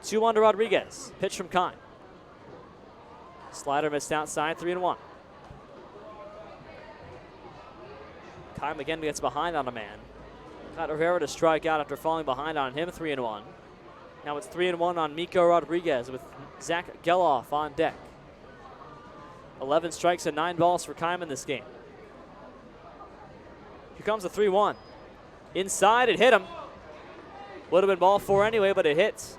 2-1 to Rodriguez. Pitch from Kime. Slider missed outside. 3-1. Kime again gets behind on a man. Got Rivera to strike out after falling behind on him. 3-1. Now it's 3-1 on Miko Rodriguez with Zach Geloff on deck. 11 strikes and 9 balls for Kime in this game. Here comes the 3-1. Inside, it hit him. Would have been ball 4 anyway, but it hits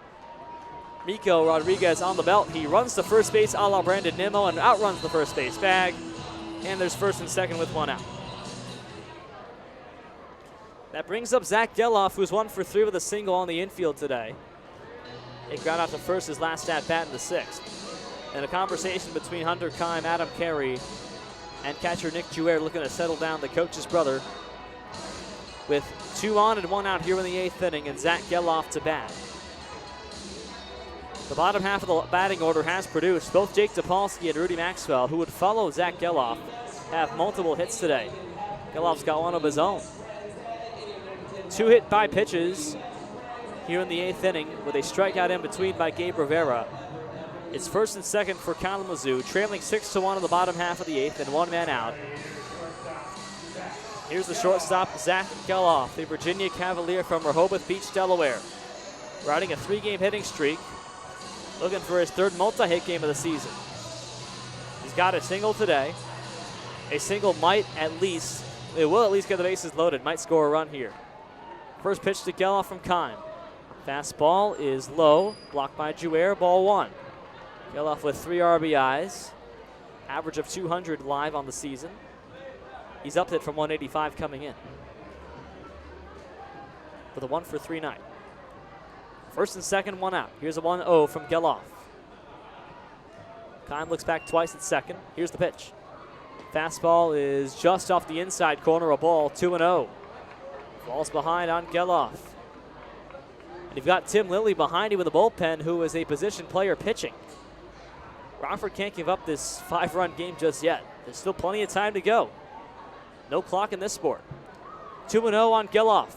Miko Rodriguez on the belt. He runs to first base a la Brandon Nimmo and outruns the first base bag. And there's first and second with 1 out. That brings up Zach Geloff, who's 1 for 3 with a single on the infield today. It got out to first his last at-bat in the 6th. And a conversation between Hunter Kime, Adam Carey, and catcher Nick Jouer looking to settle down the coach's brother with 2 on and 1 out here in the 8th inning, and Zach Geloff to bat. The bottom half of the batting order has produced. Both Jake Topolsky and Rudy Maxwell, who would follow Zach Geloff, have multiple hits today. Geloff's got 1 of his own. 2 hit by pitches here in the 8th inning with a strikeout in between by Gabe Rivera. It's first and second for Kalamazoo, trailing 6-1 in the bottom half of the 8th and 1 man out. Here's the shortstop, Zach Geloff, the Virginia Cavalier from Rehoboth Beach, Delaware. Riding a 3-game hitting streak, looking for his 3rd multi-hit game of the season. He's got a single today. A single might at least, it will at least get the bases loaded, might score a run here. First pitch to Geloff from Kime. Fastball is low, blocked by Jouer, ball 1. Geloff with 3 RBIs, average of 200 live on the season. He's up hit from 185 coming in with a 1 for 3 night. First and second, 1 out. Here's a 1-0 from Geloff. Kime looks back twice at second. Here's the pitch. Fastball is just off the inside corner, a ball, 2-0. Falls behind on Geloff. And you've got Tim Lilly behind you with a bullpen, who is a position player pitching. Rockford can't give up this 5-run game just yet. There's still plenty of time to go. No clock in this sport. 2-0 on Geloff.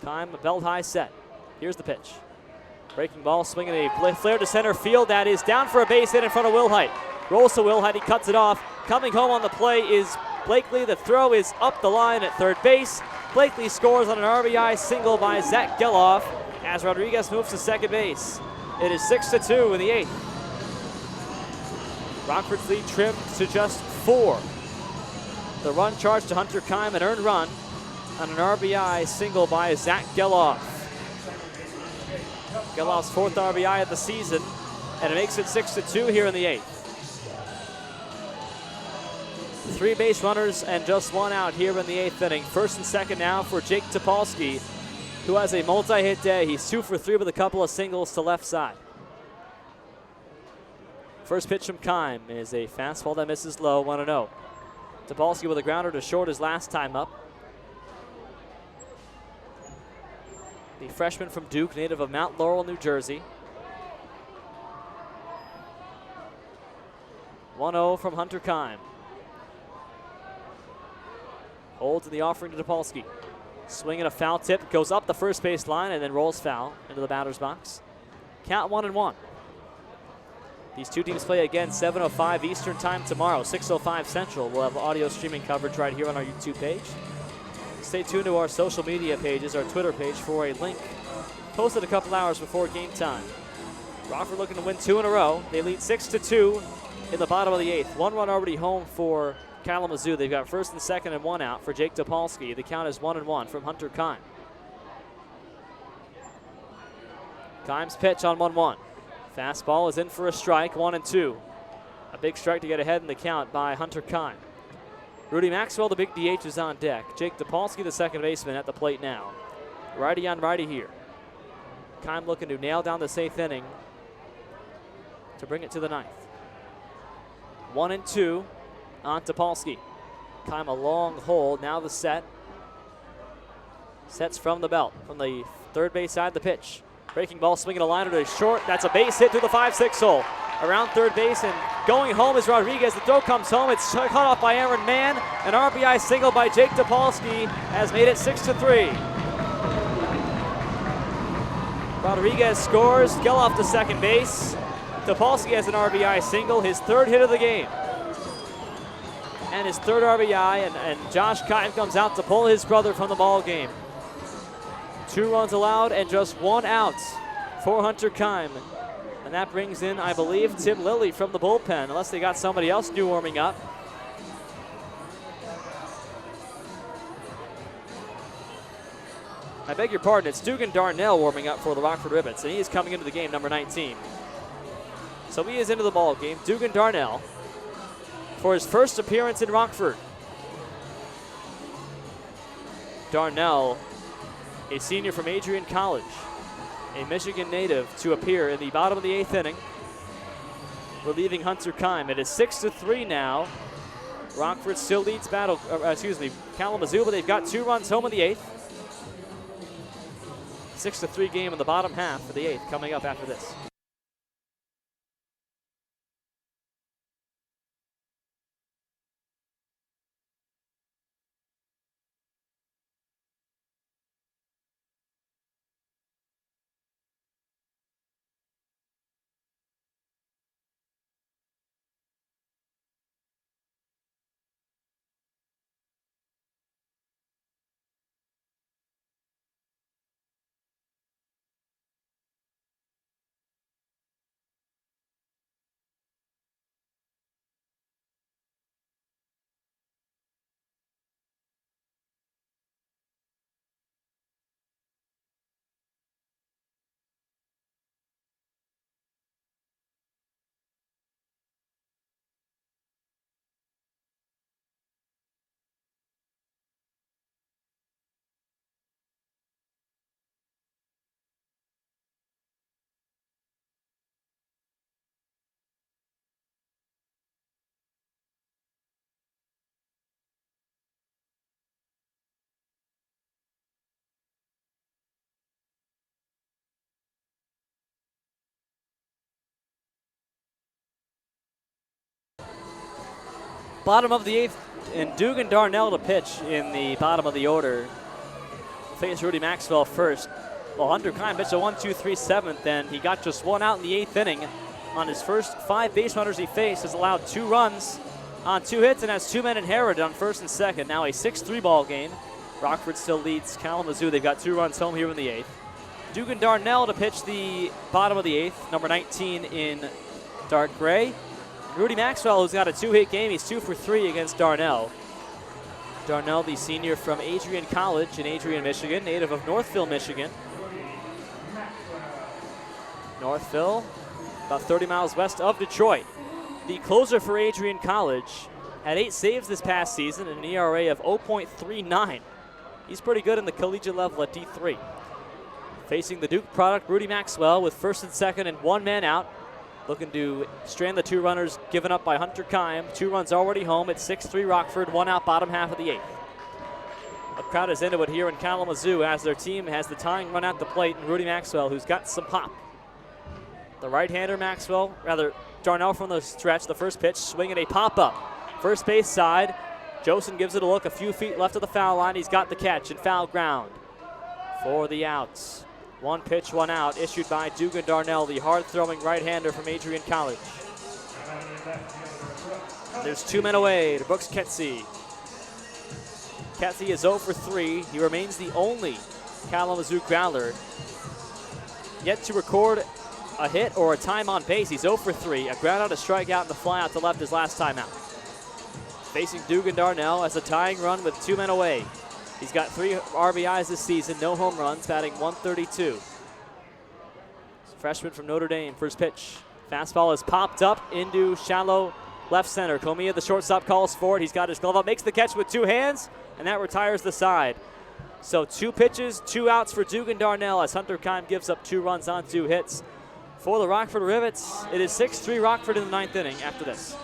Kime, a belt high set. Here's the pitch. Breaking ball, swinging a flare to center field. That is down for a base hit in front of Wilhite. Rolls to Wilhite, he cuts it off. Coming home on the play is Blakely. The throw is up the line at third base. Blakely scores on an RBI single by Zach Geloff as Rodriguez moves to second base. It is 6-2 in the 8th. Rockford's lead trimmed to just 4. The run charged to Hunter Kime, an earned run on an RBI single by Zach Geloff. Geloff's 4th RBI of the season, and it makes it 6-2 here in the 8th. 3 base runners and just 1 out here in the 8th inning. First and second now for Jake Topolsky, who has a multi-hit day. He's 2 for 3 with a couple of singles to left side. First pitch from Kime is a fastball that misses low, 1-0. Topolsky with a grounder to short his last time up. The freshman from Duke, native of Mount Laurel, New Jersey. 1-0 from Hunter Kime. Holds in the offering to Topolsky. Swinging a foul tip, goes up the first base line and then rolls foul into the batter's box. Count 1-1. These two teams play again 7:05 Eastern time tomorrow, 6:05 Central. We'll have audio streaming coverage right here on our YouTube page. Stay tuned to our social media pages, our Twitter page for a link posted a couple hours before game time. Rockford looking to win 2 in a row. They lead 6-2 in the bottom of the 8th. 1 run already home for Kalamazoo. They've got first and second and 1 out for Jake Topolsky. The count is 1-1 from Hunter Kime. Kime's pitch on 1-1. Fastball is in for a strike, 1-2. A big strike to get ahead in the count by Hunter Kime. Rudy Maxwell, the big DH, is on deck. Jake Topolsky, the second baseman, at the plate now. Righty on righty here. Kime looking to nail down this 8th inning to bring it to the 9th. 1-2 on Topolsky. Kime a long hold, now the set. Sets from the belt, from the third base side, the pitch. Breaking ball, swinging a liner to short. That's a base hit through the 5-6 hole. Around third base and going home is Rodriguez. The throw comes home. It's cut off by Aaron Mann. An RBI single by Jake Topolsky has made it 6-3. Rodriguez scores. Geloff to second base. Topolsky has an RBI single, his 3rd hit of the game. And his 3rd RBI, and Josh Kime comes out to pull his brother from the ball game. 2 runs allowed and just 1 out for Hunter Kime. And that brings in, I believe, Tim Lilly from the bullpen, unless they got somebody else new warming up. I beg your pardon, it's Dugan Darnell warming up for the Rockford Rivets, and he is coming into the game, number 19. So he is into the ball game. Dugan Darnell for his first appearance in Rockford. Darnell, a senior from Adrian College, a Michigan native, to appear in the bottom of the 8th inning, relieving Hunter Kime. It is 6-3 now. Rockford still leads Kalamazoo, but they've got 2 runs home in the 8th. 6-3 game in the bottom half of the 8th coming up after this. Bottom of the 8th, and Dugan Darnell to pitch in the bottom of the order. Face Rudy Maxwell first. Well, Hunter Kime pitched a 1-2-3 7th, and he got just 1 out in the 8th inning. On his first 5 base runners he faced, has allowed 2 runs on 2 hits and has 2 men inherited on first and second. Now a 6-3 ball game. Rockford still leads Kalamazoo. They've got 2 runs home here in the 8th. Dugan Darnell to pitch the bottom of the 8th, number 19 in dark gray. Rudy Maxwell, who's got a 2-hit game, he's 2 for 3 against Darnell. Darnell, the senior from Adrian College in Adrian, Michigan, native of Northville, Michigan. Northville, about 30 miles west of Detroit. The closer for Adrian College had 8 saves this past season and an ERA of 0.39. He's pretty good in the collegiate level at D3. Facing the Duke product, Rudy Maxwell, with first and second and 1 man out. Looking to strand the 2 runners given up by Hunter Kime. 2 runs already home. It's 6-3 Rockford, 1 out, bottom half of the 8th. The crowd is into it here in Kalamazoo as their team has the tying run at the plate, and Rudy Maxwell, who's got some pop. The right-hander Darnell from the stretch, the first pitch, swinging a pop-up. First base side, Josen gives it a look, a few feet left of the foul line. He's got the catch and foul ground for the outs. 1 pitch, 1 out, issued by Dugan Darnell, the hard-throwing right-hander from Adrian College. There's 2 men away to Brooks Ketsey. Ketsey is 0 for 3. He remains the only Kalamazoo Growler yet to record a hit or a time on base. He's 0 for 3. A ground out, a strikeout, and a fly out to left his last time out. Facing Dugan Darnell as a tying run with 2 men away. He's got 3 RBIs this season, no home runs, batting .132. Freshman from Notre Dame, first pitch. Fastball is popped up into shallow left center. Comia, the shortstop, calls for it. He's got his glove up, makes the catch with 2 hands, and that retires the side. So 2 pitches, 2 outs for Dugan Darnell as Hunter Kime gives up 2 runs on 2 hits. For the Rockford Rivets, it is 6-3 Rockford in the 9th inning after this.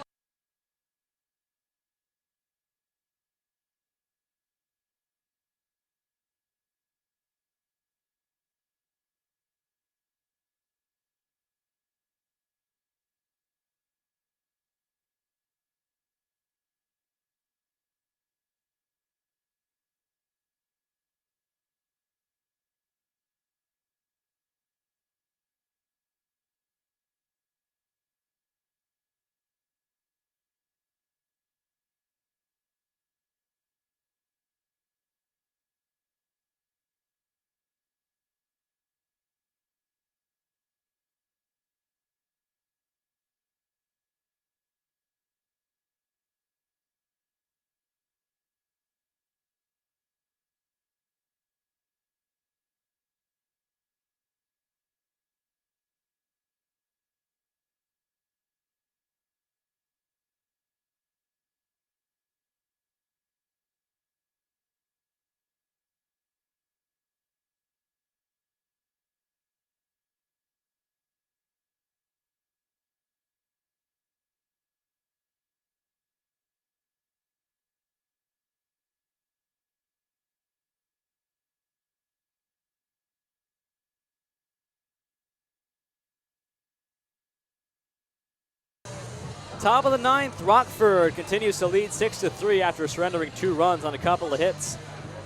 Top of the 9th, Rockford continues to lead 6-3 after surrendering 2 runs on a couple of hits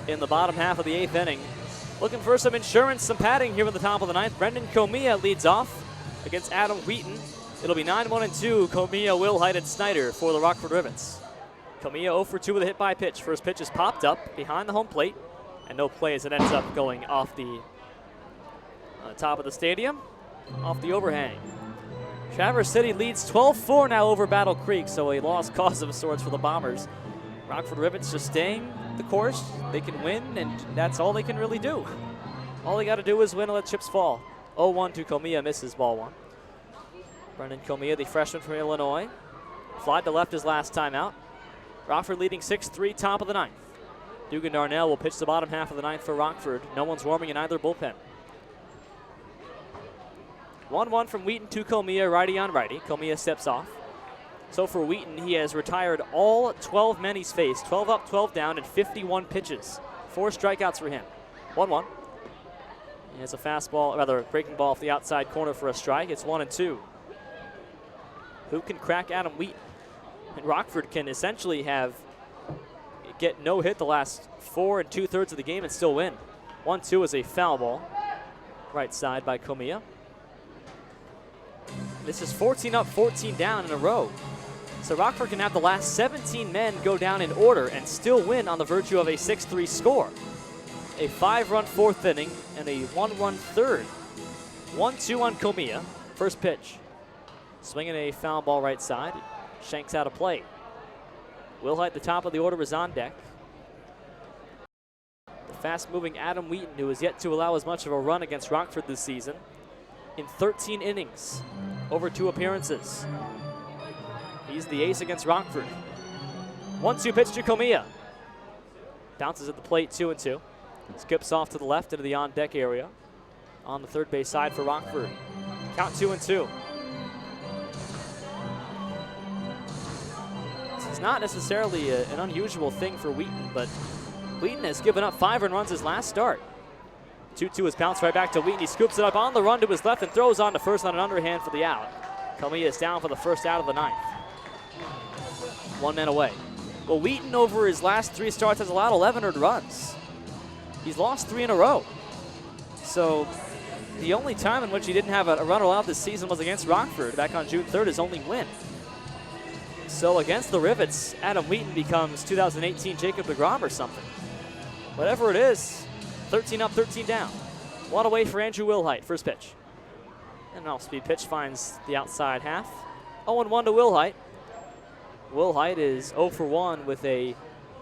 in the bottom half of the 8th inning. Looking for some insurance, some padding here at the top of the 9th. Brendan Comia leads off against Adam Wheaton. It'll be 9-1-2. Comia, Wilhite, and Snyder for the Rockford Rivets. Comia 0 for 2 with a hit by pitch. First pitch is popped up behind the home plate, and no play as it ends up going off the top of the stadium, off the overhang. Traverse City leads 12-4 now over Battle Creek, so a lost cause of sorts for the Bombers. Rockford Rivets just staying the course. They can win, and that's all they can really do. All they got to do is win and let chips fall. 0-1 to Comia, misses ball 1. Brendan Comia, the freshman from Illinois. Flied to left his last time out. Rockford leading 6-3, top of the 9th. Dugan Darnell will pitch the bottom half of the 9th for Rockford. No one's warming in either bullpen. 1-1 from Wheaton to Comia, righty on righty. Comia steps off. So for Wheaton, he has retired all 12 men he's faced. 12 up, 12 down, and 51 pitches. 4 strikeouts for him. 1-1. He has a fastball, rather a breaking ball off the outside corner for a strike. It's 1-2. Who can crack Adam Wheaton? And Rockford can essentially get no hit the last 4 2/3 of the game and still win. 1-2 is a foul ball. Right side by Comia. This is 14 up, 14 down in a row. So Rockford can have the last 17 men go down in order and still win on the virtue of a 6-3 score. A 5-run 4th inning and a 1-run 3rd. 1-2 on Comia. First pitch. Swinging a foul ball right side. Shanks out of play. Wilhite, the top of the order, is on deck. The fast-moving Adam Wheaton, who has yet to allow as much of a run against Rockford this season. In 13 innings, over 2 appearances. He's the ace against Rockford. 1-2 pitch to Comia. Bounces at the plate, 2-2. Skips off to the left into the on-deck area. On the third base side for Rockford. Count 2-2. This is not necessarily an unusual thing for Wheaton, but Wheaton has given up 5 earned runs his last start. 2-2 is bounced right back to Wheaton. He scoops it up on the run to his left and throws on to first on an underhand for the out. Comia is down for the first out of the 9th. 1 man away. Well, Wheaton over his last 3 starts has allowed 11 earned runs. He's lost 3 in a row. So the only time in which he didn't have a run allowed this season was against Rockford back on June 3rd, his only win. So against the Rivets, Adam Wheaton becomes 2018 Jacob deGrom or something. Whatever it is, 13 up, 13 down. 1 away for Andrew Wilhite, first pitch. And an off-speed pitch finds the outside half. 0-1 to Wilhite. Wilhite is 0 for 1 with a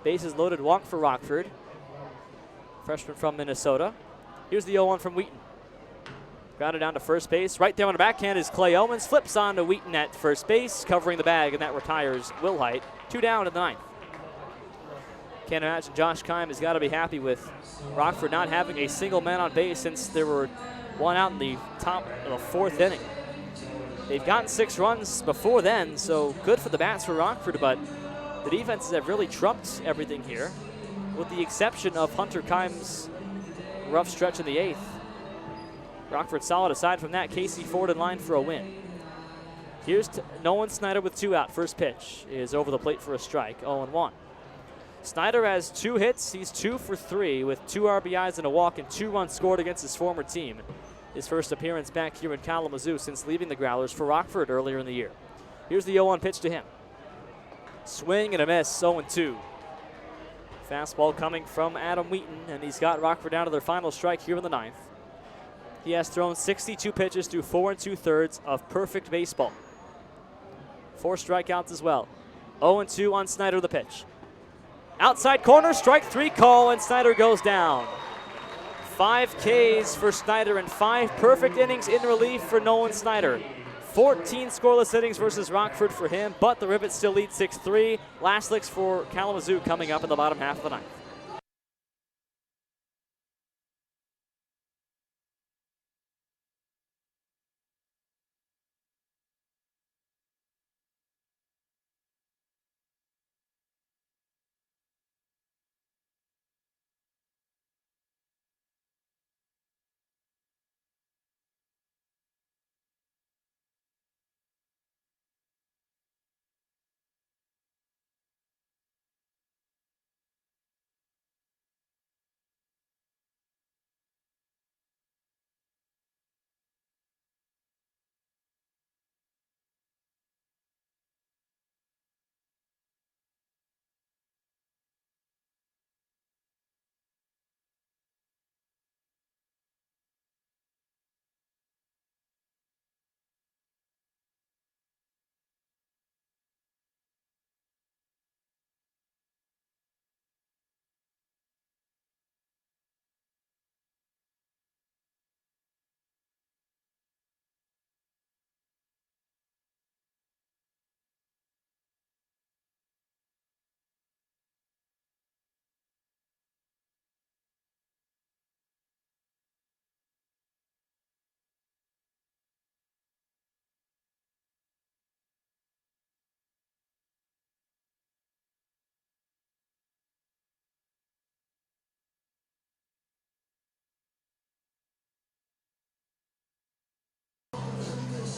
bases-loaded walk for Rockford. Freshman from Minnesota. Here's the 0-1 from Wheaton. Grounded down to first base. Right there on the backhand is Clay Owens. Flips on to Wheaton at first base, covering the bag, and that retires Wilhite. 2 down in the 9th. Can't imagine Josh Keim has got to be happy with Rockford not having a single man on base since there were 1 out in the top of the 4th inning. They've gotten 6 runs before then, so good for the bats for Rockford, but the defenses have really trumped everything here, with the exception of Hunter Keim's rough stretch in the 8th. Rockford solid. Aside from that, Casey Ford in line for a win. Here's Nolan Snyder with 2 out. First pitch is over the plate for a strike, 0-1. Snyder has 2 hits. He's 2 for 3 with 2 RBIs and a walk and 2 runs scored against his former team. His first appearance back here in Kalamazoo since leaving the Growlers for Rockford earlier in the year. Here's the 0-1 pitch to him. Swing and a miss, 0-2. Fastball coming from Adam Wheaton, and he's got Rockford down to their final strike here in the 9th. He has thrown 62 pitches through 4 2/3 of perfect baseball. 4 strikeouts as well. 0-2 on Snyder, the pitch. Outside corner, strike 3 call, and Snyder goes down. 5 Ks for Snyder and 5 perfect innings in relief for Nolan Snyder. 14 scoreless innings versus Rockford for him, but the Rivets still lead 6-3. Last licks for Kalamazoo coming up in the bottom half of the 9th.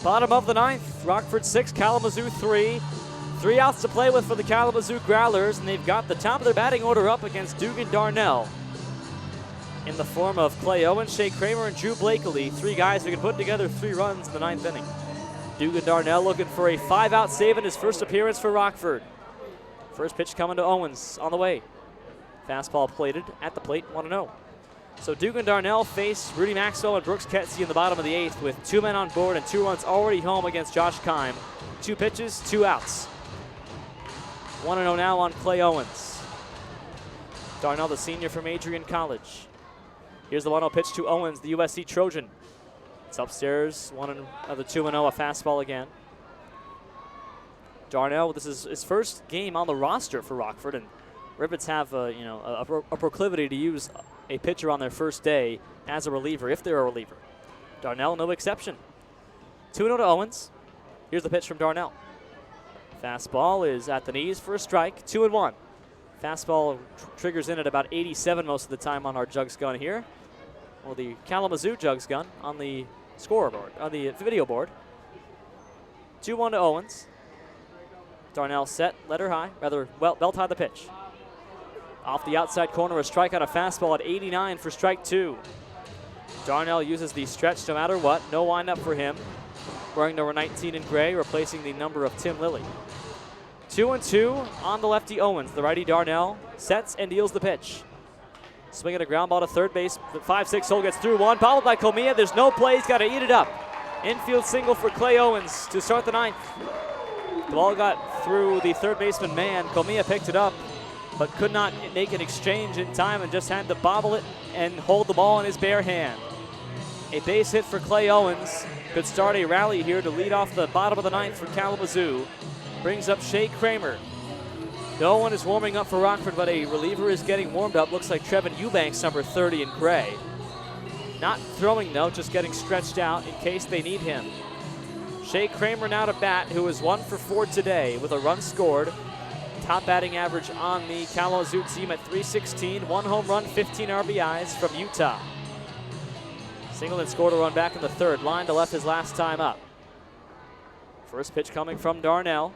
Bottom of the 9th, Rockford 6, Kalamazoo 3. 3 outs to play with for the Kalamazoo Growlers, and they've got the top of their batting order up against Dugan Darnell in the form of Clay Owens, Shea Kramer, and Drew Blakely. 3 guys who can put together 3 runs in the 9th inning. Dugan Darnell looking for a 5-out save in his first appearance for Rockford. First pitch coming to Owens on the way. Fastball plated at the plate, 1-0. So Dugan Darnell faced Rudy Maxwell and Brooks Ketsey in the bottom of the 8th with 2 men on board and 2 runs already home against Josh Keim. 2 pitches, 2 outs. 1-0 now on Clay Owens. Darnell, the senior from Adrian College. Here's the 1-0 pitch to Owens, the USC Trojan. It's upstairs, 1 of the 2-0, a fastball again. Darnell, this is his first game on the roster for Rockford, and Rivets have a proclivity to use a pitcher on their first day as a reliever, if they're a reliever. Darnell, no exception. 2-0 to Owens. Here's the pitch from Darnell. Fastball is at the knees for a strike, 2-1. Fastball triggers in at about 87 most of the time on our jugs gun here. Well, the Kalamazoo jugs gun on the scoreboard, on the video board. 2-1 to Owens. Darnell set, let her high, belt high the pitch. Off the outside corner, a strike on a fastball at 89 for strike 2. Darnell uses the stretch no matter what. No windup for him. Wearing number 19 in gray, replacing the number of Tim Lilly. 2-2 on the lefty Owens. The righty Darnell sets and deals the pitch. Swinging a ground ball to third base. The 5-6 hole gets through one. Bobbled by Comia. There's no play. He's got to eat it up. Infield single for Clay Owens to start the ninth. The ball got through the third baseman man. Comia picked it up, but could not make an exchange in time and just had to bobble it and hold the ball in his bare hand. A base hit for Clay Owens could start a rally here to lead off the bottom of the ninth for Kalamazoo. Brings up Shea Kramer. No one is warming up for Rockford, but a reliever is getting warmed up. Looks like Trevin Eubanks, number 30 in gray. Not throwing though, just getting stretched out in case they need him. Shea Kramer now to bat, who is 1 for 4 today with a run scored. Top batting average on the Kalamazoo team at .316. 1 home run, 15 RBIs from Utah. Singleton scored a run back in the third. Line to left his last time up. First pitch coming from Darnell.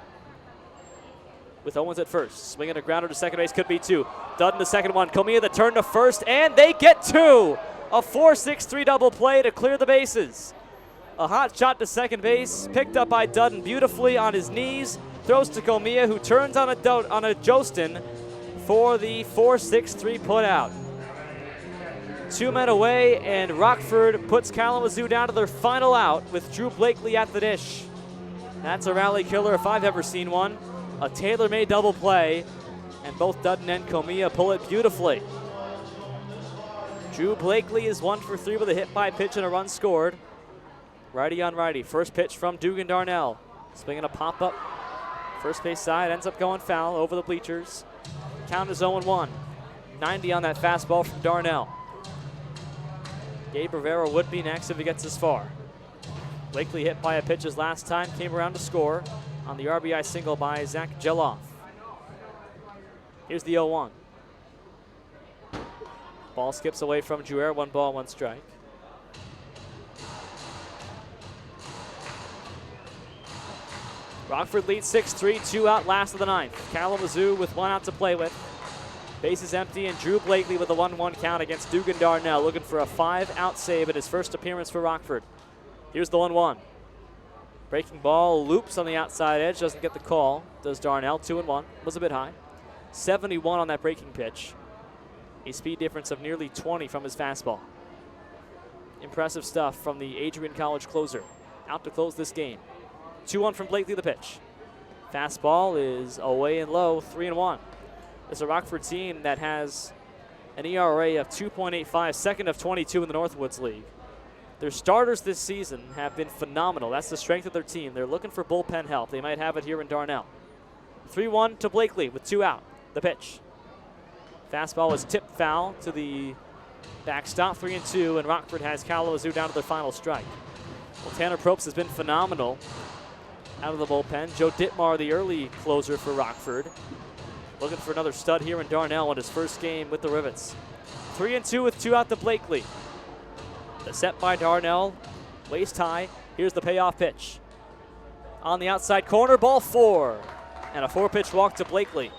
With Owens at first. Swinging a grounder to second base, could be 2. Dudden the second one. Comia the turn to first, and they get 2. A 4-6-3 double play to clear the bases. A hot shot to second base, picked up by Dudden beautifully on his knees. Throws to Comia, who turns on a Jostin for the 4-6-3 put out. 2 men away, and Rockford puts Kalamazoo down to their final out with Drew Blakely at the dish. That's a rally killer if I've ever seen one. A tailor-made double play, and both Dudden and Comia pull it beautifully. Drew Blakely is 1 for 3 with a hit by pitch and a run scored. Righty on righty. First pitch from Dugan Darnell. Swinging a pop-up. First base side, ends up going foul over the bleachers. Count is 0-1. 90 on that fastball from Darnell. Gabe Rivera would be next if he gets this far. Blakely hit by a pitch his last time, came around to score on the RBI single by Zach Geloff. Here's the 0-1. Ball skips away from Jouer, 1 ball, 1 strike. Rockford leads 6-3, 2 out last of the ninth. Kalamazoo with 1 out to play with. Bases empty, and Drew Blakely with a 1-1 count against Dugan Darnell, looking for a 5-out save at his first appearance for Rockford. Here's the 1-1. Breaking ball loops on the outside edge, doesn't get the call. Does Darnell, 2-1, was a bit high. 71 on that breaking pitch. A speed difference of nearly 20 from his fastball. Impressive stuff from the Adrian College closer. Out to close this game. 2-1 from Blakely the pitch. Fastball is away and low, 3-1. It's a Rockford team that has an ERA of 2.85, second of 22 in the Northwoods League. Their starters this season have been phenomenal. That's the strength of their team. They're looking for bullpen help. They might have it here in Darnell. 3-1 to Blakely with 2 out. The pitch. Fastball was tipped foul to the backstop, 3-2, and Rockford has Kalamazoo down to their final strike. Well, Tanner Probst has been phenomenal out of the bullpen. Joe Dittmar, the early closer for Rockford. Looking for another stud here in Darnell in his first game with the Rivets. 3-2 with 2 out to Blakely. The set by Darnell, waist high. Here's the payoff pitch. On the outside corner, ball 4. And a 4-pitch walk to Blakely.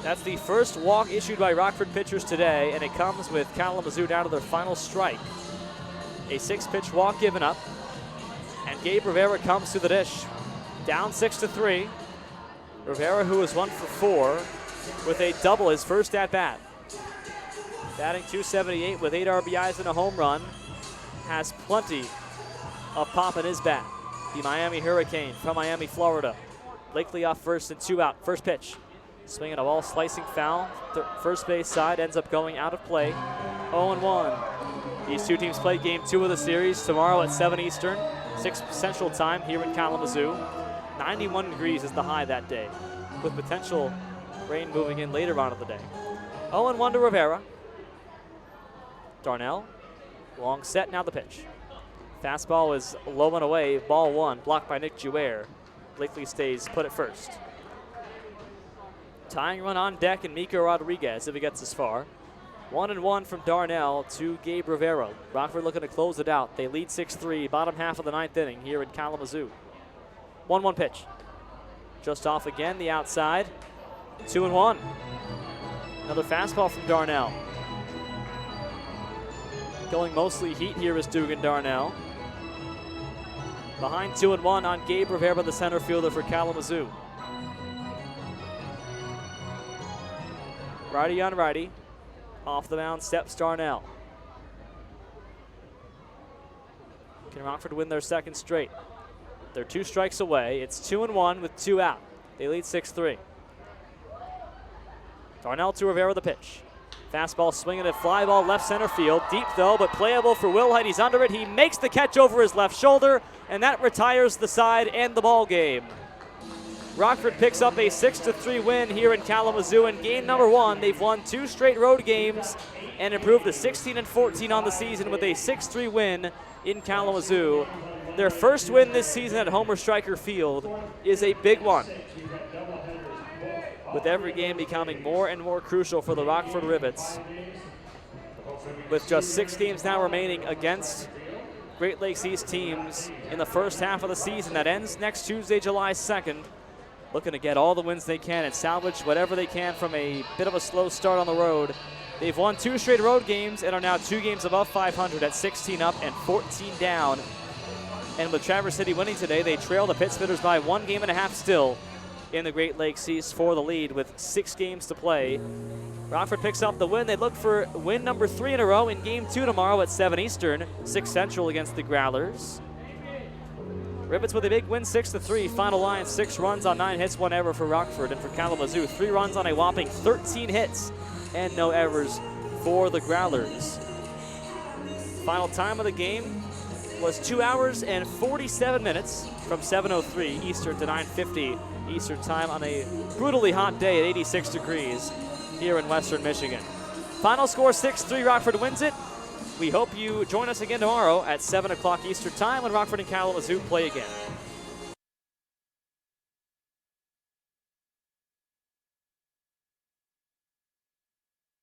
That's the first walk issued by Rockford pitchers today, and it comes with Kalamazoo down to their final strike. A 6-pitch walk given up, and Gabe Rivera comes to the dish. Down 6-3. Rivera, who is 1 for 4, with a double his first at-bat. Batting .278 with 8 RBIs and a home run, has plenty of pop in his bat. The Miami Hurricane from Miami, Florida. Blakely off first and 2 out. First pitch. Swinging a ball, slicing foul. First base side ends up going out of play. 0-1. These two teams play game 2 of the series tomorrow at 7 Eastern, 6 Central Time here in Kalamazoo. 91 degrees is the high that day, with potential rain moving in later on in the day. 0-1 to Rivera. Darnell, long set, now the pitch. Fastball is low and away, ball 1, blocked by Nick Jouer. Blakely stays put at first. Tying run on deck, and Miko Rodriguez if he gets this far. 1-1 from Darnell to Gabe Rivera. Rockford looking to close it out. They lead 6-3, bottom half of the 9th inning here in Kalamazoo. 1-1 pitch. Just off again, the outside. 2-1. Another fastball from Darnell. Going mostly heat here is Dugan Darnell. Behind 2-1 on Gabe Rivera, the center fielder for Kalamazoo. Righty on righty. Off the mound steps Darnell. Can Rockford win their second straight? They're 2 strikes away. It's 2-1 with 2 out. They lead 6-3. Darnell to Rivera the pitch. Fastball swinging at fly ball left center field. Deep though, but playable for Wilhite. He's under it. He makes the catch over his left shoulder, and that retires the side and the ball game. Rockford picks up a 6-3 win here in Kalamazoo. In game number 1, they've won 2 straight road games and improved to 16-14 on the season with a 6-3 win in Kalamazoo. Their first win this season at Homer Stryker Field is a big one, with every game becoming more and more crucial for the Rockford Rivets. With just 6 games now remaining against Great Lakes East teams in the first half of the season that ends next Tuesday, July 2nd. Looking to get all the wins they can and salvage whatever they can from a bit of a slow start on the road. They've won 2 straight road games and are now 2 games above 500 at 16 up and 14 down. And with Traverse City winning today, they trail the Pittsfitters by 1.5 games still in the Great Lakes East for the lead with 6 games to play. Rockford picks up the win. They look for win number 3 in a row in game 2 tomorrow at 7 Eastern, 6 Central against the Growlers. Rivets with a big win, 6-3. Final line, 6 runs on 9 hits, 1 error for Rockford. And for Kalamazoo, 3 runs on a whopping 13 hits and no errors for the Growlers. Final time of the game was 2 hours and 47 minutes from 7:03 Eastern to 9:50 Eastern time on a brutally hot day at 86 degrees here in Western Michigan. Final score 6-3, Rockford wins it. We hope you join us again tomorrow at 7 o'clock Eastern time when Rockford and Kalamazoo play again.